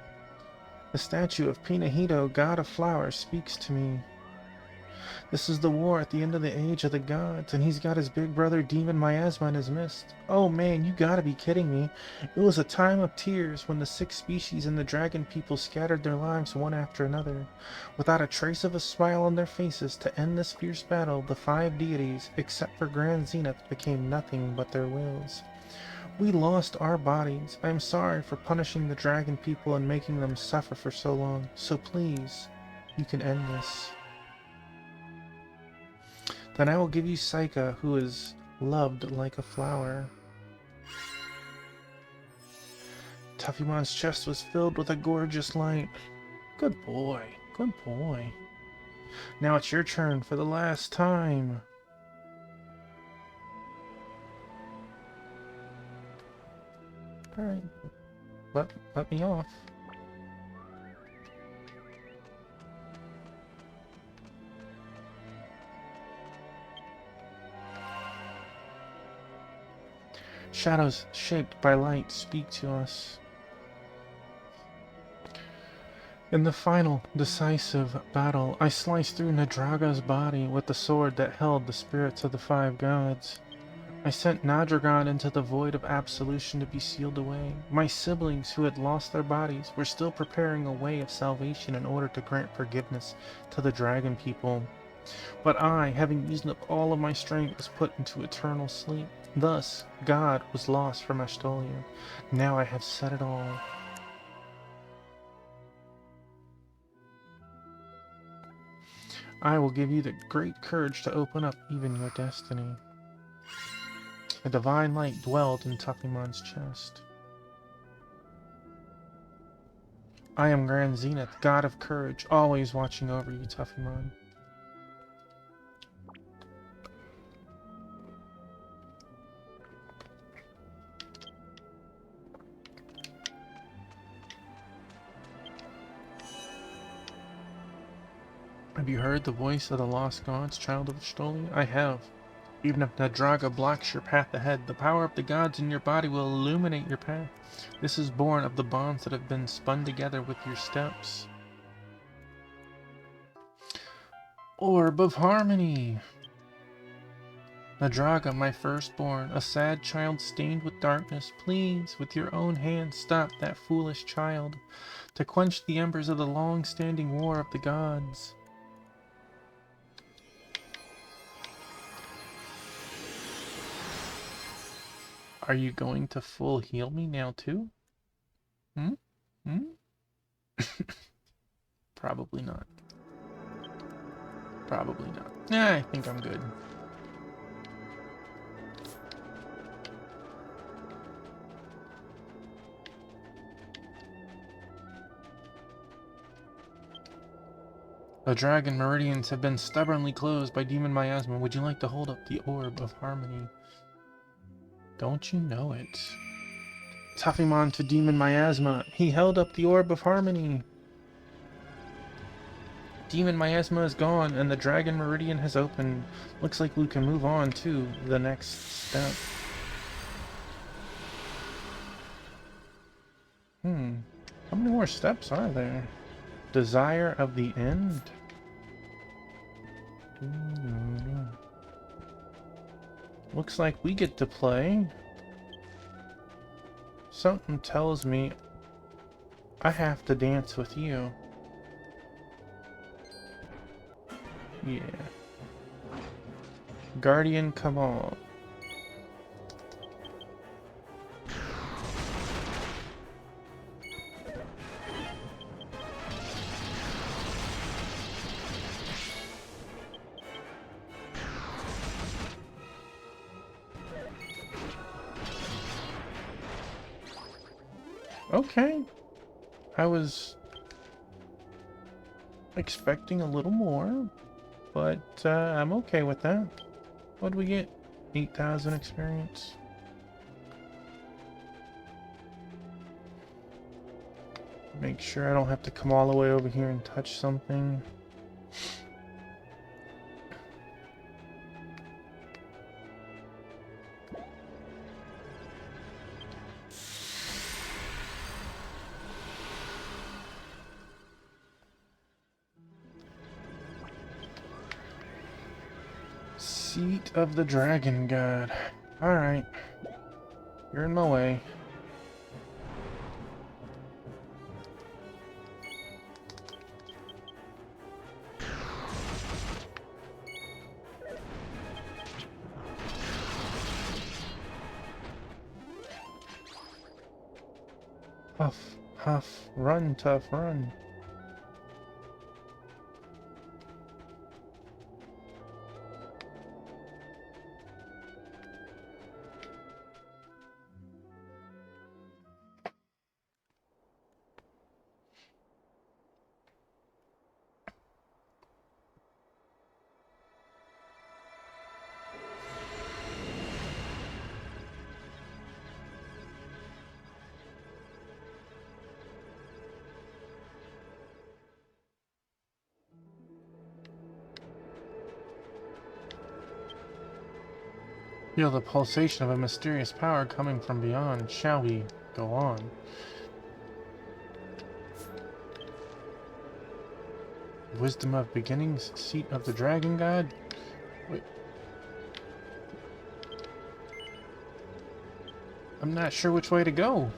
The statue of Pinahito, god of flowers, speaks to me. This is the war at the end of the age of the gods, and he's got his big brother Demon Miasma in his midst. Oh man, you gotta be kidding me. It was a time of tears when the 6 species and the dragon people scattered their lives one after another. Without a trace of a smile on their faces to end this fierce battle, the 5 deities, except for Grand Zenith, became nothing but their wills. We lost our bodies. I am sorry for punishing the dragon people and making them suffer for so long. So please, you can end this. Then I will give you Saika, who is loved like a flower. Tuffimon's chest was filled with a gorgeous light. Good boy, good boy. Now it's your turn for the last time. Alright, let me off. Shadows shaped by light speak to us. In the final, decisive battle, I sliced through Nadraga's body with the sword that held the spirits of the 5 gods. I sent Nadragon into the void of absolution to be sealed away. My siblings, who had lost their bodies, were still preparing a way of salvation in order to grant forgiveness to the dragon people. But I, having used up all of my strength, was put into eternal sleep. Thus, God was lost from Ashtolia. Now I have said it all. I will give you the great courage to open up even your destiny. A divine light dwelled in Tufimon's chest. I am Grand Zenith, god of courage, always watching over you, Tufimon. Have you heard the voice of the lost gods, child of Ashtolia? I have. Even if Nadraga blocks your path ahead, the power of the gods in your body will illuminate your path. This is born of the bonds that have been spun together with your steps. Orb of Harmony! Nadraga, my firstborn, a sad child stained with darkness, please, with your own hand, stop that foolish child, to quench the embers of the long-standing war of the gods. Are you going to full heal me now too? Hmm? Probably not. Probably not. I think I'm good. The dragon meridians have been stubbornly closed by demon miasma. Would you like to hold up the orb of harmony? Don't you know it? Tufimon to demon miasma. He held up the orb of harmony. Demon miasma is gone and the dragon meridian has opened. Looks like we can move on to the next step. How many more steps are there? Desire of the end? Looks like we get to play. Something tells me I have to dance with you. Yeah. Guardian Cabal. Okay. I was expecting a little more, but I'm okay with that. What do we get? 8,000 experience. Make sure I don't have to come all the way over here and touch something. Seat of the Dragon God. Alright. You're in my way. Huff, huff, run, tough, run. Feel the pulsation of a mysterious power coming from beyond. Shall we go on? Wisdom of beginnings, seat of the Dragon God? Wait. I'm not sure which way to go.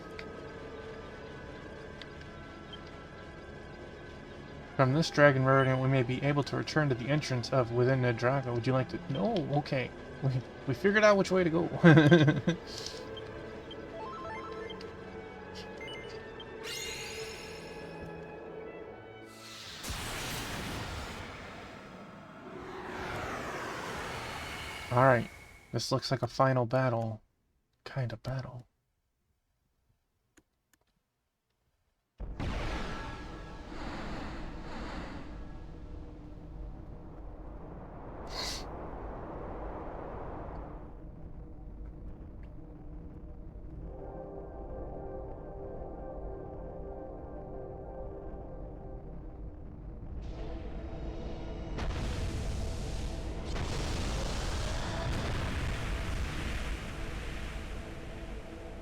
From this dragon meridian, we may be able to return to the entrance of within Nadraga. Would you like to? No, okay. We figured out which way to go. Alright, this looks like a final battle. Kind of battle.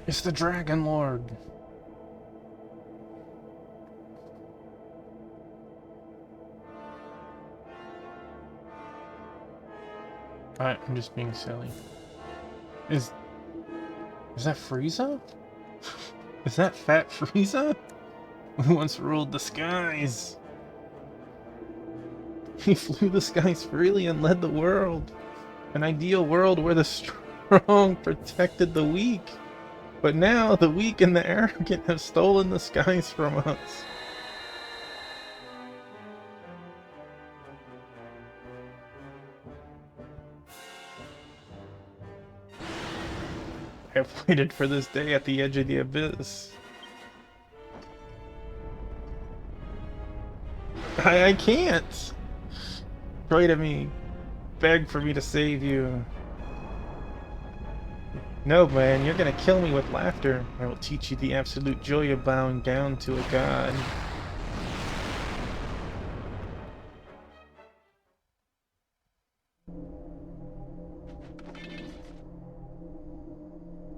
It's the Dragon Lord. I'm just being silly. Is that Frieza? Is that Fat Frieza? Who once ruled the skies? He flew the skies freely and led the world. An ideal world where the strong protected the weak. But now the weak and the arrogant have stolen the skies from us. I have waited for this day at the edge of the abyss. I can't! Pray to me. Beg for me to save you. No, man, you're gonna kill me with laughter. I will teach you the absolute joy of bowing down to a god.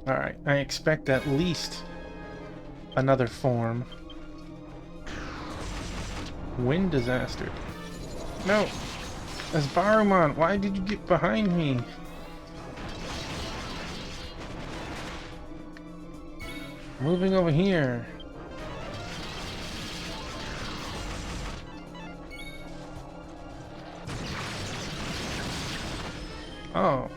Alright, I expect at least another form. Wind disaster. No! That's Barumon! Why did you get behind me? Moving over here. Oh.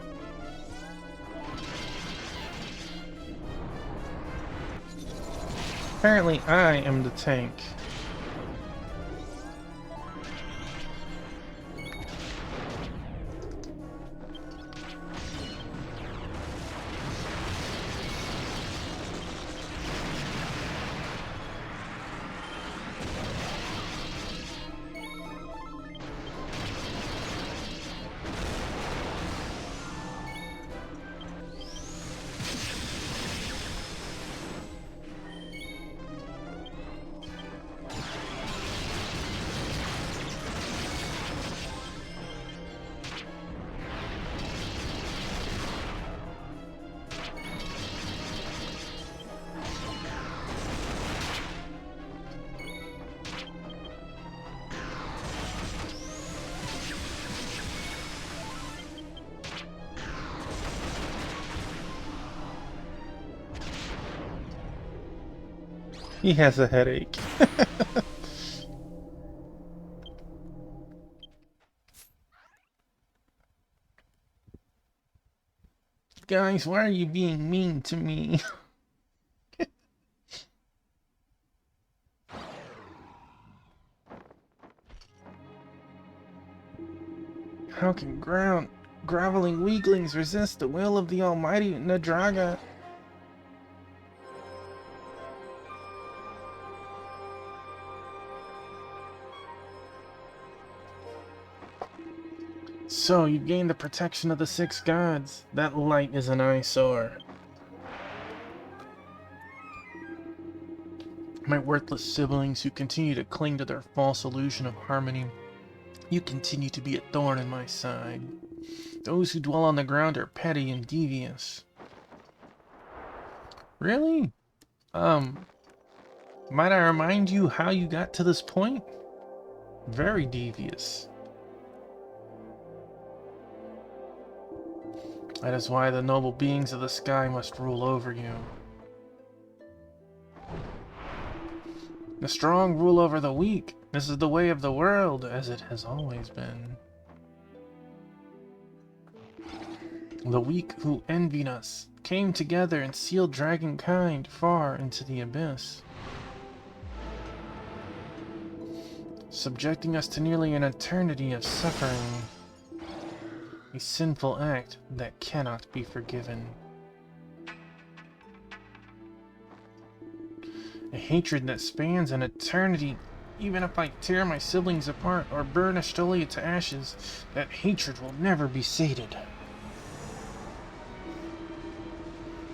Apparently I am the tank. He has a headache. Guys, why are you being mean to me? How can groveling weaklings resist the will of the almighty Nadraga? So, you've gained the protection of the 6 gods. That light is an eyesore. My worthless siblings who continue to cling to their false illusion of harmony, you continue to be a thorn in my side. Those who dwell on the ground are petty and devious. Really? Might I remind you how you got to this point? Very devious. That is why the noble beings of the sky must rule over you. The strong rule over the weak. This is the way of the world, as it has always been. The weak who envied us came together and sealed dragonkind far into the abyss, subjecting us to nearly an eternity of suffering. A sinful act that cannot be forgiven. A hatred that spans an eternity. Even if I tear my siblings apart or burn Astolia to ashes, that hatred will never be sated.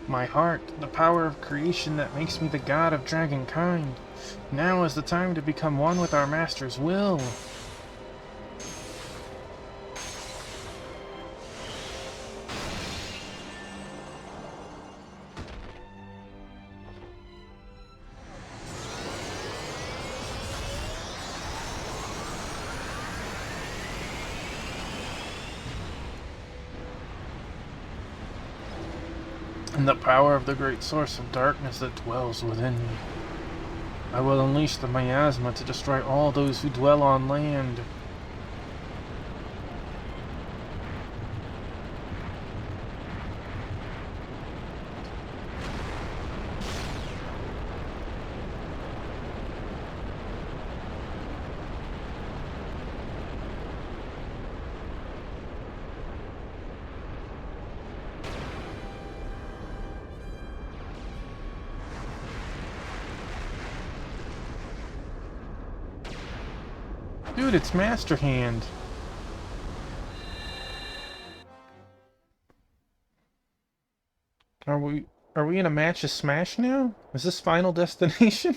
My heart, the power of creation that makes me the god of dragonkind. Now is the time to become one with our master's will. And the power of the great source of darkness that dwells within me. I will unleash the miasma to destroy all those who dwell on land. Dude, it's Master Hand. Are we in a match of Smash now? Is this Final Destination?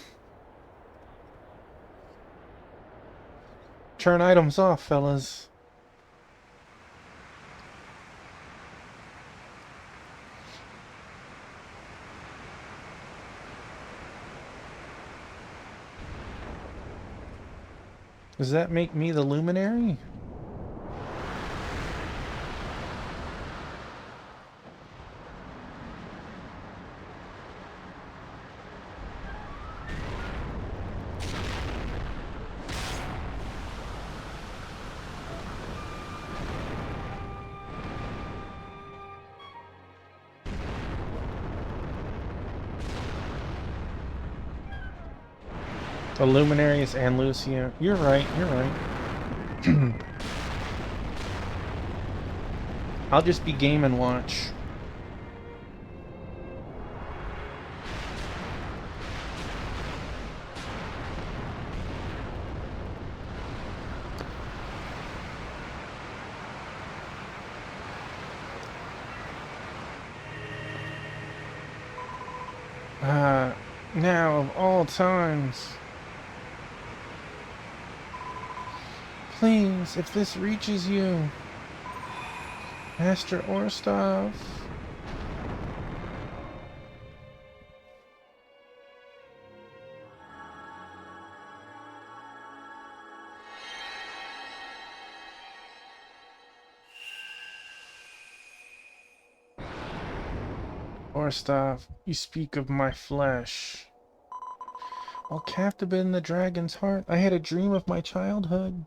Turn items off, fellas. Does that make me the Luminary? The Luminaries and Lucia. You're right, you're right. I'll just be game and watch. Now of all times. Please, if this reaches you, Master Orstov. Orstov, you speak of my flesh. While captive in the dragon's heart, I had a dream of my childhood.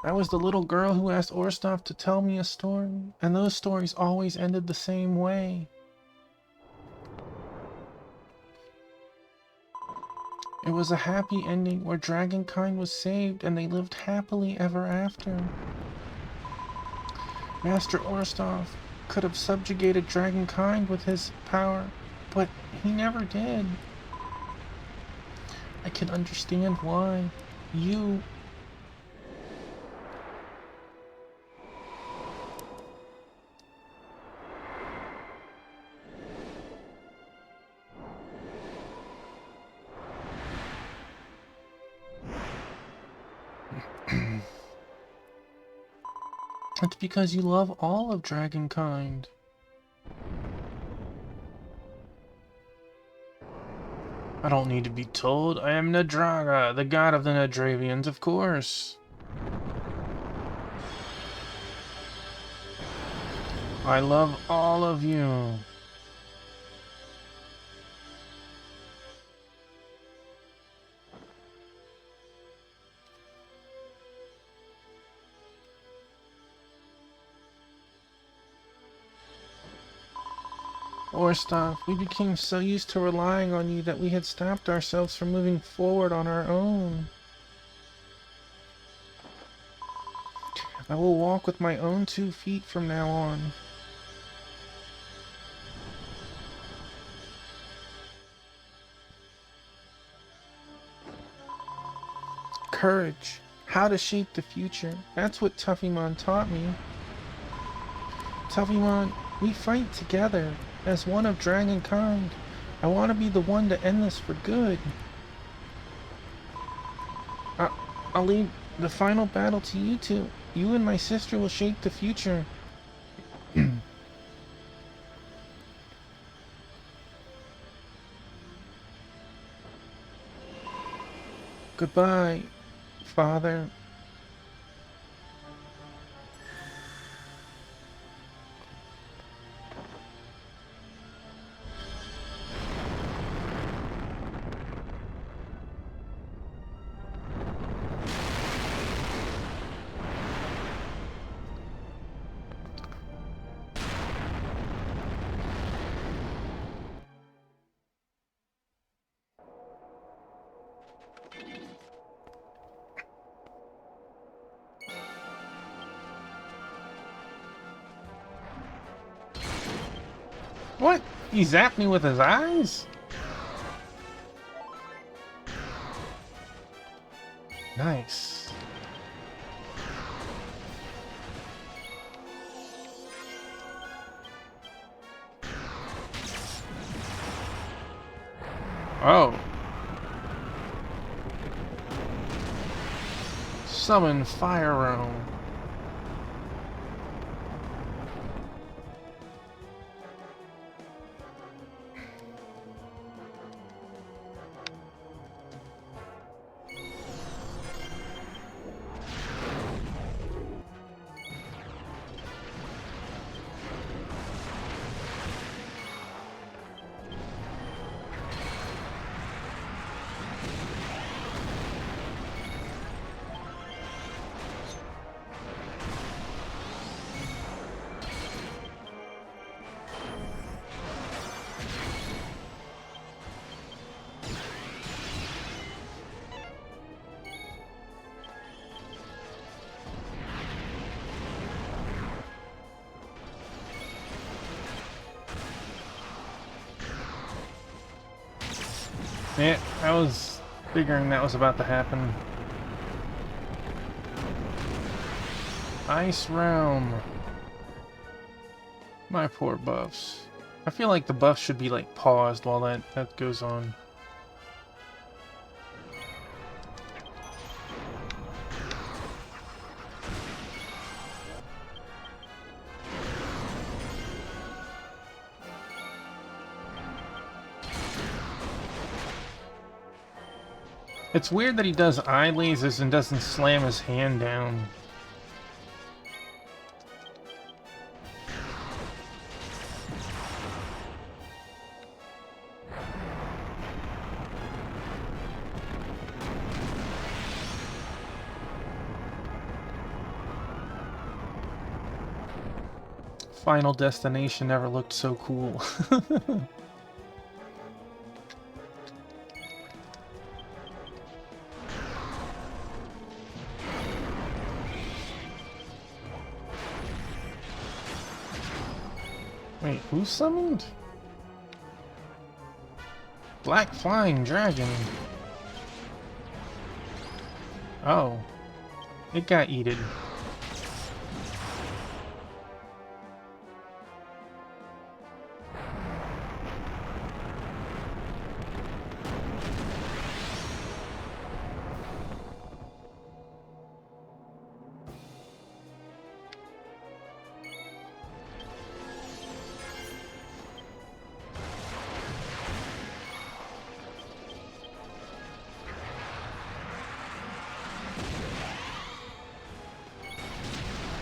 I was the little girl who asked Orstov to tell me a story, and those stories always ended the same way. It was a happy ending where dragonkind was saved and they lived happily ever after. Master Orstov could have subjugated dragonkind with his power, but he never did. I can understand why. You... It's because you love all of dragonkind. I don't need to be told. I am Nadraga, the god of the Nadravians, of course. I love all of you. Orstov, we became so used to relying on you that we had stopped ourselves from moving forward on our own. I will walk with my own 2 feet from now on. Courage. How to shape the future. That's what Tuffymon taught me. Tuffymon, we fight together, as one of Dragonkind. I want to be the one to end this for good. I'll leave the final battle to you two. You and my sister will shape the future. Goodbye, Father. What? He zapped me with his eyes? Nice. Oh. Summon Fire Realm. Yeah, I was figuring that was about to happen. Ice Realm. My poor buffs. I feel like the buffs should be like paused while that goes on. It's weird that he does eye lasers and doesn't slam his hand down. Final Destination never looked so cool. Wait, who summoned? Black Flying Dragon. Oh. It got eaten.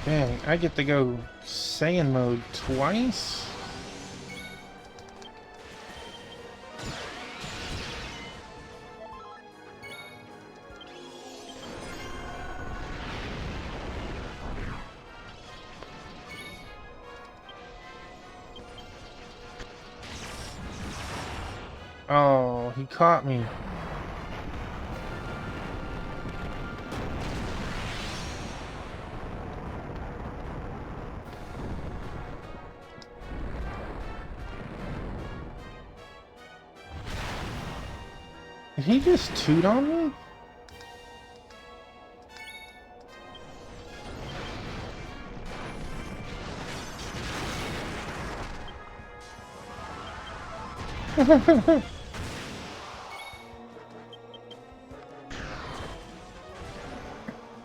Dang, I get to go Saiyan mode twice? Oh, he caught me. Did he just toot on me?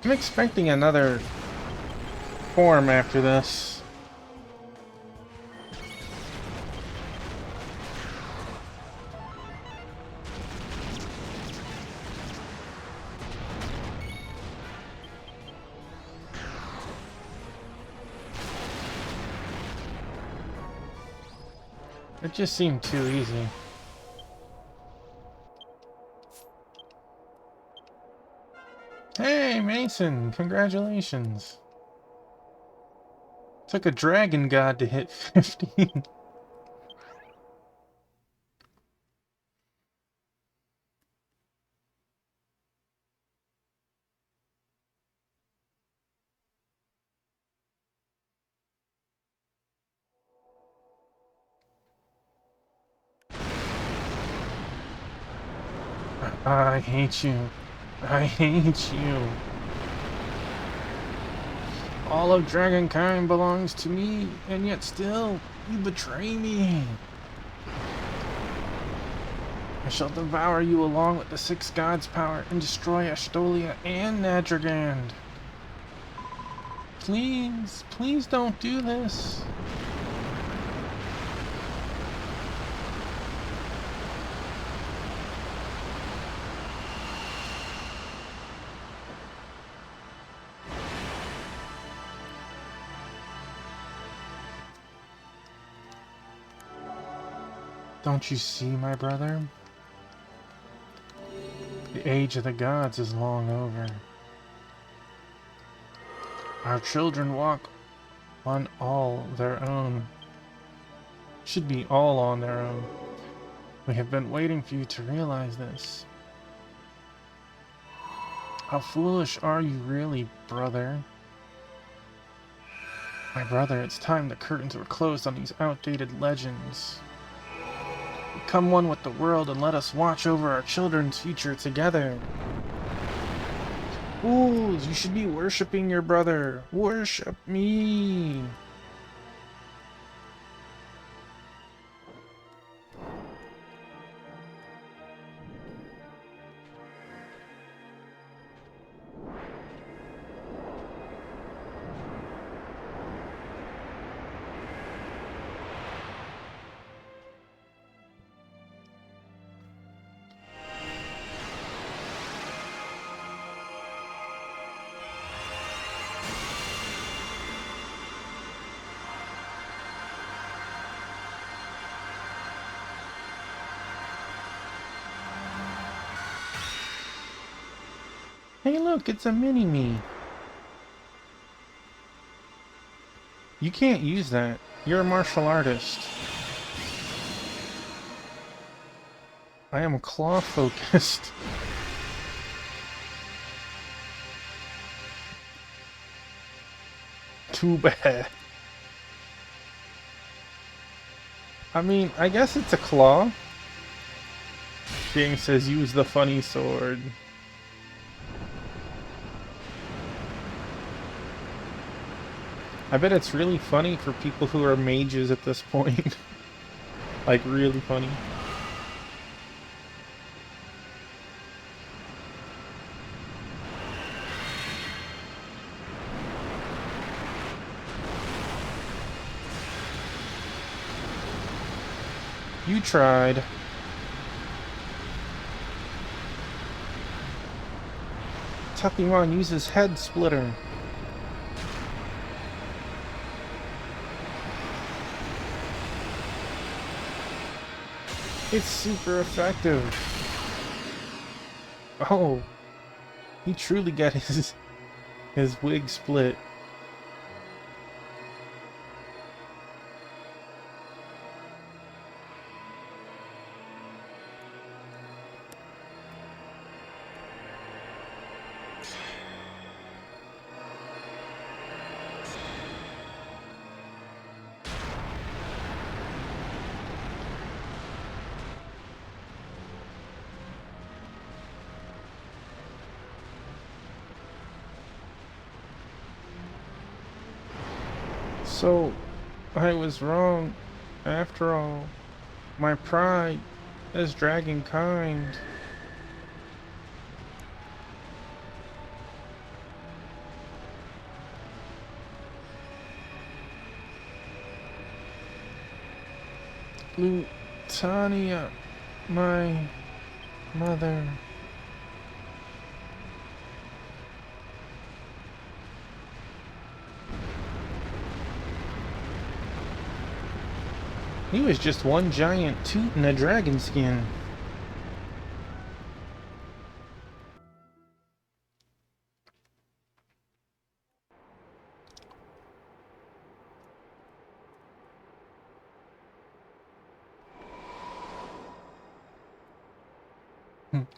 I'm expecting another form after this. It just seemed too easy. Hey, Mason! Congratulations! Took a dragon god to hit 15. I hate you. I hate you. All of Dragonkind belongs to me, and yet still, you betray me. I shall devour you along with the 6 gods' power and destroy Ashtolia and Nadragand. Please, please don't do this. Don't you see, my brother? The age of the gods is long over. Our children walk on all their own. Should be all on their own. We have been waiting for you to realize this. How foolish are you really, brother? My brother, it's time the curtains were closed on these outdated legends. Become one with the world and let us watch over our children's future together. Fools, you should be worshipping your brother. Worship me. Hey look, it's a mini-me. You can't use that. You're a martial artist. I am claw focused. Too bad. I mean, I guess it's a claw. Being says use the funny sword. I bet it's really funny for people who are mages at this point. Like, really funny. You tried. Tuffymon uses head splitter. It's super effective. Oh, he truly got his wig split. So, I was wrong. After all, my pride is dragonkind. Lutania, my mother. He was just one giant toot in a dragon skin.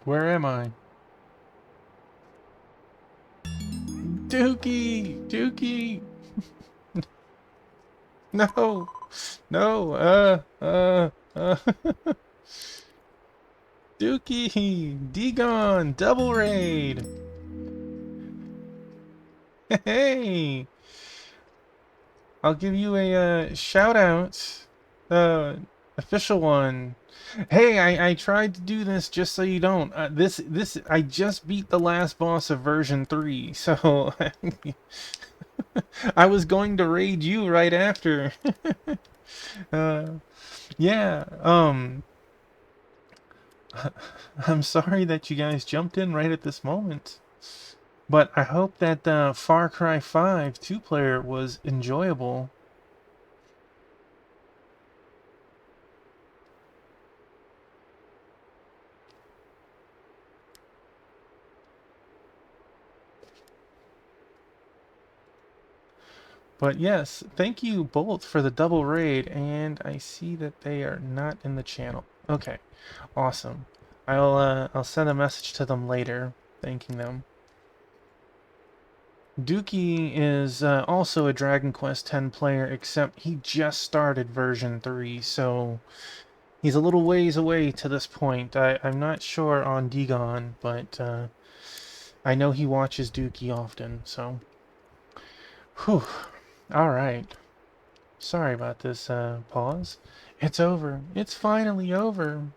Where am I? Dookie! Dookie! No! No! Dookie! Dagon! Double raid! Hey! I'll give you a shout out. Official one. Hey, I tried to do this just so you don't. I just beat the last boss of version 3, so I was going to raid you right after. uh, yeah, I'm sorry that you guys jumped in right at this moment. But I hope that Far Cry 5 two-player was enjoyable. But yes, thank you both for the double raid, and I see that they are not in the channel. Okay, awesome. I'll send a message to them later, thanking them. Dookie is also a Dragon Quest X player, except he just started version 3, so he's a little ways away to this point. I'm not sure on Dagon, but I know he watches Dookie often, so... Whew. Alright. Sorry about this pause. It's over. It's finally over.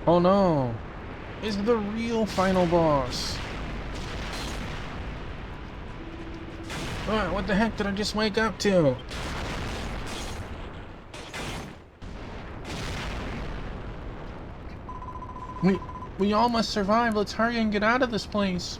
Oh no! Is the real final boss? What the heck did I just wake up to? We all must survive. Let's hurry and get out of this place.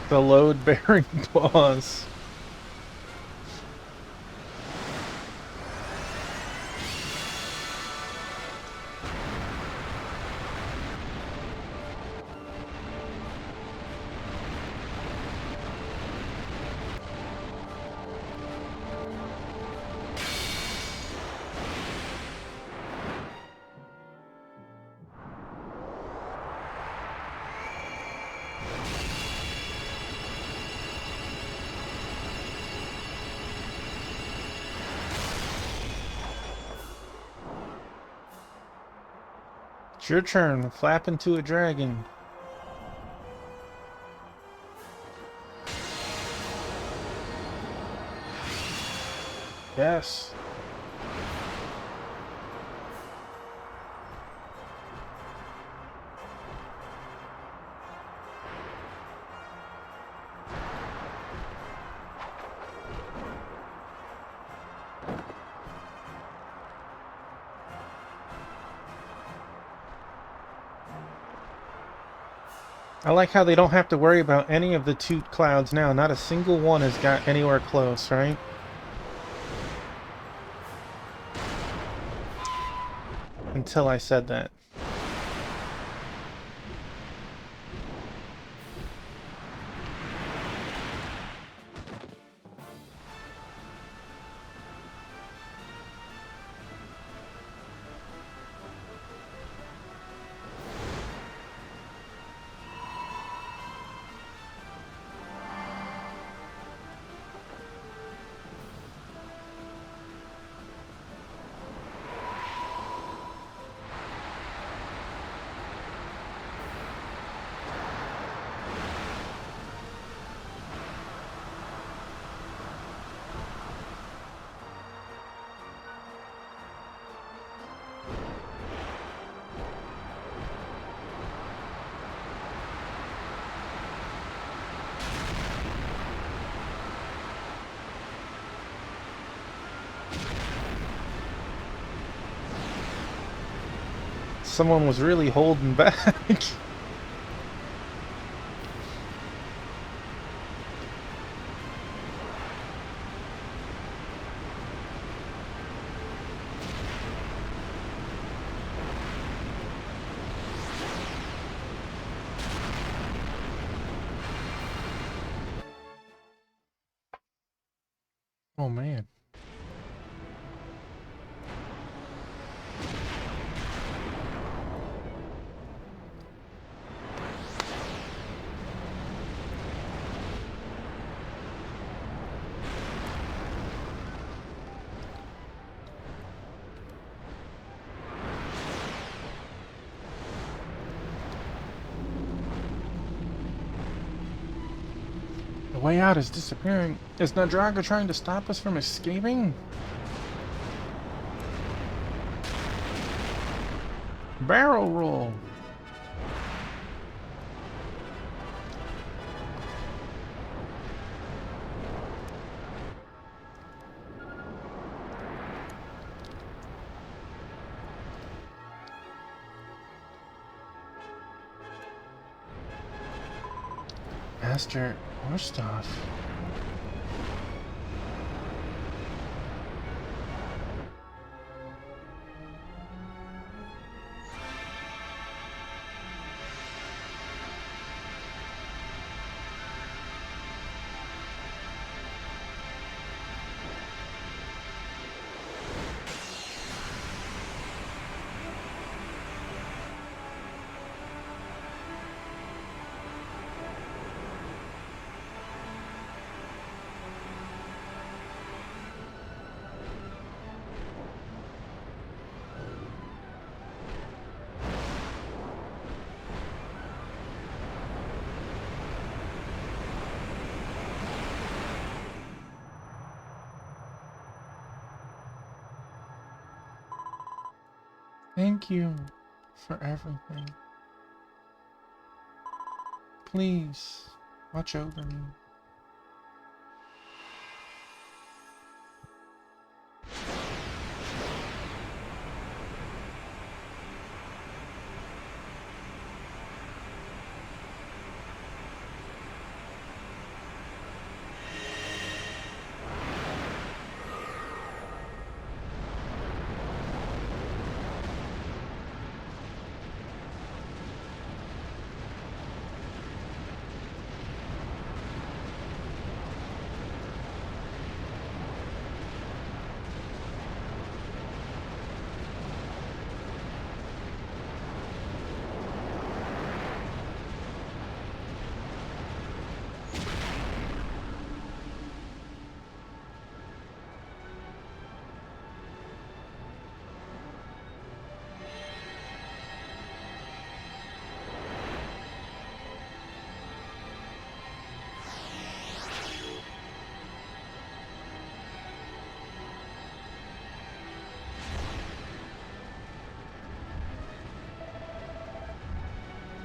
The load-bearing boss. It's your turn. Flap into a dragon. Yes. I like how they don't have to worry about any of the toot clouds now. Not a single one has got anywhere close, right? Until I said that. Someone was really holding back. Oh man. The way out is disappearing. Is Nadraga trying to stop us from escaping? Barrel roll. Master Orstov. Thank you for everything. Please, watch over me.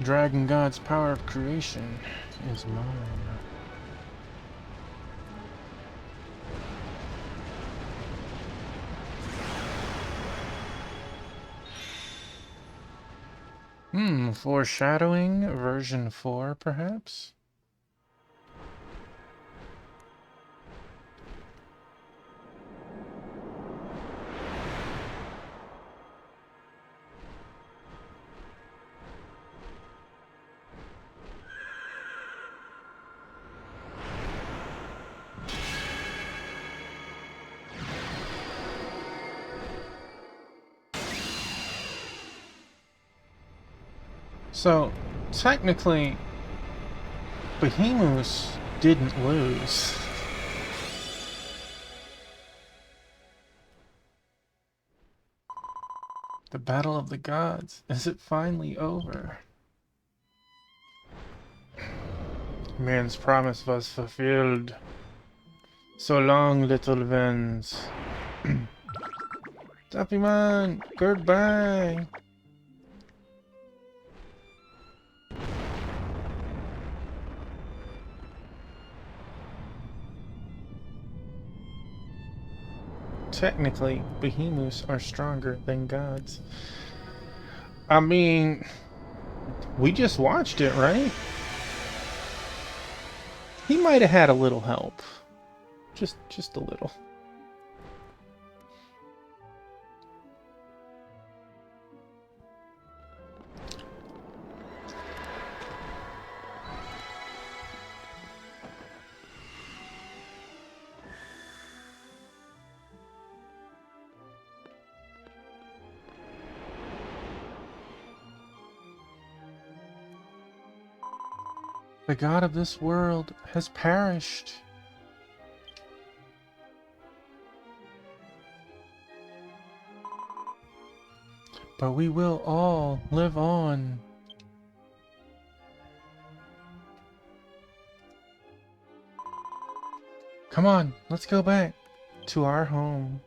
Dragon God's power of creation is mine. Foreshadowing version 4, perhaps? So, technically, Behemoth didn't lose. The Battle of the Gods, is it finally over? Man's promise was fulfilled. So long, little Vens. Tuffymon, goodbye! Technically, behemoths are stronger than gods. I mean, we just watched it, right? He might have had a little help. Just a little. The god of this world has perished. But we will all live on. Come on, let's go back to our home.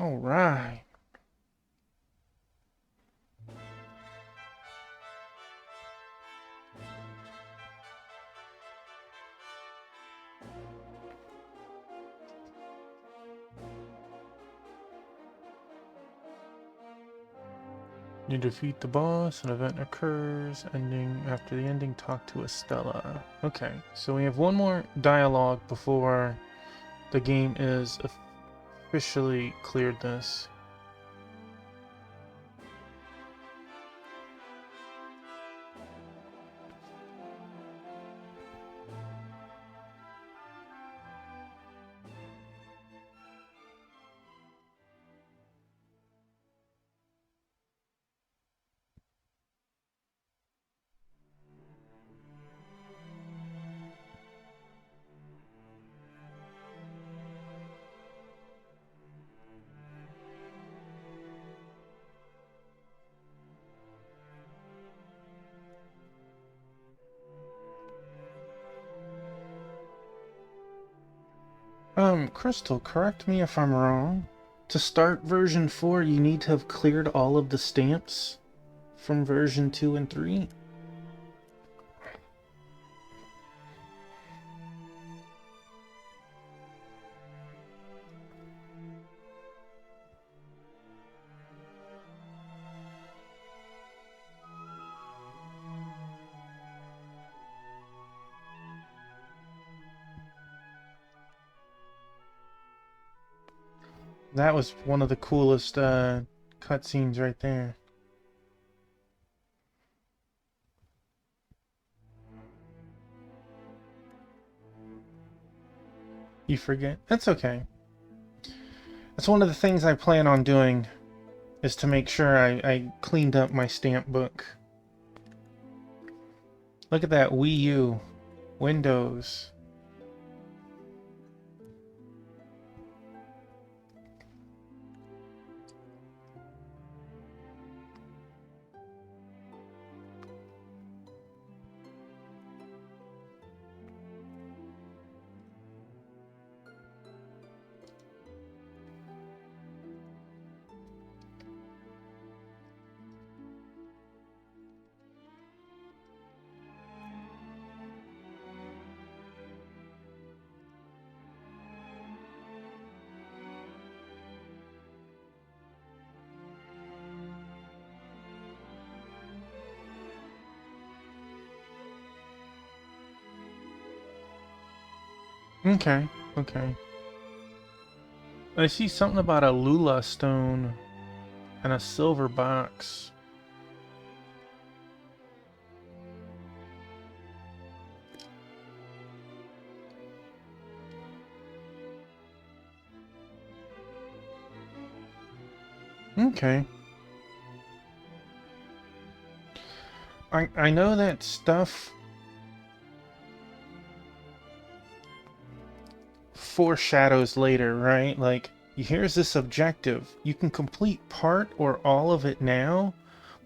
All right. You defeat the boss, an event occurs, ending after the ending, talk to Estella. Okay, so we have one more dialogue before the game is officially cleared this. Crystal, correct me if I'm wrong. To start version 4, you need to have cleared all of the stamps from version 2 and 3. That was one of the coolest cutscenes right there. You forget? That's okay. That's one of the things I plan on doing, is to make sure I cleaned up my stamp book. Look at that Wii U. Windows. Okay, okay. I see something about a Lula stone and a silver box. Okay. I know that stuff foreshadows later, right? Like, here's this objective. You can complete part or all of it now,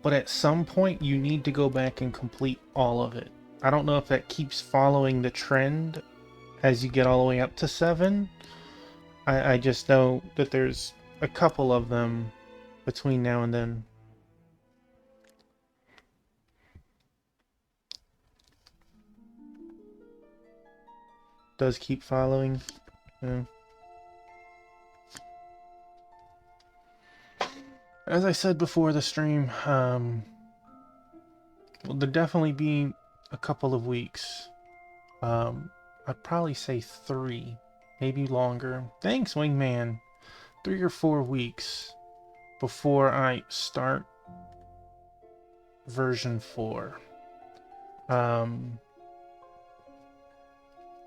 but at some point you need to go back and complete all of it. I don't know if that keeps following the trend as you get all the way up to 7. I just know that there's a couple of them between now and then. Does keep following. Yeah. As I said before the stream, well, there'll definitely be a couple of weeks. I'd probably say 3, maybe longer. Thanks, Wingman. 3 or 4 weeks before I start version 4.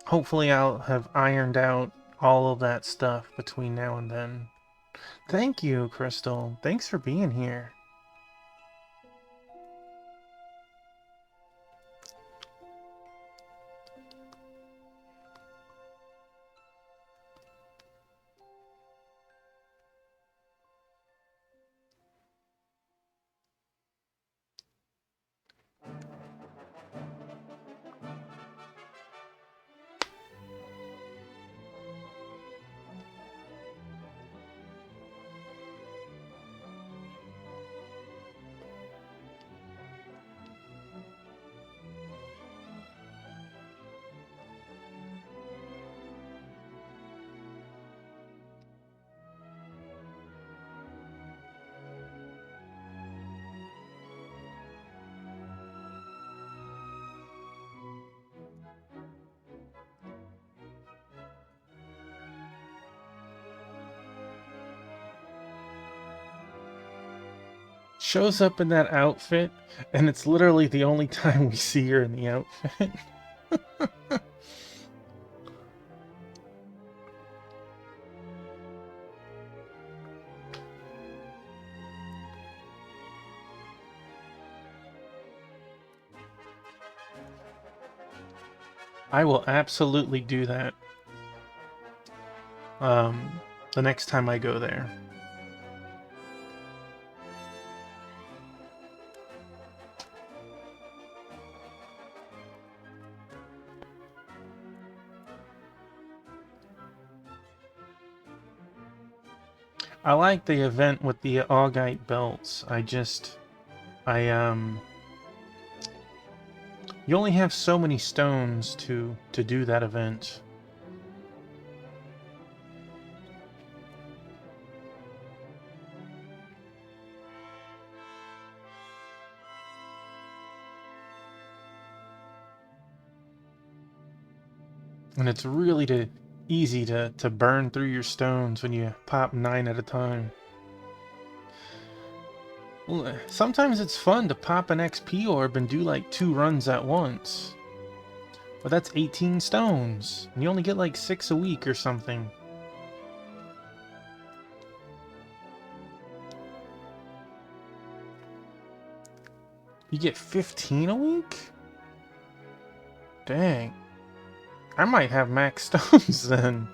Hopefully I'll have ironed out all of that stuff between now and then. Thank you, Crystal. Thanks for being here. Shows up in that outfit, and it's literally the only time we see her in the outfit. I will absolutely do that. The next time I go there. I like the event with the Augite belts. You only have so many stones to do that event. And it's really easy to burn through your stones when you pop 9 at a time. Well, sometimes it's fun to pop an XP orb and do like 2 runs at once. But that's 18 stones, and you only get like 6 a week or something. You get 15 a week? Dang. I might have max stones then.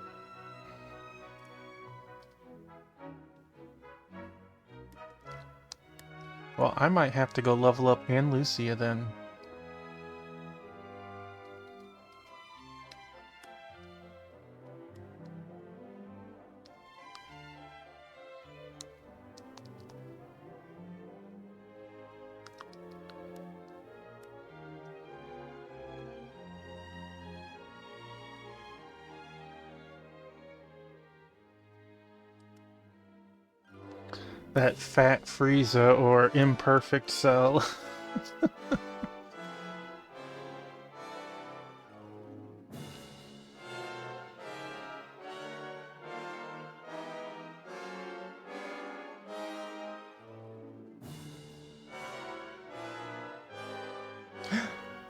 Well, I might have to go level up Ann Lucia then. That fat Frieza or imperfect Cell.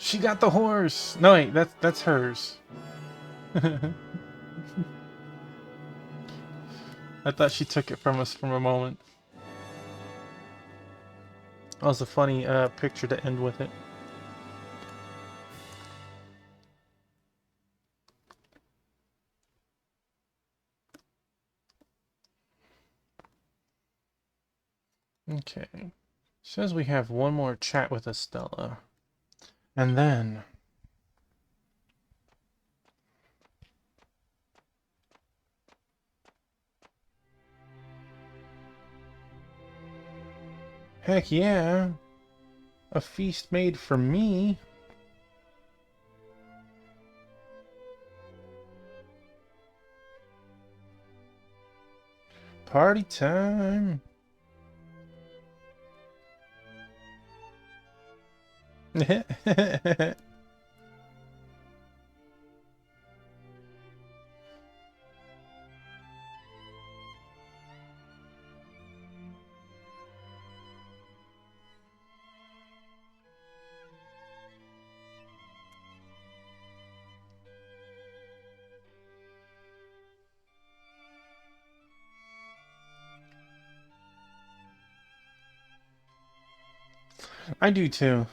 She got the horse! No, wait, that's hers. I thought she took it from us for a moment. That was a funny picture to end with it. Okay. Says we have one more chat with Estella. And then... Heck yeah! A feast made for me! Party time! I do too.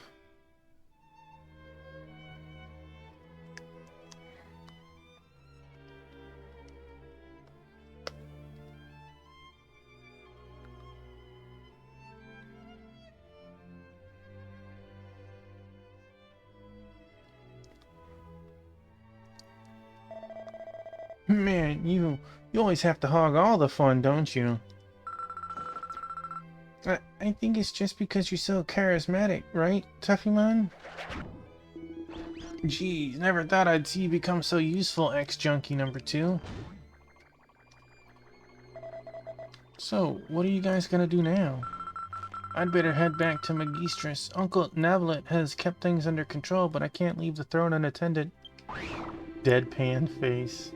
Man, you always have to hog all the fun, don't you? I think it's just because you're so charismatic, right, Tuffymon? Geez, never thought I'd see you become so useful, ex-junkie number 2. So, what are you guys gonna do now? I'd better head back to Magistris. Uncle Navlet has kept things under control, but I can't leave the throne unattended. Deadpan face.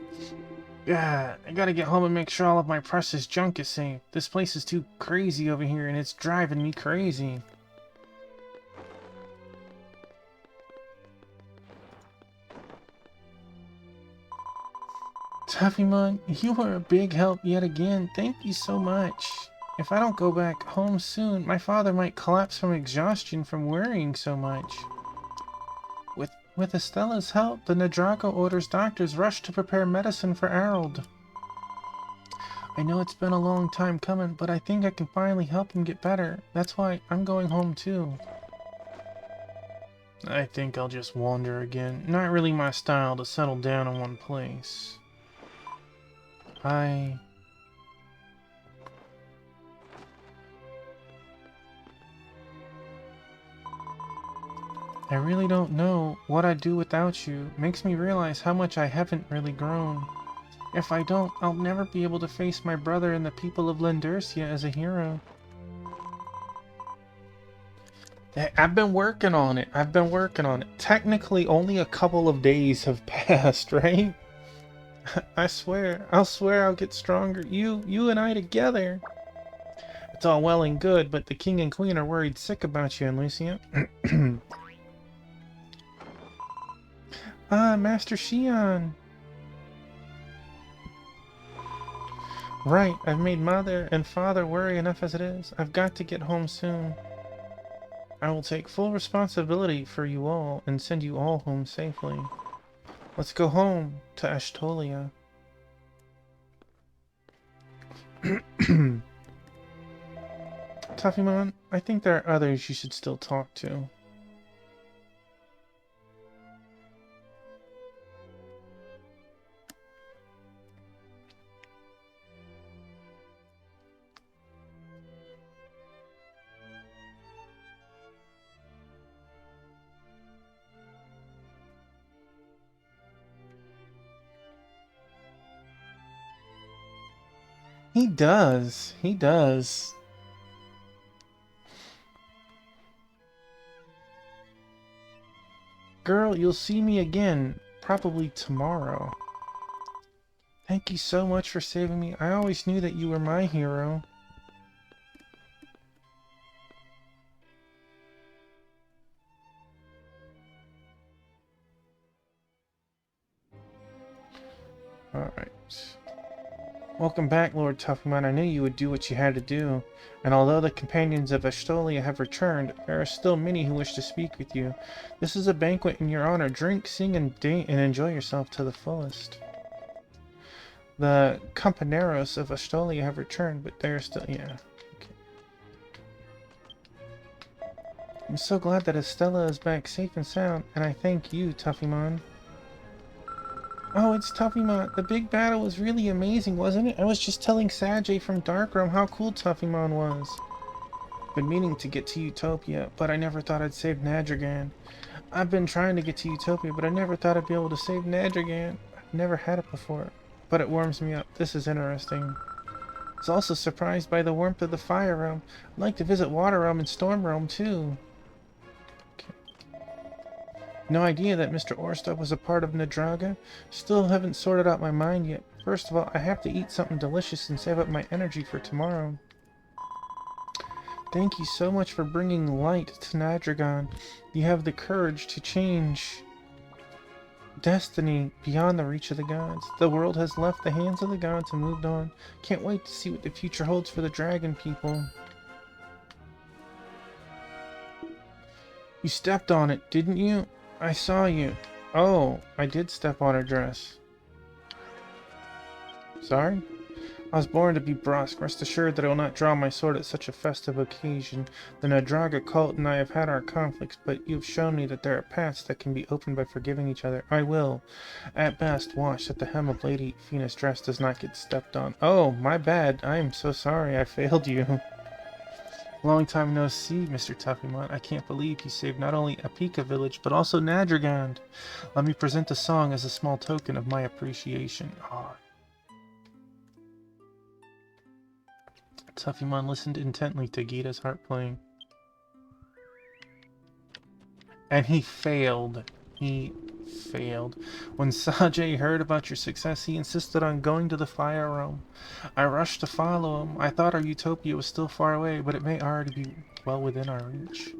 Yeah, I gotta get home and make sure all of my precious junk is safe. This place is too crazy over here, and it's driving me crazy. Tuffymon, you were a big help yet again. Thank you so much. If I don't go back home soon, my father might collapse from exhaustion from worrying so much. With Estella's help, the Nadrago Order's doctors rush to prepare medicine for Harold. I know it's been a long time coming, but I think I can finally help him get better. That's why I'm going home too. I think I'll just wander again. Not really my style to settle down in one place. I really don't know what I'd do without you. Makes me realize how much I haven't really grown. If I don't, I'll never be able to face my brother and the people of Lendurcia as a hero. I've been working on it. Technically, only a couple of days have passed, right? I'll swear I'll get stronger. You and I together. It's all well and good, but the king and queen are worried sick about you and Lucia. Ah, Master Xion. Right, I've made mother and father worry enough as it is. I've got to get home soon. I will take full responsibility for you all and send you all home safely. Let's go home to Ashtolia. Tuffymon, I think there are others you should still talk to. He does. He does. Girl, you'll see me again, probably tomorrow. Thank you so much for saving me. I always knew that you were my hero. Alright. Welcome back, Lord Tuffymon. I knew you would do what you had to do. And although the companions of Ashtolia have returned, there are still many who wish to speak with you. This is a banquet in your honor. Drink, sing, and enjoy yourself to the fullest. The Companeros of Ashtolia have returned, but they're still... yeah. Okay. I'm so glad that Estella is back safe and sound, and I thank you, Tuffymon. Oh, it's Tuffymon. The big battle was really amazing, wasn't it? I was just telling Sajay from Darkroom how cool Tuffymon was. Been meaning to get to Utopia, but I never thought I'd save Nadrigan. I've been trying to get to Utopia, but I never thought I'd be able to save Nadrigan. I've never had it before, but it warms me up. This is interesting. I was also surprised by the warmth of the Fire Realm. I'd like to visit Water Realm and Storm Realm, too. No idea that Mr. Orstab was a part of Nadraga. Still haven't sorted out my mind yet. First of all, I have to eat something delicious and save up my energy for tomorrow. Thank you so much for bringing light to Nadragon. You have the courage to change destiny beyond the reach of the gods. The world has left the hands of the gods and moved on. Can't wait to see what the future holds for the dragon people. You stepped on it, didn't you? I saw you. Oh, I did step on her dress. Sorry? I was born to be brusque. Rest assured that I will not draw my sword at such a festive occasion. The Nadraga cult and I have had our conflicts, but you have shown me that there are paths that can be opened by forgiving each other. I will, at best, watch that the hem of Lady Fina's dress does not get stepped on. Oh, my bad. I am so sorry I failed you. Long time no see, Mr. Tuffymon. I can't believe you saved not only Apika village, but also Nadragand. Let me present a song as a small token of my appreciation. Oh. Tuffymon listened intently to Gita's harp playing. And he failed. He failed. When Sajay heard about your success, he insisted on going to the Fire Realm. I rushed to follow him. I thought our utopia was still far away, but it may already be well within our reach.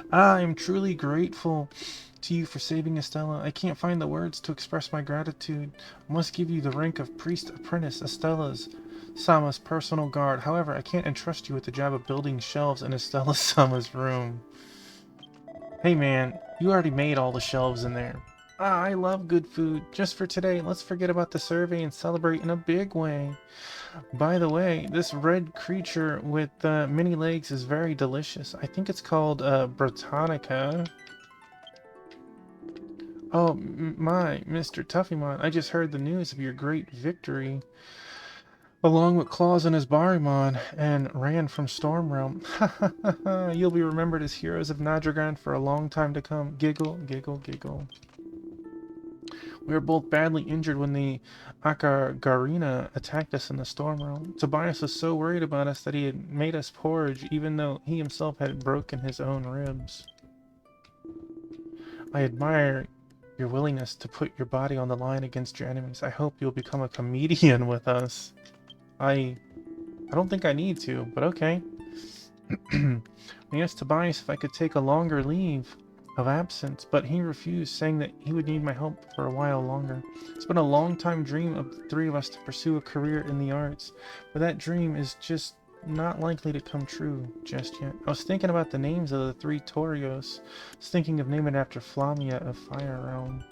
I am truly grateful to you for saving Estella. I can't find the words to express my gratitude. I must give you the rank of priest apprentice, Sama's personal guard. However, I can't entrust you with the job of building shelves in Sama's room. Hey man, you already made all the shelves in there. Ah, I love good food. Just for today, let's forget about the survey and celebrate in a big way. By the way, this red creature with many legs is very delicious. I think it's called Britannica. Oh, my, Mr. Tuffymon, I just heard the news of your great victory. Along with Claus and his Barimon, and ran from Storm Realm. Ha ha ha ha! You'll be remembered as heroes of Nadragan for a long time to come. Giggle, giggle, giggle. We were both badly injured when the Akargarina attacked us in the Storm Realm. Tobias was so worried about us that he had made us porridge, even though he himself had broken his own ribs. I admire your willingness to put your body on the line against your enemies. I hope you'll become a comedian with us. I don't think I need to, but okay. I asked Tobias if I could take a longer leave of absence, but he refused, saying that he would need my help for a while longer. It's been a long-time dream of the three of us to pursue a career in the arts, but that dream is just not likely to come true just yet. I was thinking about the names of the three Torios. I was thinking of naming it after Flamia of Fire Realm.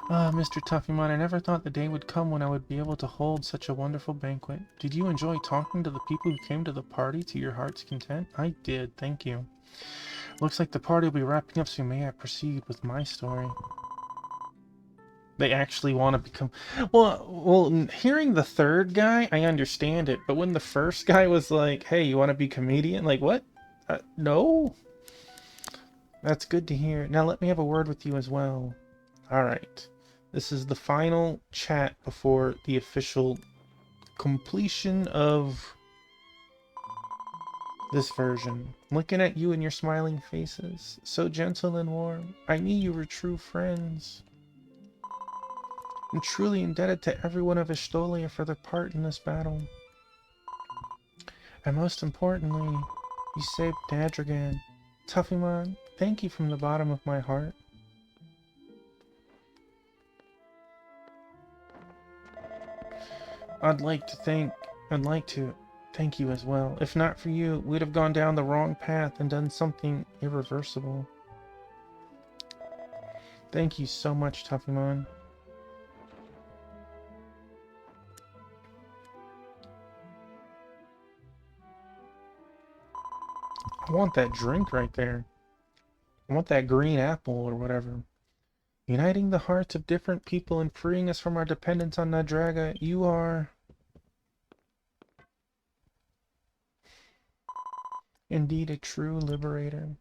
Ah, Mr. Tuffymon, I never thought the day would come when I would be able to hold such a wonderful banquet. Did you enjoy talking to the people who came to the party to your heart's content? I did, thank you. Looks like the party will be wrapping up, so may I proceed with my story. They actually want to become... Well, hearing the third guy, I understand it, but when the first guy was like, hey, you want to be a comedian? Like, what? No? That's good to hear. Now let me have a word with you as well. Alright. This is the final chat before the official completion of this version. Looking at you and your smiling faces, so gentle and warm. I knew you were true friends. I'm truly indebted to everyone of Ashtolia for their part in this battle. And most importantly, you saved Nadragan. Tuffymon, thank you from the bottom of my heart. I'd like to thank you as well. If not for you, we'd have gone down the wrong path and done something irreversible. Thank you so much, Tuffymon. I want that drink right there. I want that green apple or whatever. Uniting the hearts of different people and freeing us from our dependence on Nadraga, you are indeed a true liberator.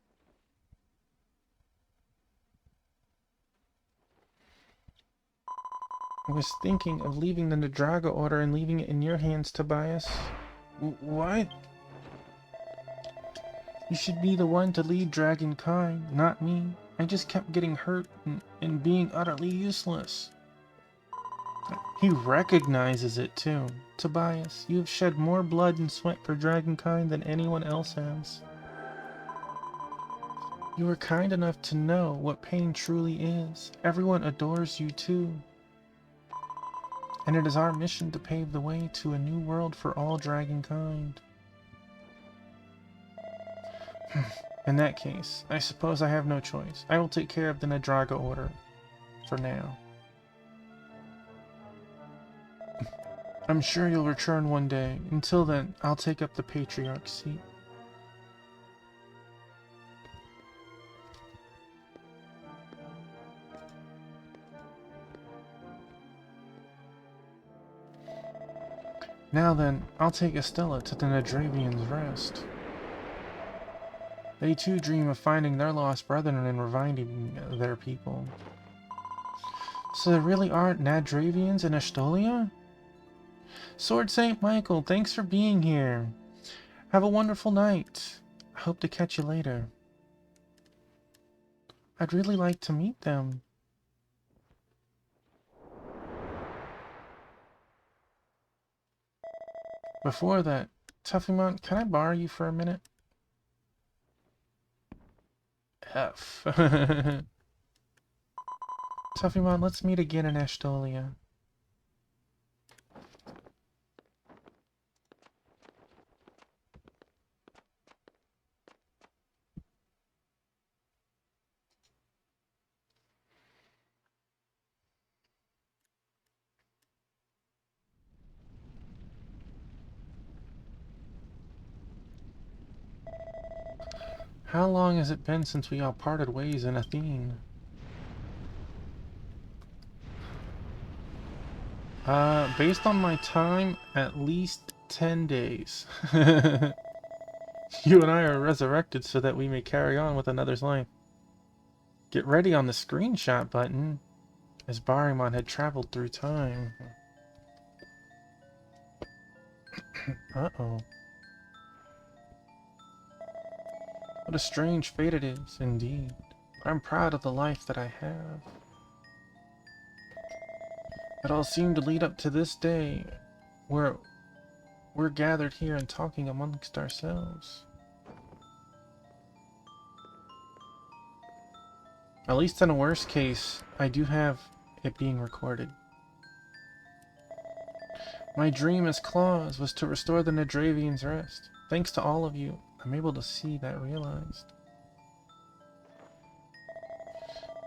I was thinking of leaving the Nadraga Order and leaving it in your hands, Tobias. What? You should be the one to lead Dragonkind, not me. I just kept getting hurt and being utterly useless. He recognizes it too. Tobias, you have shed more blood and sweat for Dragonkind than anyone else has. You were kind enough to know what pain truly is. Everyone adores you too. And it is our mission to pave the way to a new world for all Dragonkind. In that case, I suppose I have no choice. I will take care of the Nadraga Order. For now. I'm sure you'll return one day. Until then, I'll take up the Patriarch's seat. Now then, I'll take Estella to the Nadravian's Rest. They too dream of finding their lost brethren and reviving their people. So there really aren't Nadravians in Estolia? Sword Saint Michael, thanks for being here. Have a wonderful night. I hope to catch you later. I'd really like to meet them. Before that, Tuffymon, can I borrow you for a minute? F. Tuffymon, let's meet again in Estolia. How long has it been since we all parted ways in Athene? Based on my time, at least 10 days. You and I are resurrected so that we may carry on with another's life. Get ready on the screenshot button, as Barimon had traveled through time. Uh-oh. What a strange fate it is, indeed. I'm proud of the life that I have. It all seemed to lead up to this day, where we're gathered here and talking amongst ourselves. At least in a worst case, I do have it being recorded. My dream as Claus was to restore the Nadravian's Rest. Thanks to all of you, I'm able to see that realized.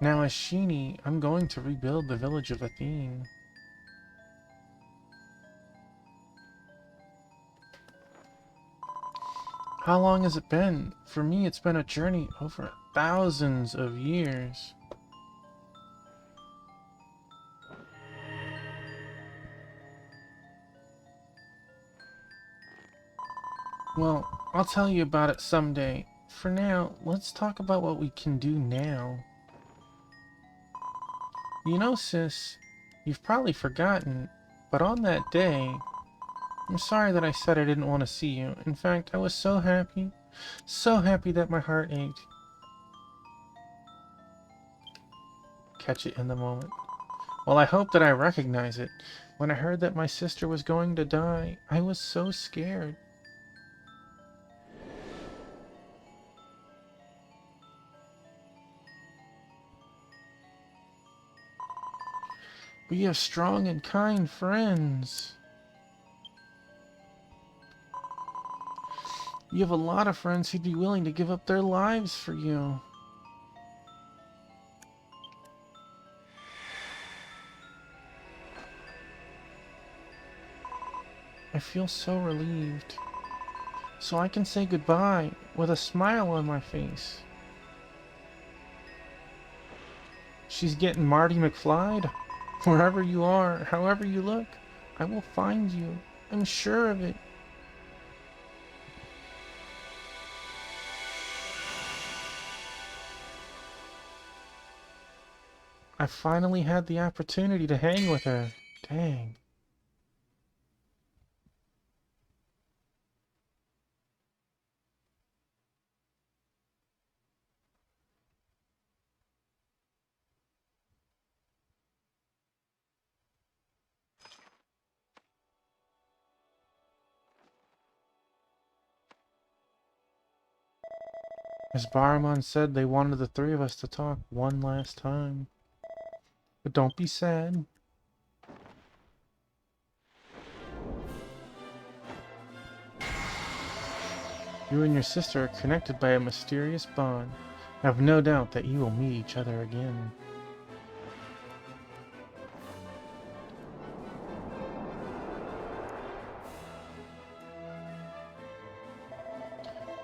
Now as Sheeny, I'm going to rebuild the village of Athene. How long has it been? For me, it's been a journey over thousands of years. Well, I'll tell you about it someday. For now, let's talk about what we can do now. You know, sis, you've probably forgotten, but on that day, I'm sorry that I said I didn't want to see you. In fact, I was so happy that my heart ached. Catch it in the moment. Well, I hope that I recognize it. When I heard that my sister was going to die, I was so scared. We have strong and kind friends. You have a lot of friends who'd be willing to give up their lives for you. I feel so relieved. So I can say goodbye with a smile on my face. She's getting Marty McFly'd. Wherever you are, however you look, I will find you. I'm sure of it. I finally had the opportunity to hang with her. Dang. As Barman said, they wanted the three of us to talk one last time. But don't be sad. You and your sister are connected by a mysterious bond. I have no doubt that you will meet each other again.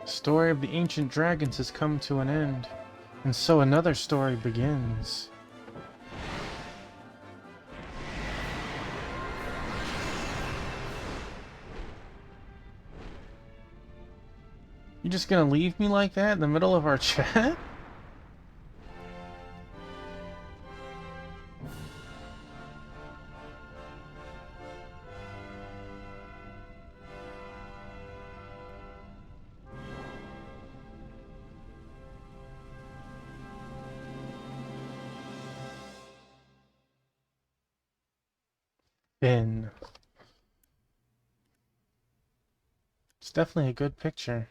The story of the ancient dragons has come to an end, and so another story begins. You just gonna leave me like that in the middle of our chat? Ben. It's definitely a good picture.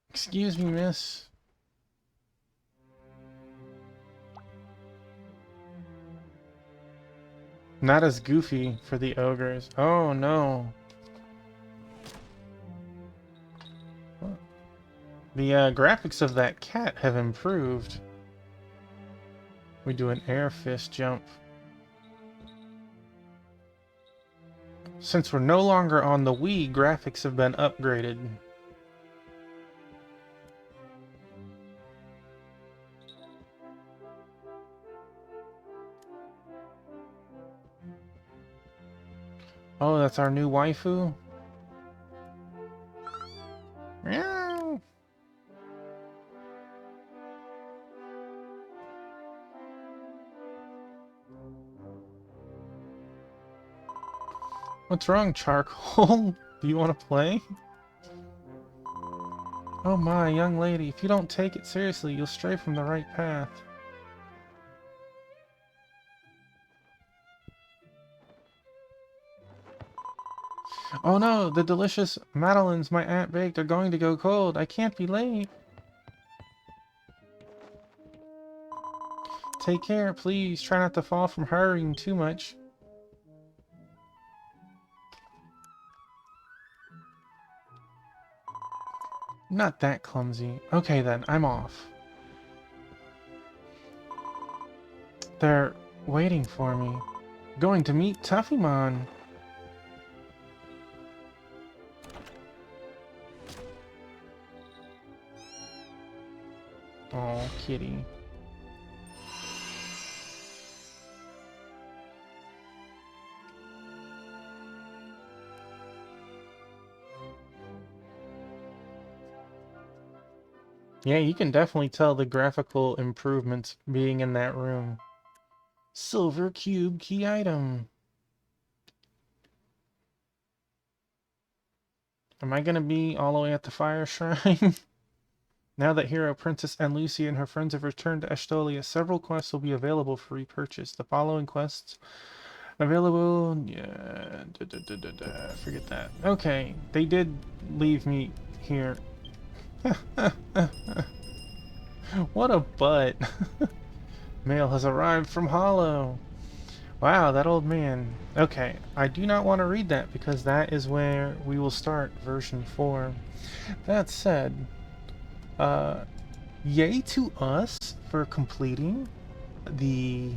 Excuse me, miss. Not as goofy for the ogres. Oh no. The graphics of that cat have improved. We do an air fist jump. Since we're no longer on the Wii, graphics have been upgraded. Oh, that's our new waifu? Meow. What's wrong, Charcoal? Do you want to play? Oh my, young lady, if you don't take it seriously, you'll stray from the right path. Oh no, the delicious madeleines my aunt baked are going to go cold. I can't be late. Take care, please. Try not to fall from hurrying too much. Not that clumsy. Okay then, I'm off. They're waiting for me. Going to meet Tuffymon. Oh, kitty. Yeah, you can definitely tell the graphical improvements being in that room. Silver cube key item. Am I gonna be all the way at the fire shrine? Now that Hero Princess and Lucy and her friends have returned to Estolia, several quests will be available for repurchase. The following quests available... Yeah... Forget that. Okay, they did leave me here. What a butt. Mail has arrived from Hollow. Wow, that old man. Okay, I do not want to read that because that is where we will start version 4. That said, uh, yay to us for completing the